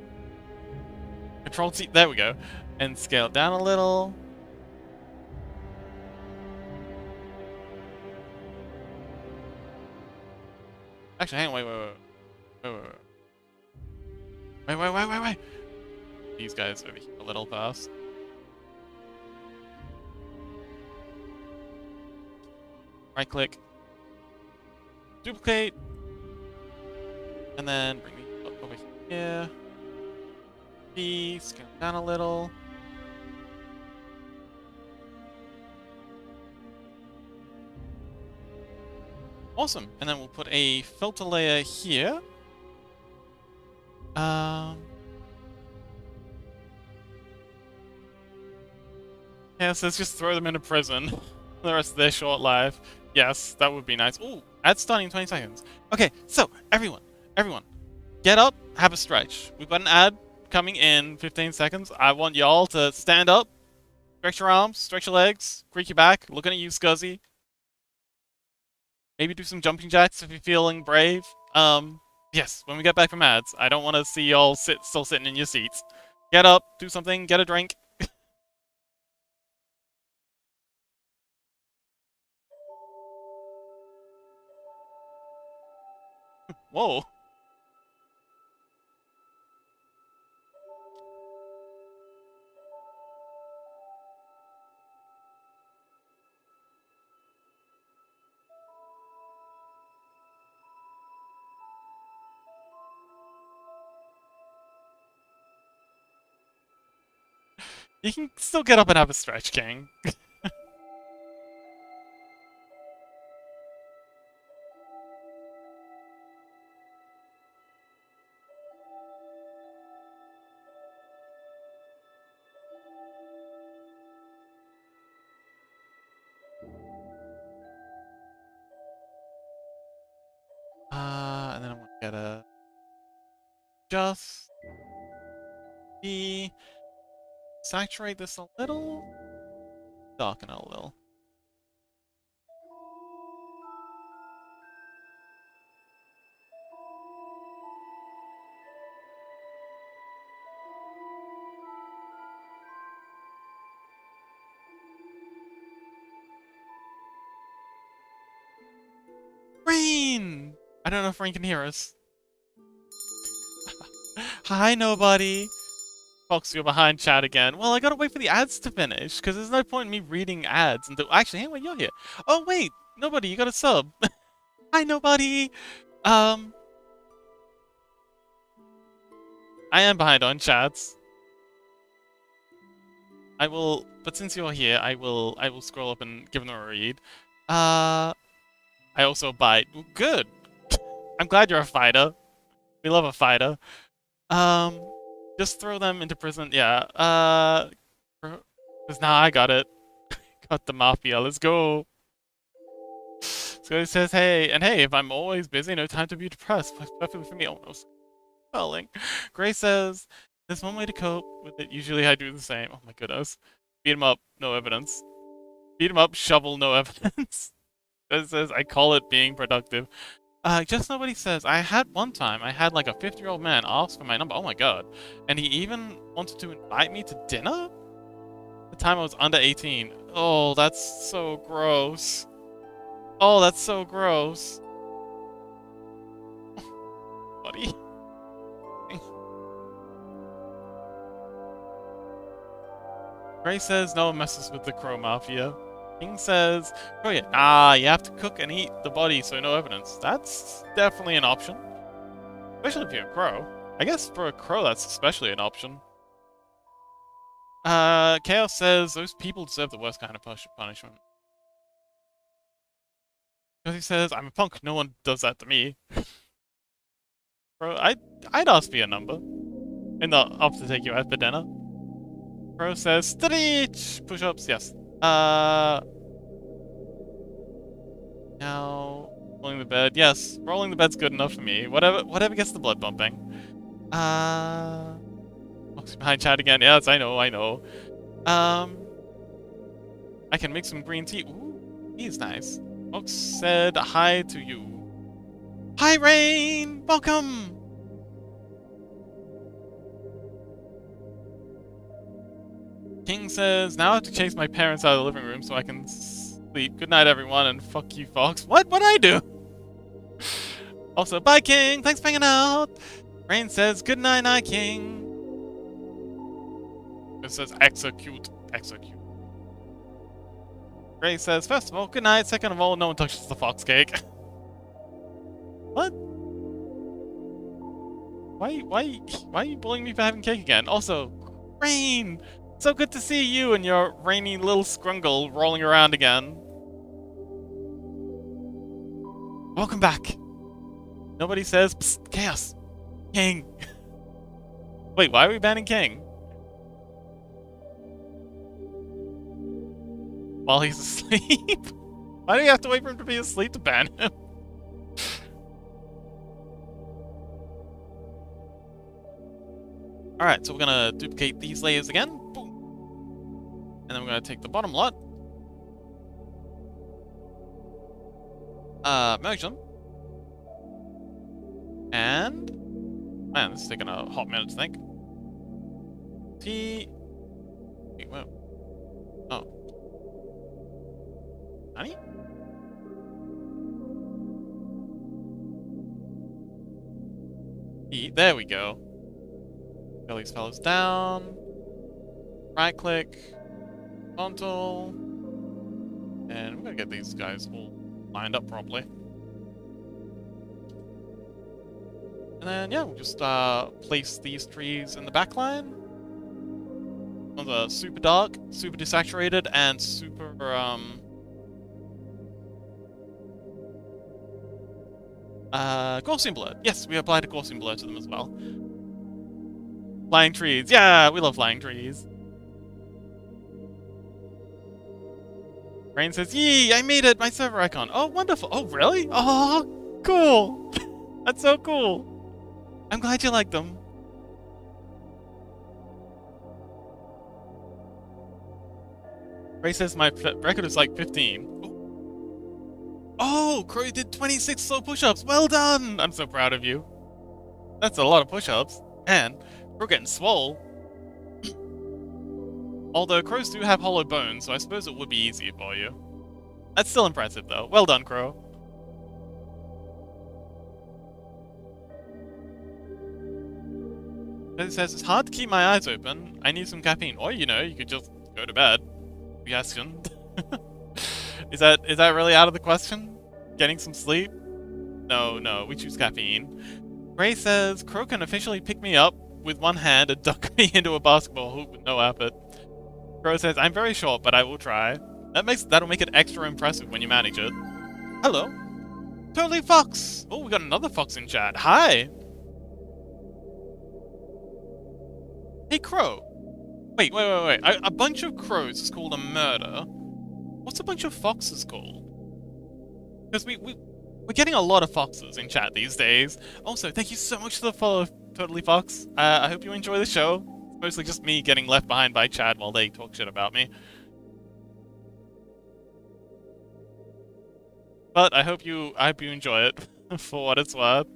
[SPEAKER 1] Control T. There we go. And scale it down a little. Actually, hang on. Wait. These guys over here a little fast. Right click. Duplicate. And then bring me up over here. P, scale down a little. Awesome. And then we'll put a filter layer here. Yeah, so let's just throw them into prison for the rest of their short life. Yes, that would be nice. Ooh, ad starting in 20 seconds. Okay, so everyone, get up, have a stretch. We've got an ad coming in 15 seconds. I want y'all to stand up, stretch your arms, stretch your legs, creak your back, looking at you, Scuzzy. Maybe do some jumping jacks if you're feeling brave. Yes, when we get back from ads, I don't want to see y'all still sitting in your seats. Get up, do something, get a drink. Whoa. You can still get up and have a stretch, King. And then I want to get a just be saturate this a little, darken it a little. Rain! I don't know if Rain can hear us. Hi, nobody. Fox, you're behind chat again. Well, I gotta wait for the ads to finish, because there's no point in me reading ads until... Actually, hang on, you're here. Oh, wait! Nobody, you got a sub. Hi, nobody! I am behind on chats. I will... But since you're here, I will scroll up and give them a read. I also bite. Good! I'm glad you're a fighter. We love a fighter. Just throw them into prison. Yeah. Because now I got it. Got the mafia. Let's go. So he says, hey, and hey, if I'm always busy, no time to be depressed. Perfectly for me. Oh no, spelling. Gray says, there's one way to cope with it. Usually I do the same. Oh my goodness. Beat him up. No evidence. Beat him up. Shovel. No evidence. It says, I call it being productive. Just nobody says, I had one time, I had like a 50-year-old man ask for my number, oh my god, and he even wanted to invite me to dinner? The time I was under 18. Oh, that's so gross. Oh, that's so gross. Buddy. Gray says no one messes with the Crow Mafia. King says, oh yeah, you have to cook and eat the body, so no evidence. That's definitely an option. Especially if you're a crow. I guess for a crow, that's especially an option. Chaos says, those people deserve the worst kind of punishment. Because he says, I'm a punk, no one does that to me. Bro, I'd ask for your number. And not off to take you out for dinner. Bro says, stretch! Push-ups, yes. Now, rolling the bed. Yes, rolling the bed's good enough for me. Whatever gets the blood pumping. Fox behind chat again. Yes, I know. I can make some green tea. Ooh, tea is nice. Fox said hi to you. Hi, Rain! Welcome! King says, now I have to chase my parents out of the living room so I can sleep. Good night, everyone, and fuck you, Fox. What'd I do? Also, bye, King! Thanks for hanging out! Rain says, good night, night, King. It says, execute. Gray says, first of all, good night. Second of all, no one touches the fox cake. What? Why are you bullying me for having cake again? Also, Rain! So good to see you and your rainy little scrungle rolling around again. Welcome back. Nobody says, psst, Chaos. King. Wait, why are we banning King? While he's asleep? Why do we have to wait for him to be asleep to ban him? Alright, so we're gonna duplicate these layers again. Boom. And then we're gonna take the bottom lot. Merge them. And... Man, this is taking a hot minute to think. Wait, whoa. Oh. Honey? There we go. Fill these fellas down. Right click. Horizontal. And we're gonna get these guys all lined up properly. And then, yeah, we'll just place these trees in the back line. Ones are super dark, super desaturated, and super, Gaussian blurred. Yes, we applied a Gaussian blur to them as well. Flying trees. Yeah, we love flying trees. Rain says, yee, I made it, my server icon. Oh, wonderful. Oh, really? Oh, cool. That's so cool. I'm glad you like them. Ray says my record is like 15. Oh, Crow did 26 slow push-ups. Well done. I'm so proud of you. That's a lot of push-ups. And we're getting swole. Although crows do have hollow bones, so I suppose it would be easier for you. That's still impressive, though. Well done, Crow. It says, it's hard to keep my eyes open. I need some caffeine. Or, you know, you could just go to bed. Suggestion. Is that really out of the question? Getting some sleep? No, we choose caffeine. Ray says, Crow can officially pick me up with one hand and dunk me into a basketball hoop with no effort. Crow says, I'm very short, but I will try. That'll make it extra impressive when you manage it. Hello. Totally Fox! Oh, we got another Fox in chat. Hi! Hey, Crow. Wait. A bunch of crows is called a murder. What's a bunch of foxes called? Because we're getting a lot of foxes in chat these days. Also, thank you so much for the follow, Totally Fox. I hope you enjoy the show. It's mostly just me getting left behind by chat while they talk shit about me. But I hope you enjoy it, for what it's worth.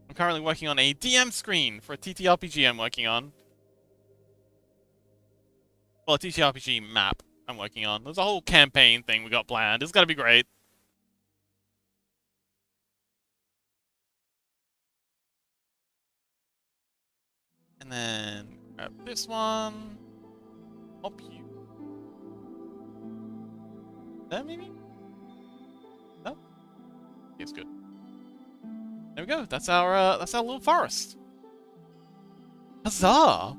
[SPEAKER 1] I'm currently working on a DM screen for a TTRPG I'm working on. Well, a TTRPG map I'm working on. There's a whole campaign thing we got planned. It's gonna be great. And then grab this one. Help you. That maybe? No? It's good. There we go. That's our little forest. Huzzah!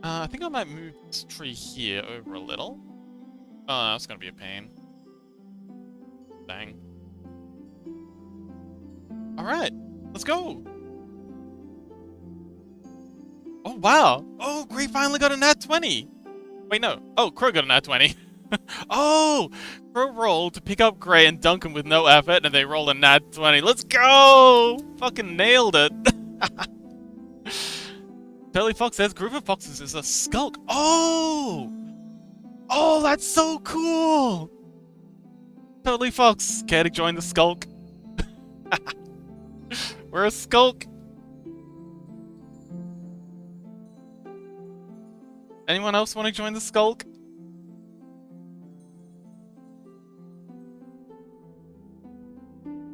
[SPEAKER 1] I think I might move this tree here over a little. Oh, that's gonna be a pain. Dang. Alright, let's go! Oh, wow! Oh, Gray finally got a nat 20! Wait, no. Oh, Crow got a nat 20. Oh! Crow rolled to pick up Gray and dunk him with no effort, and they rolled a nat 20. Let's go! Fucking nailed it! Totally Fox says group of foxes is a skulk. Oh! Oh, that's so cool! Totally Fox, care to join the skulk? We're a skulk. Anyone else want to join the skulk?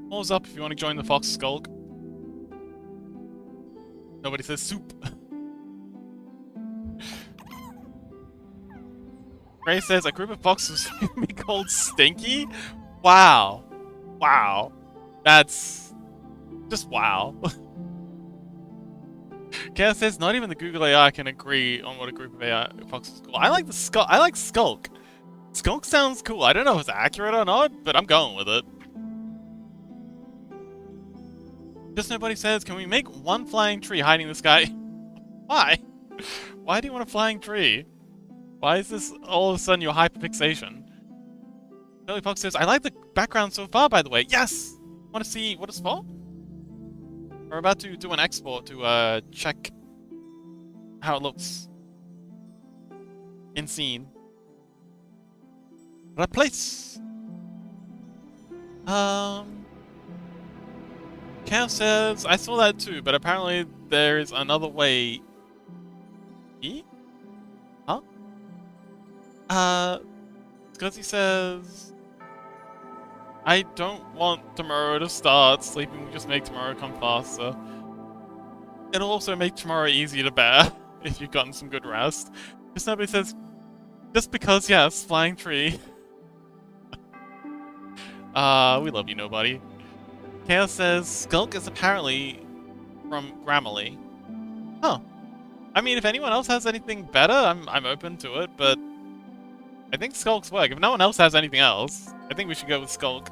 [SPEAKER 1] Pause up if you want to join the fox skulk. Nobody says soup. Ray says a group of foxes can be called Stinky? Wow. Wow. That's just wow. Chaos says not even the Google AI can agree on what a group of AI foxes is called. I like the skulk. I like skulk. Skulk sounds cool. I don't know if it's accurate or not, but I'm going with it. Just nobody says, can we make one flying tree hiding the sky? Why? Why do you want a flying tree? Why is this all of a sudden your hyperfixation? Billy Fox says, I like the background so far, by the way. Yes! Want to see what it's for? We're about to do an export to check how it looks in scene. Replace. Chaos says, I saw that too, but apparently there is another way. E? Huh? Scuzzy says, I don't want tomorrow to start. Sleeping will just make tomorrow come faster. It'll also make tomorrow easier to bear if you've gotten some good rest. Just nobody says, just because, yes, flying tree. We love you, nobody. Chaos says Skulk is apparently from Grammarly. Huh. I mean, if anyone else has anything better, I'm open to it, but I think Skulk's work. If no one else has anything else, I think we should go with Skulk.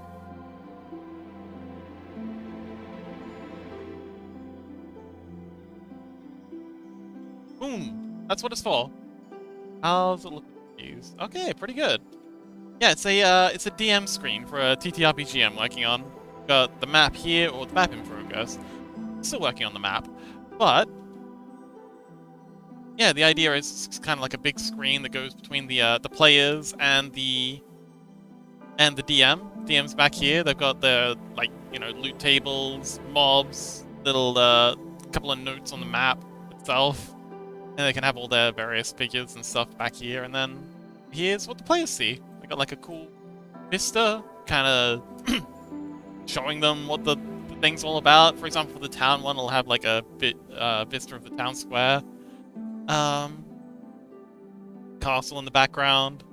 [SPEAKER 1] Boom! That's what it's for. How's it look at these? Okay, pretty good. Yeah, it's a DM screen for a TTRPG I'm working on. Got the map here, or the map in progress. Still working on the map, but yeah, the idea is it's kind of like a big screen that goes between the players and the DM. DM's back here. They've got their like loot tables, mobs, little couple of notes on the map itself, and they can have all their various figures and stuff back here. And then here's what the players see. They got like a cool vista, kind of showing them what the thing's all about. For example, for the town one, it'll have like a vista of the town square. Castle in the background.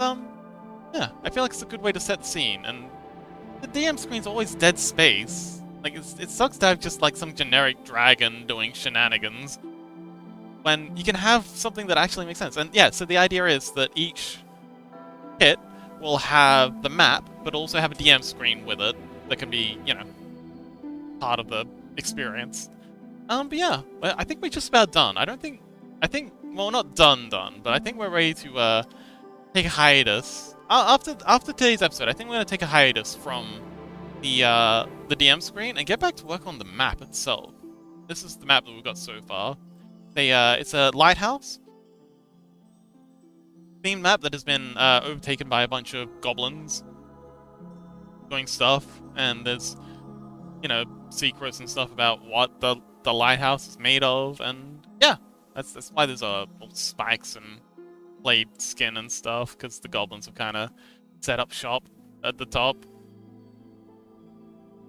[SPEAKER 1] Yeah, I feel like it's a good way to set the scene, and the DM screen's always dead space. Like, it sucks to have just like some generic dragon doing shenanigans, when you can have something that actually makes sense. And yeah, so the idea is that each kit will have the map, but also have a DM screen with it that can be, part of the experience. But yeah, I think we're just about done. Well, not done, but I think we're ready to, take a hiatus. After today's episode, I think we're gonna take a hiatus from the DM screen and get back to work on the map itself. This is the map that we've got so far. It's a lighthouse themed map that has been overtaken by a bunch of goblins doing stuff, and there's secrets and stuff about what the lighthouse is made of, and yeah, that's why there's all spikes and blade skin and stuff, because the goblins have kind of set up shop at the top.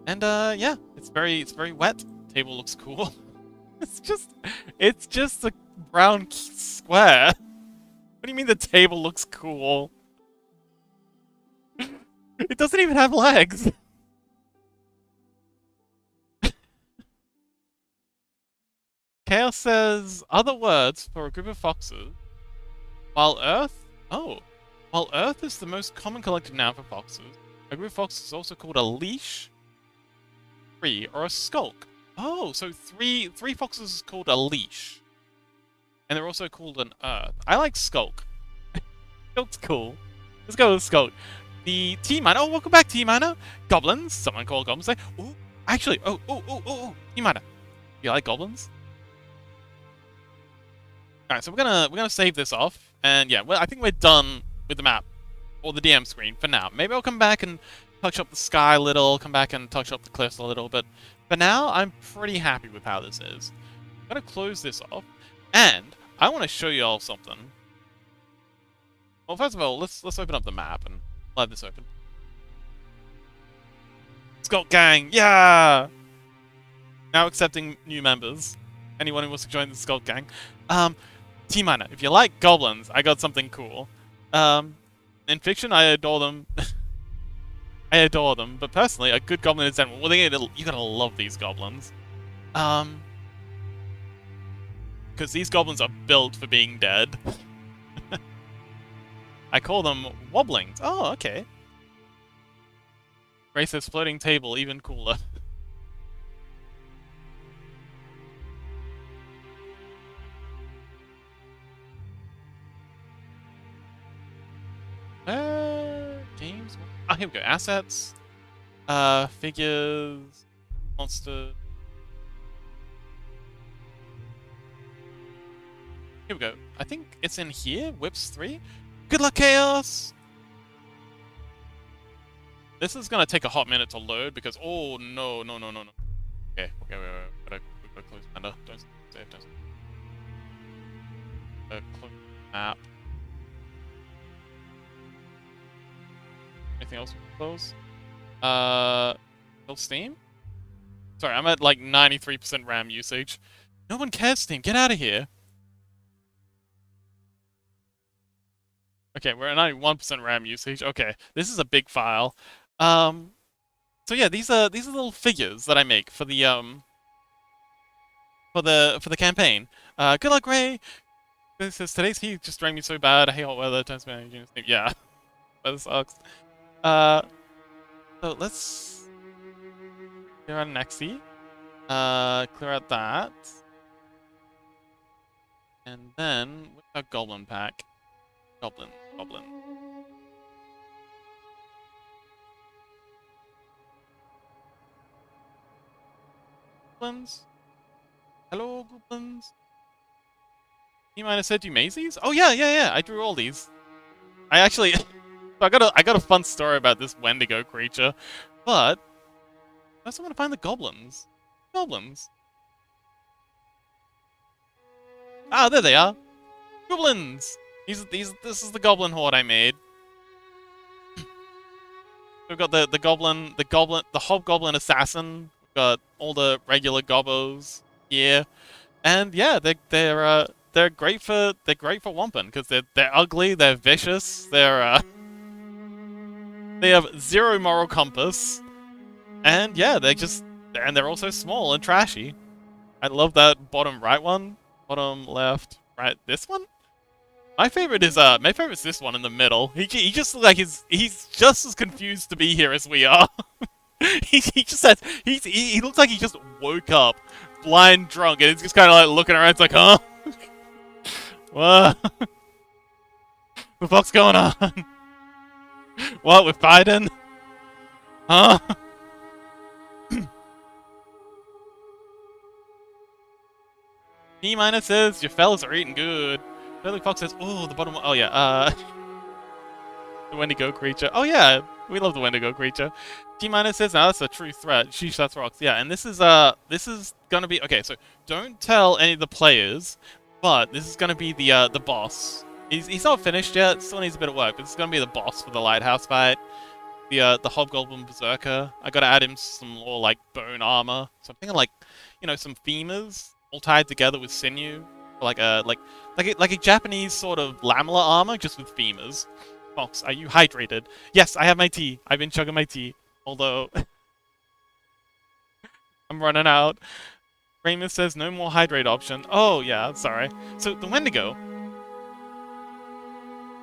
[SPEAKER 1] And yeah, it's very wet. Table looks cool. it's just a brown square. What do you mean the table looks cool? It doesn't even have legs. Chaos says other words for a group of foxes. While Earth is the most common collective noun for foxes, a group of foxes is also called a leash, tree, or a skulk. Oh, so three foxes is called a leash. And they're also called an earth. I like skulk. Skulk's cool. Let's go with skulk. The T-Miner. Oh, welcome back, T-Miner. Goblins. Someone called goblins. Oh, actually. Oh, T-Miner. You like goblins? Alright, so we're gonna save this off. And yeah, I think we're done with the map. Or the DM screen for now. Maybe I'll come back and touch up the sky a little. Come back and touch up the cliffs a little. But for now, I'm pretty happy with how this is. I'm gonna close this off. And I want to show you all something. Well, first of all, let's open up the map and let this open. Skulk Gang, yeah! Now accepting new members. Anyone who wants to join the Skulk Gang. T-Miner, if you like goblins, I got something cool. In fiction, I adore them. I adore them, but personally, a good goblin is general. Well, you gotta love these goblins. Because these goblins are built for being dead. I call them wobblings. Oh, okay. Grace's floating table, even cooler. Games? Oh, here we go. Assets. Figures. Monster. Here we go. I think it's in here. Whips 3. Good luck, Chaos! This is gonna take a hot minute to load because oh no. Okay, wait. Gotta close Panda. Don't save, don't save. Close map. Anything else we can close? Still Steam? Sorry, I'm at like 93% RAM usage. No one cares, Steam. Get out of here. Okay, we're at 91% RAM usage. Okay, this is a big file. Um, so yeah, these are little figures that I make for the campaign. Good luck, Ray. This says today's heat just drank me so bad. I hate hot weather. Turns me on. Yeah, weather sucks. Uh, so let's clear out an XE. Clear out that, and then what's our goblin pack? Goblin. Goblins. Hello, goblins. You might have said you Macy's? Oh yeah. I drew all these. I actually, so I got a fun story about this Wendigo creature, but first I'm gonna find the goblins. Goblins. Ah, there they are. Goblins. This is the goblin horde I made. We've got the hobgoblin assassin. We've got all the regular gobbos here, and yeah, they're great for Wampin because they're ugly, they're vicious, they have zero moral compass, and yeah, they're also small and trashy. I love that bottom right one, bottom left, right. This one. My favorite is this one in the middle. He just looks like he's just as confused to be here as we are. He looks like he just woke up, blind drunk, and he's just kind of like looking around. It's like, huh? What? The fuck's going on? What with Biden? Huh? T- says your fellas are eating good. Billy Fox says, "Oh, the bottom. Oh yeah. The Wendigo creature. Oh yeah, we love the Wendigo creature." T- says, "Now that's a true threat." Sheesh, that's rocks. Yeah, and this is gonna be okay. So don't tell any of the players, but this is gonna be the boss. He's not finished yet. Still needs a bit of work, but this is gonna be the boss for the lighthouse fight. The Hobgoblin Berserker. I gotta add him some more like bone armor. So I'm thinking like, some femurs all tied together with sinew, like a Japanese sort of lamellar armor just with femurs. Fox, are you hydrated? Yes, I have my tea. I've been chugging my tea. Although I'm running out. Ramus says no more hydrate option. Oh yeah, sorry. So the Wendigo.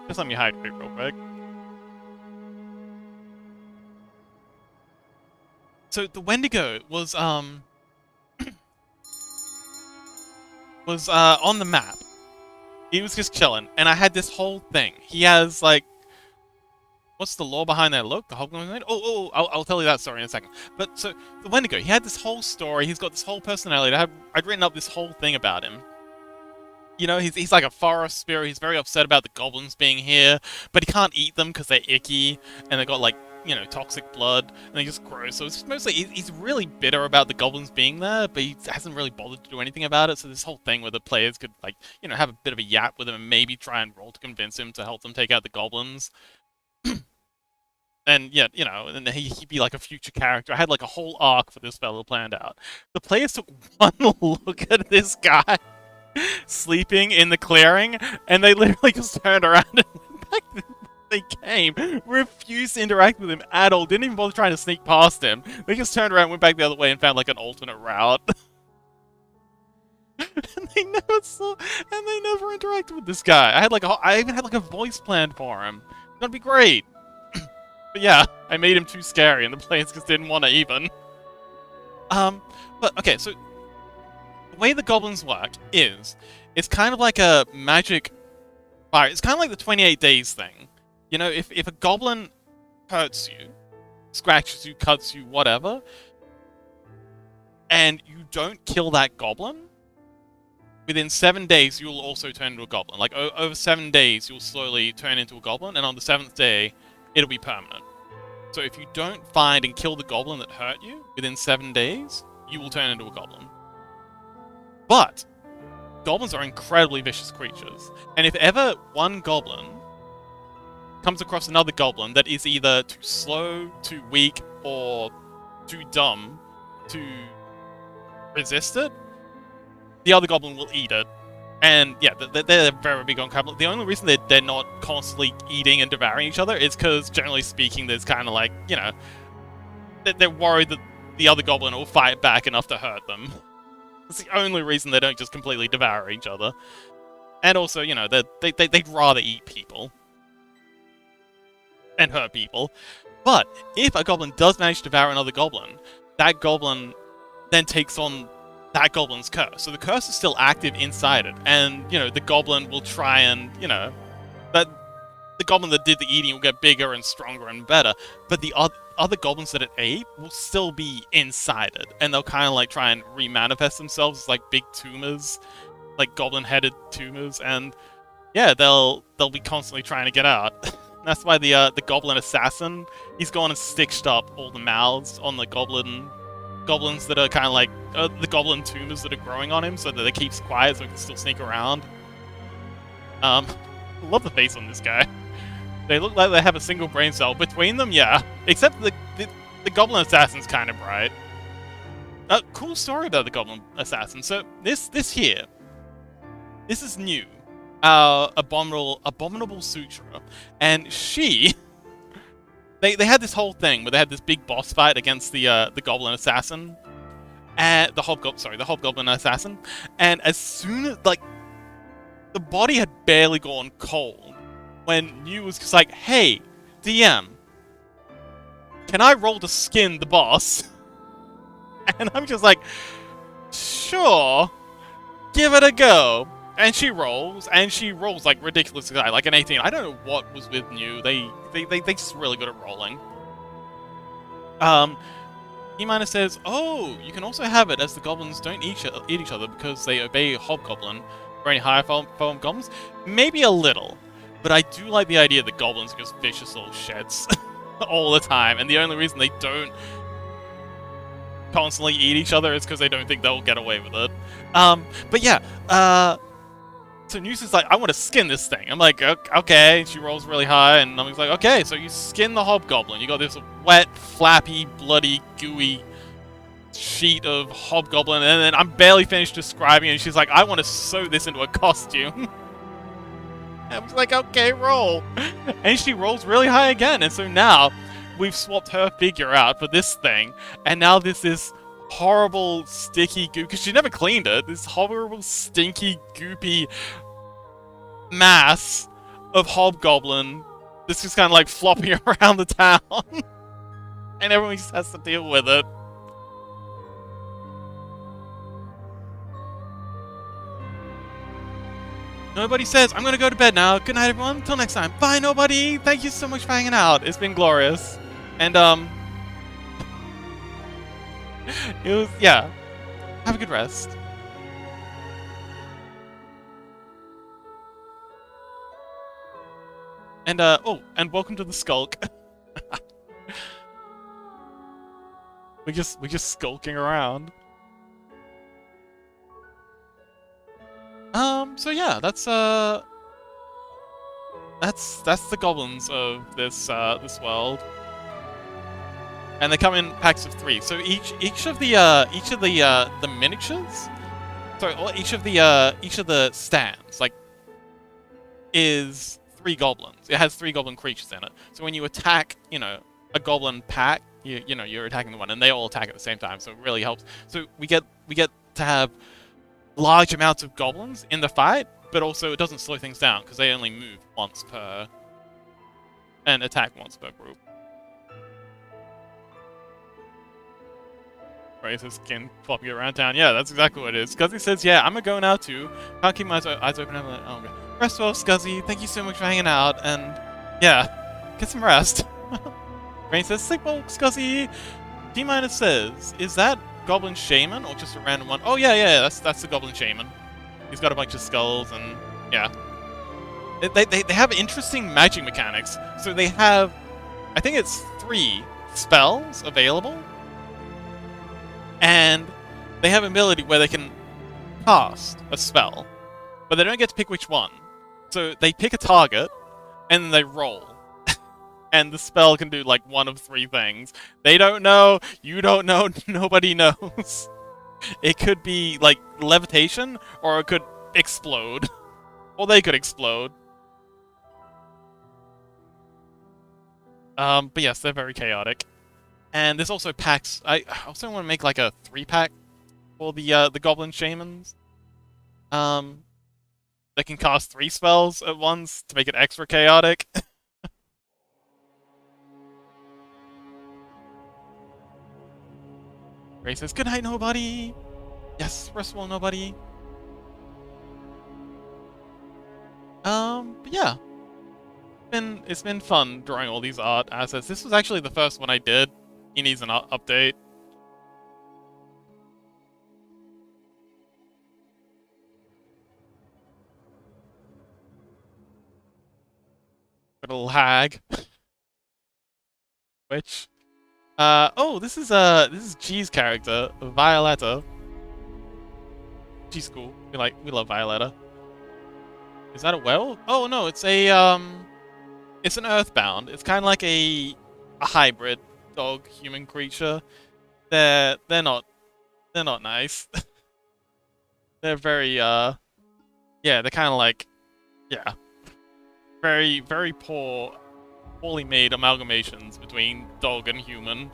[SPEAKER 1] Just let me hydrate real quick. So the Wendigo was on the map. He was just chilling, and I had this whole thing. He has like, what's the lore behind that look? The Hobgoblin? I'll tell you that story in a second. But so the Wendigo, he had this whole story. He's got this whole personality. I'd written up this whole thing about him. He's like a forest spirit. He's very upset about the goblins being here, but he can't eat them because they're icky and they got like toxic blood and they just grow. So it's mostly he's really bitter about the goblins being there, but he hasn't really bothered to do anything about it. So this whole thing where the players could like have a bit of a yap with him and maybe try and roll to convince him to help them take out the goblins. And yeah, and he'd be like a future character. I had like a whole arc for this fellow planned out. The players took one look at this guy sleeping in the clearing, and they literally just turned around and went back to they came. Refused to interact with him at all. Didn't even bother trying to sneak past him. They just turned around, went back the other way, and found like an alternate route. And they never interacted with this guy. I even had like a voice planned for him. That'd be great. But yeah, I made him too scary, and the players just didn't want to even. But okay, so the way the goblins work is, it's kind of like a magic fire. It's kind of like the 28 days thing. If a goblin hurts you, scratches you, cuts you, whatever, and you don't kill that goblin, within 7 days you'll also turn into a goblin. Like over 7 days you'll slowly turn into a goblin, and on the 7th day it'll be permanent. So if you don't find and kill the goblin that hurt you within 7 days, you will turn into a goblin. But goblins are incredibly vicious creatures, and if ever one goblin comes across another goblin that is either too slow, too weak, or too dumb to resist it, the other goblin will eat it. And yeah, they're very big on carb. The only reason they're not constantly eating and devouring each other is because, generally speaking, there's kind of like, you know, they're worried that the other goblin will fight back enough to hurt them. That's the only reason they don't just completely devour each other. And also, you know, they'd rather eat people and hurt people. But if a goblin does manage to devour another goblin, that goblin then takes on that goblin's curse. So the curse is still active inside it, and, you know, the goblin will try and, you know, that the goblin that did the eating will get bigger and stronger and better, but the other goblins that it ate will still be inside it, and they'll kind of like try and remanifest themselves as like big tumors, like goblin-headed tumors, and yeah, they'll be constantly trying to get out. That's why the goblin assassin, he's gone and stitched up all the mouths on the goblins that are kind of like the goblin tumors that are growing on him, so that it keeps quiet so he can still sneak around. Love the face on this guy. They look like they have a single brain cell between them, yeah. Except the goblin assassin's kind of bright. Cool story about the goblin assassin. So this here, this is new. Abominable Sutra, and she. They had this whole thing where they had this big boss fight against the goblin assassin, and the hobgoblin assassin, and as soon as, like, the body had barely gone cold when New was just like, "Hey, DM, can I roll to skin the boss?" And I'm just like, "Sure, give it a go." And she rolls like ridiculously high, like an 18. I don't know what was with New. They just really good at rolling. E- says, "Oh, you can also have it as the goblins don't eat each other because they obey Hobgoblin or any higher form goblins." Maybe a little, but I do like the idea that goblins are just vicious little sheds all the time, and the only reason they don't constantly eat each other is because they don't think they'll get away with it. But yeah, so Noose is like, "I want to skin this thing." I'm like, "Okay." She rolls really high, and I'm like, "Okay, so you skin the hobgoblin. You got this wet, flappy, bloody, gooey sheet of hobgoblin," and then I'm barely finished describing it, and she's like, "I want to sew this into a costume." I was like, "Okay, roll." And she rolls really high again, and so now we've swapped her figure out for this thing, and now this is horrible, sticky goo, because she never cleaned it. This horrible, stinky, goopy mass of hobgoblin that's just kind of like flopping around the town. And everyone just has to deal with it. Nobody says, "I'm gonna go to bed now. Good night, everyone. Until next time. Bye, nobody. Thank you so much for hanging out. It's been glorious." And, it was, yeah. Have a good rest. And, oh, and welcome to the Skulk. we're just skulking around. So yeah, that's the goblins of this world. And they come in packs of 3. So each of the miniatures, sorry, or each of the stands, like, is 3 goblins. It has 3 goblin creatures in it. So when you attack, you know, a goblin pack, you know, you're attacking the one, and they all attack at the same time. So it really helps. So we get to have large amounts of goblins in the fight, but also it doesn't slow things down because they only move once per and attack once per group. Right, so skin flopping around town. Yeah, that's exactly what it is. Scuzzy says, "Yeah, I'm gonna go now too. Can't keep my eyes open." I'm like, "Oh, okay. Rest well, Scuzzy. Thank you so much for hanging out, and yeah, get some rest." Rain says, "Sleep well, Scuzzy." D- says, "Is that Goblin Shaman or just a random one?" Oh yeah, that's the Goblin Shaman. He's got a bunch of skulls, and yeah, they have interesting magic mechanics. So they have, I think it's 3 spells available. And they have an ability where they can cast a spell, but they don't get to pick which one. So they pick a target, and then they roll. And the spell can do, like, one of 3 things. They don't know, you don't know, nobody knows. It could be, like, levitation, or it explode. Or they could explode. But yes, they're very chaotic. And there's also packs. I also want to make like a 3-pack for the Goblin Shamans. They can cast 3 spells at once to make it extra chaotic. Ray says, "Good night, nobody." Yes, restful nobody. But yeah. It's been fun drawing all these art assets. This was actually the first one I did. He needs an update. Little hag. Which oh, this is G's character, Violetta. She's cool. We love Violetta. Is that a werewolf? Oh no, it's it's an earthbound. It's kind of like a hybrid dog human creature. They're not nice. They're very yeah, they're kind of like yeah, very poorly made amalgamations between dog and human.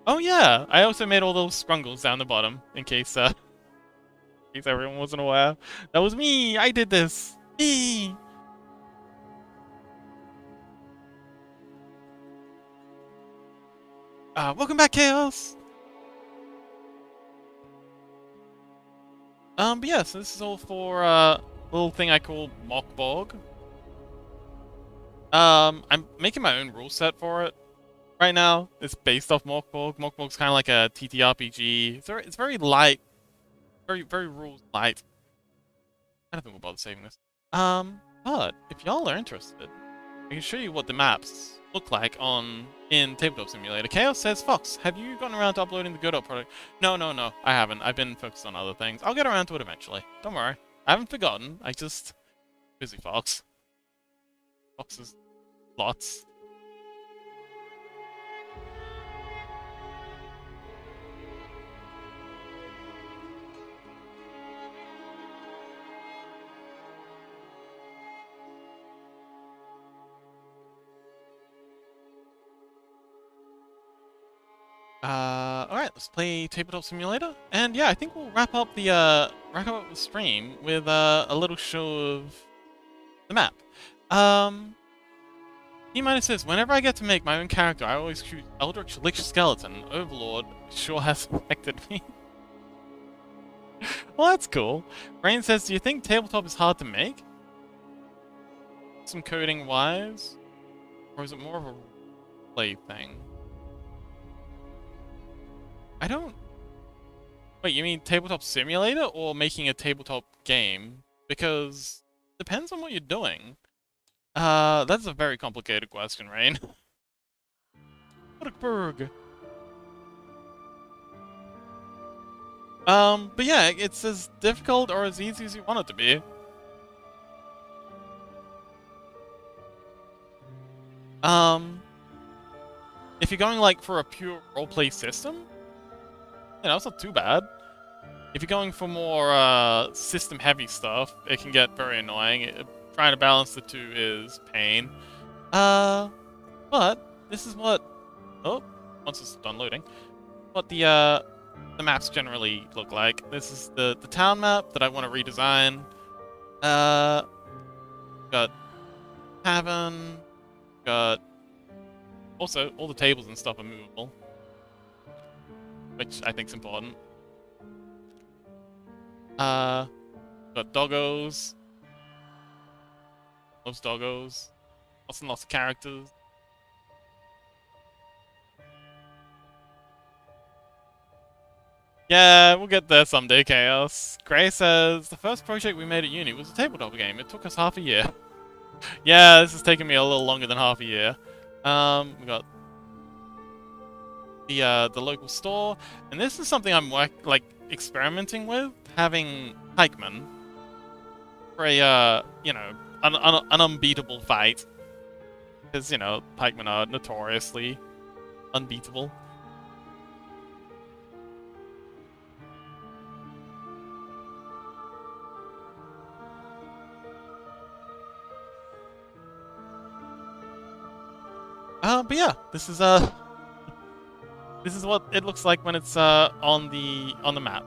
[SPEAKER 1] Oh yeah, I also made all those scrungles down the bottom in case everyone wasn't aware. That was me. I did this. Me. Welcome back, Chaos. But yeah, so this is all for a little thing I call Mock Bog. I'm making my own rule set for it right now. It's based off Mock Bog. Mock Bog's kind of like a TTRPG. It's very light, very rules light. I don't think we'll bother saving this. But if y'all are interested, I can show you what the maps look like in Tabletop Simulator. Chaos says, "Fox, have you gotten around to uploading the Godot product?" No, I haven't. I've been focused on other things. I'll get around to it eventually. Don't worry. I haven't forgotten. I just... busy Fox. Fox is lots. Alright, let's play Tabletop Simulator. And yeah, I think we'll wrap up the stream with a little show of the map. E- says, "Whenever I get to make my own character, I always choose Eldritch Lich Skeleton. Overlord sure has affected me." Well, that's cool. Rain says, "Do you think tabletop is hard to make? Some coding wise? Or is it more of a play thing?" I don't... Wait, you mean tabletop simulator or making a tabletop game? Because depends on what you're doing. That's a very complicated question, Rain. Berg. But yeah, it's as difficult or as easy as you want it to be. If you're going like for a pure roleplay system, you know, it's not too bad. If you're going for more system-heavy stuff, it can get very annoying. Trying to balance the two is pain. But this is what... Oh, once it's done loading. What the maps generally look like. This is the town map that I want to redesign. Got tavern. Got... Also, all the tables and stuff are movable. Which I think's important. Got doggos. Loves doggos. Lots and lots of characters. Yeah, we'll get there someday, Chaos. Gray says, "The first project we made at uni was a tabletop game. It took us half a year." Yeah, this has taken me a little longer than half a year. We got the local store, and this is something I'm experimenting with, having pikemen for a you know, an unbeatable fight, because you know pikemen are notoriously unbeatable. But yeah, this is this is what it looks like when it's on the map.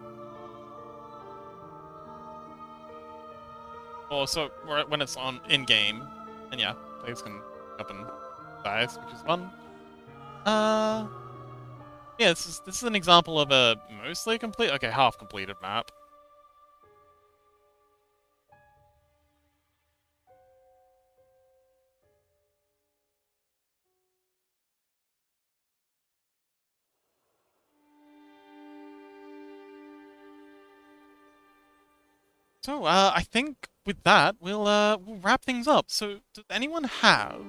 [SPEAKER 1] Or so when it's on in game, and yeah, players can up and dice, which is fun. Uh, yeah, this is an example of a mostly complete, okay, half completed map. So I think with that we'll wrap things up. So does anyone have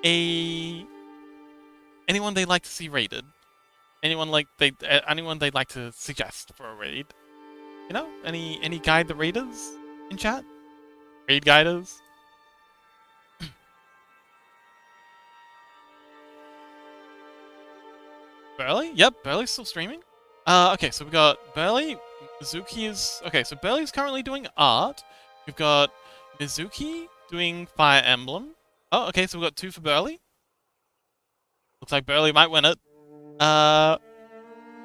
[SPEAKER 1] a anyone they'd like to see raided? Anyone they'd like to suggest for a raid? You know, any guide the raiders in chat? Raid guiders? Burley? Yep, Burley's still streaming. Okay, so we got Burley. Mizuki is okay. So Burley's currently doing art. We've got Mizuki doing Fire Emblem. Oh, okay, so we've got 2 for Burley. Looks like Burley might win it.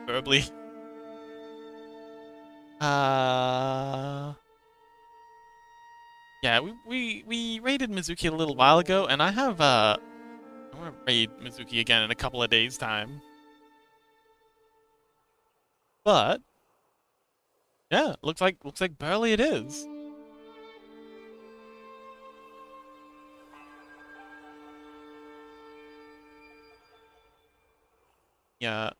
[SPEAKER 1] Preferably. Yeah, we raided Mizuki a little while ago, and I want to raid Mizuki again in a couple of days' time. But yeah, looks like Burley it is. Yeah,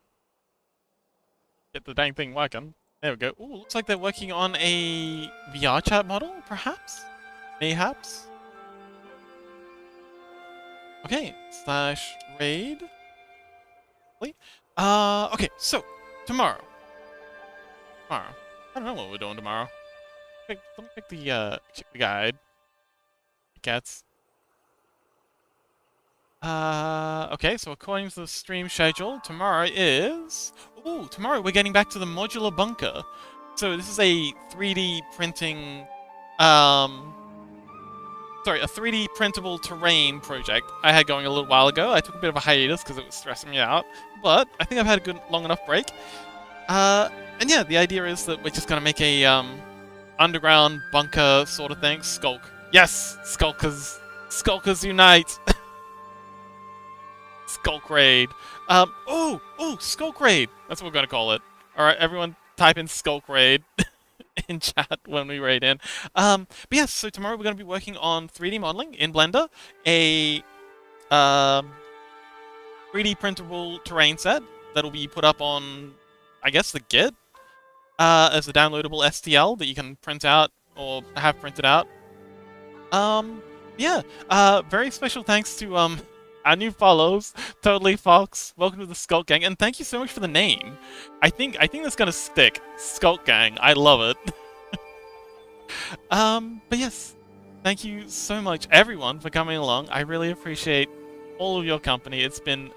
[SPEAKER 1] get the dang thing working. There we go. Ooh, looks like they're working on a VR chat model, perhaps? Mayhaps? Okay, slash raid. Okay, so, tomorrow. I don't know what we're doing tomorrow. Let me check the guide. Cats. Okay, so according to the stream schedule, tomorrow is... Ooh, tomorrow we're getting back to the modular bunker. So this is a 3D printing, sorry, a 3D printable terrain project I had going a little while ago. I took a bit of a hiatus because it was stressing me out, but I think I've had a good, long enough break. And yeah, the idea is that we're just gonna make a, underground bunker sort of thing. Skulk. Yes! Skulkers! Skulkers unite! Skulk Raid. Oh, Skulk Raid. That's what we're gonna call it. Alright, everyone type in Skulk Raid in chat when we raid in. But yes, so tomorrow we're gonna be working on 3D modeling in Blender, a 3D printable terrain set that'll be put up on, I guess, the Git, as a downloadable STL that you can print out or have printed out. Yeah, very special thanks to, our new follows, Totally Fox. Welcome to the Skulk Gang, and thank you so much for the name. I think that's gonna stick. Skulk Gang. I love it. But yes, thank you so much, everyone, for coming along. I really appreciate all of your company. It's been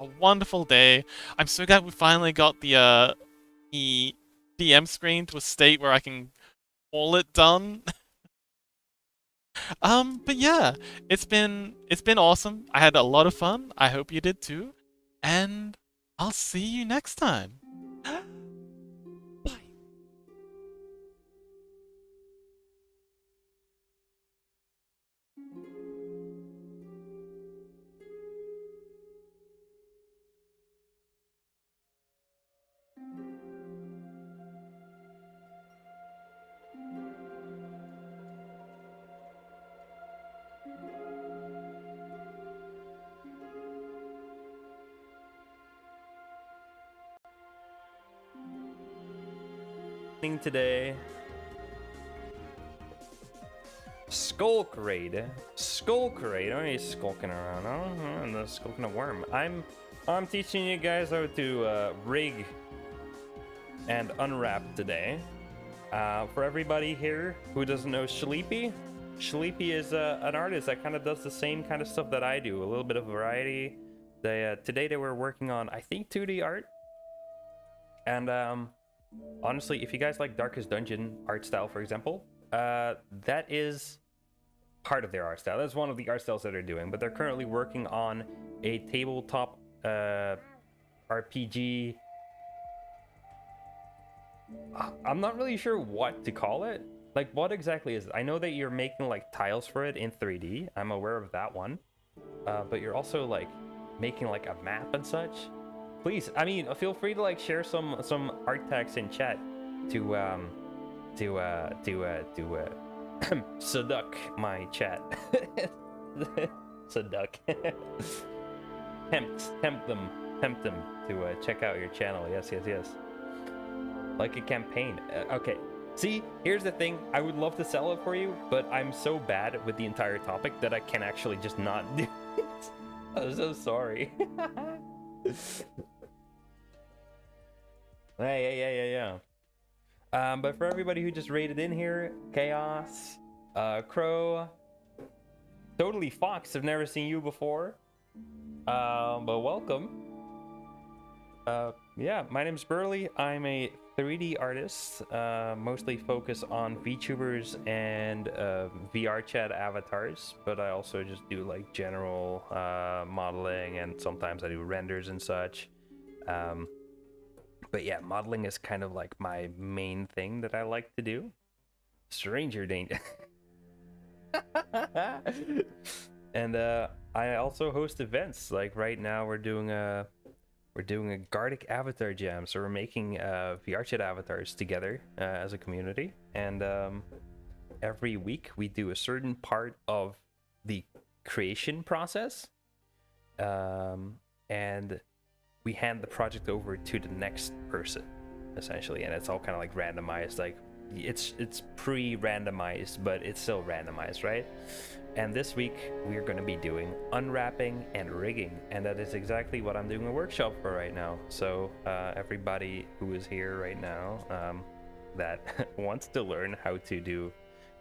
[SPEAKER 1] a wonderful day. I'm so glad we finally got the DM screen to a state where I can call it done. But yeah, it's been awesome. I had a lot of fun. I hope you did too. And I'll see you next time. Bye.
[SPEAKER 2] Today, Skulk Raid. Skulk Raid. Oh, he's skulking around. Oh, and the skulking a worm. I'm teaching you guys how to rig and unwrap today. For everybody here who doesn't know Sleepy is an artist that kind of does the same kind of stuff that I do. A little bit of variety. Today they were working on, I think, 2D art. And honestly, if you guys like Darkest Dungeon art style, for example, that is part of their art style. That's one of the art styles that they're doing, but they're currently working on a tabletop RPG. I'm not really sure what to call it. Like, what exactly is it? I know that you're making like tiles for it in 3D. I'm aware of that one. But you're also like making like a map and such. Please, I mean, feel free to like share some art tags in chat to seduct my chat. Seduct. tempt them to check out your channel. Yes. Like a campaign. Okay. See, here's the thing. I would love to sell it for you, but I'm so bad with the entire topic that I can actually just not do it. I'm so sorry. Yeah. But for everybody who just raided in here, Chaos, Crow, Totally Fox, I've never seen you before. But welcome. Yeah, my name's Burley. I'm a 3D artist, mostly focus on VTubers and VR chat avatars, but I also just do like general modeling, and sometimes I do renders and such. But yeah, modeling is kind of like my main thing that I like to do. Stranger danger. And I also host events. Like right now we're doing a Gardic Avatar Jam, so we're making VR chat avatars together as a community, and every week we do a certain part of the creation process, and we hand the project over to the next person, essentially, and it's all kind of like randomized. Like it's pre-randomized, but it's still randomized, right? And this week we're going to be doing unwrapping and rigging, and that is exactly what I'm doing a workshop for right now. So everybody who is here right now that wants to learn how to do